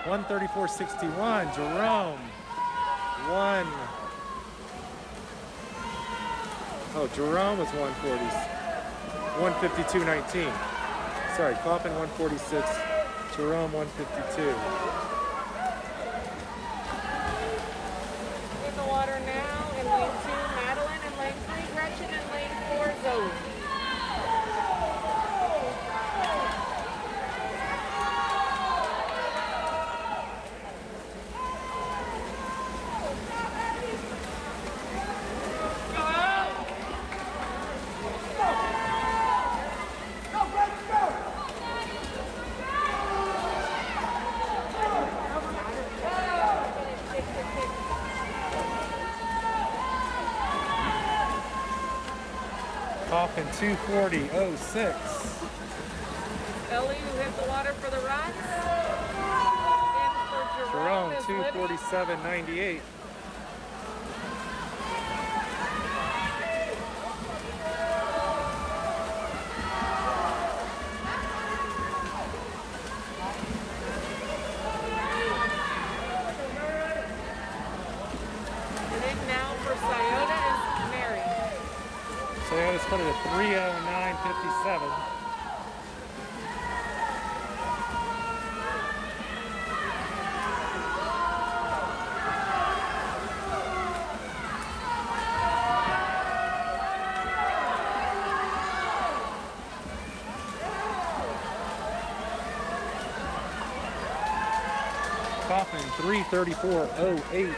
134.61. Jerome, 1. Oh, Jerome was 140. 152.19. Sorry, Coffman 146. Jerome 152. In the water now, in lane 2, Madeline, in lane 3, Gretchen, in lane 4, Zoe. Coffman 240.06. Ellie, who hit the water for the rocks. In for Jerome is Libby. 247.98. And in now for Scioto is Mary. So I just put it at 309.57. Coffman 334.08.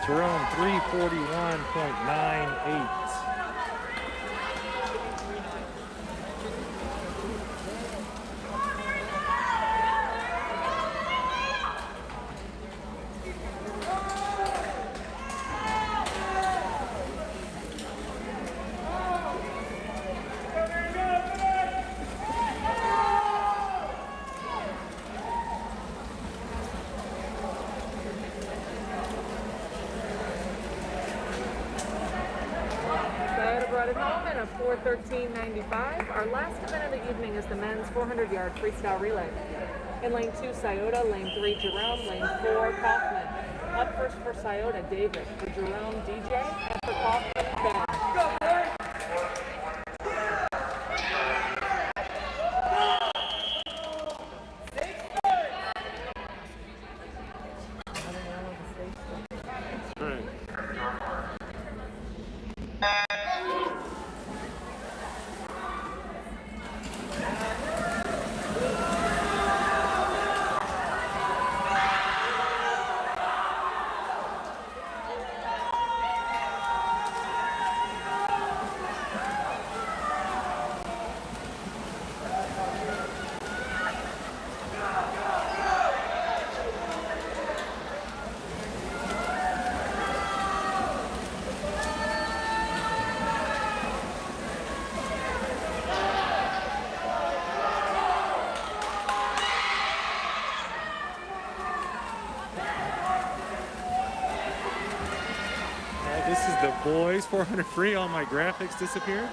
Jerome 341.98. Scioto brought it home in a 4:13.95. Our last event of the evening is the men's 400-yard freestyle relay. In lane 2, Scioto. Lane 3, Jerome. Lane 4, Coffman. Up first for Scioto, David. For Jerome, DJ. And for Coffman, Ben. This is the boys 400 free. All my graphics disappeared.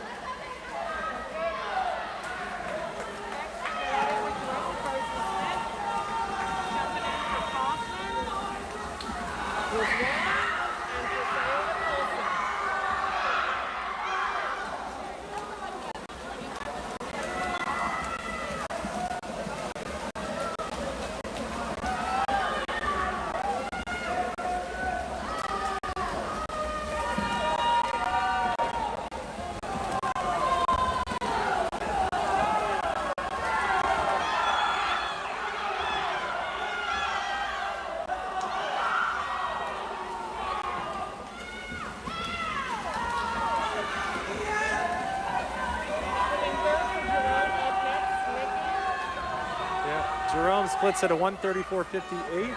Jerome splits at a 134.58.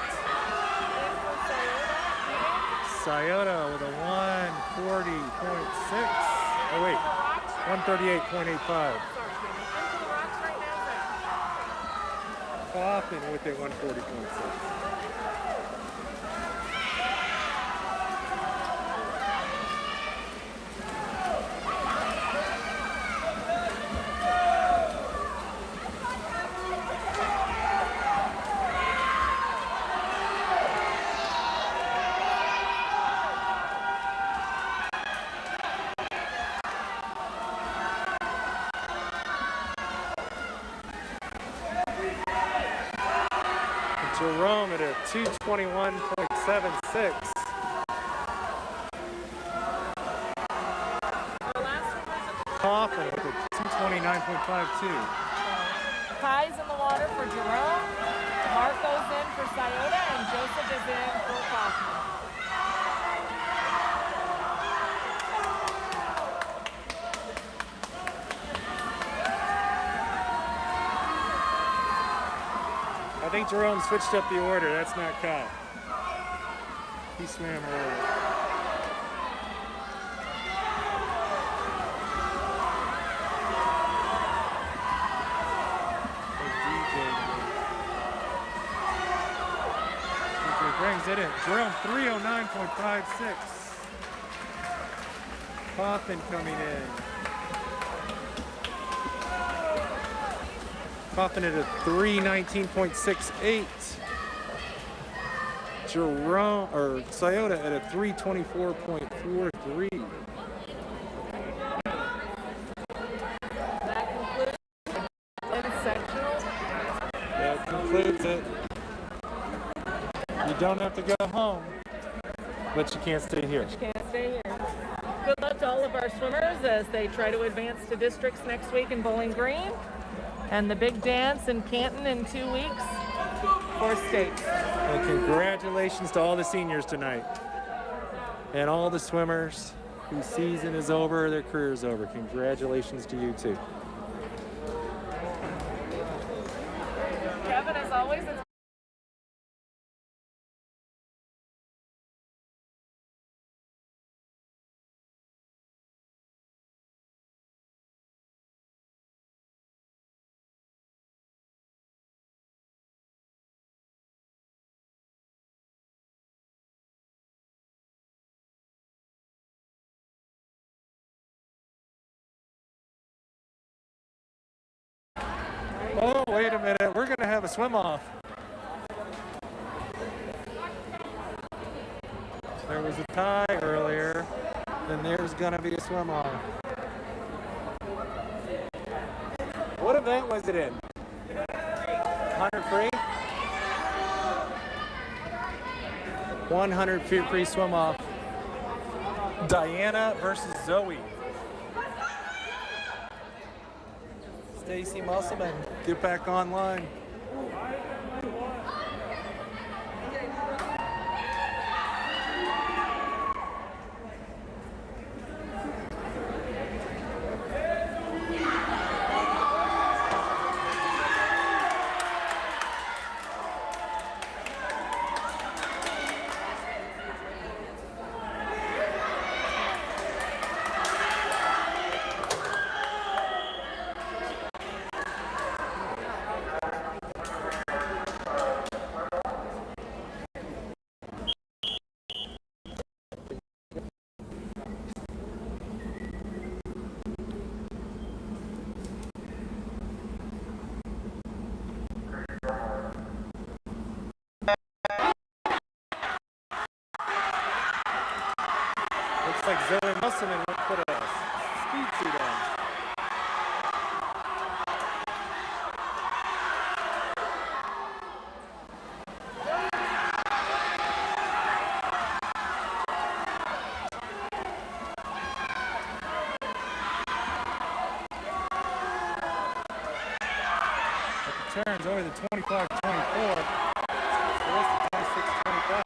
Scioto with a 140.6. Oh wait, 138.85. Coffman with a 140.6. Jerome at a 221.76. Coffman with a 229.52. Ties in the water for Jerome. Marco's in for Scioto, and Joseph is in for Coffman. I think Jerome switched up the order. That's not caught. He swam early. brings it in. Jerome 309.56. Coffman coming in. Coffman at a 319.68. Jerome or Scioto at a 324.43. That concludes Dublin sectional. That concludes it. You don't have to go home, but you can't stay here. Can't stay here. Good luck to all of our swimmers as they try to advance to districts next week in Bowling Green, and the big dance in Canton in 2 weeks for states. And congratulations to all the seniors tonight, and all the swimmers whose season is over, their career is over. Congratulations to you too. Kevin, as always, it's Oh, wait a minute. We're going to have a swim off. There was a tie earlier, and there's going to be a swim off. What event was it in? 100 free? 100 feet free swim off. Diana versus Zoe. Stacy Musselman, get back online. Looks like Zoe Musselman will put a speed suit on. Turns over the 25-24. The rest of 26-25.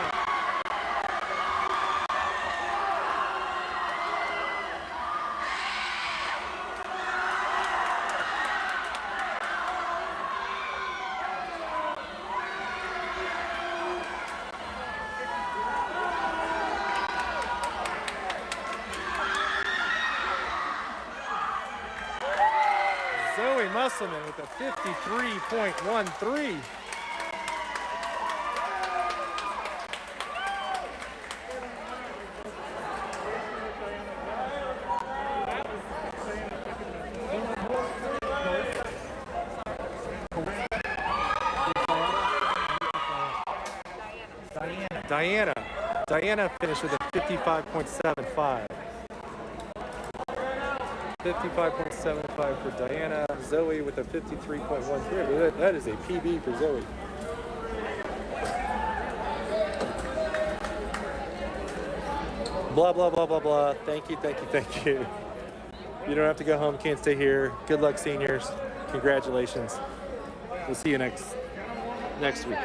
Zoe Musselman with a 53.13. Diana finished with a 55.75. 55.75 for Diana. Zoe with a 53.13. That is a PB for Zoe. Blah, blah, blah, blah, blah. Thank you, thank you, thank you. You don't have to go home, can't stay here. Good luck, seniors. Congratulations. We'll see you next week.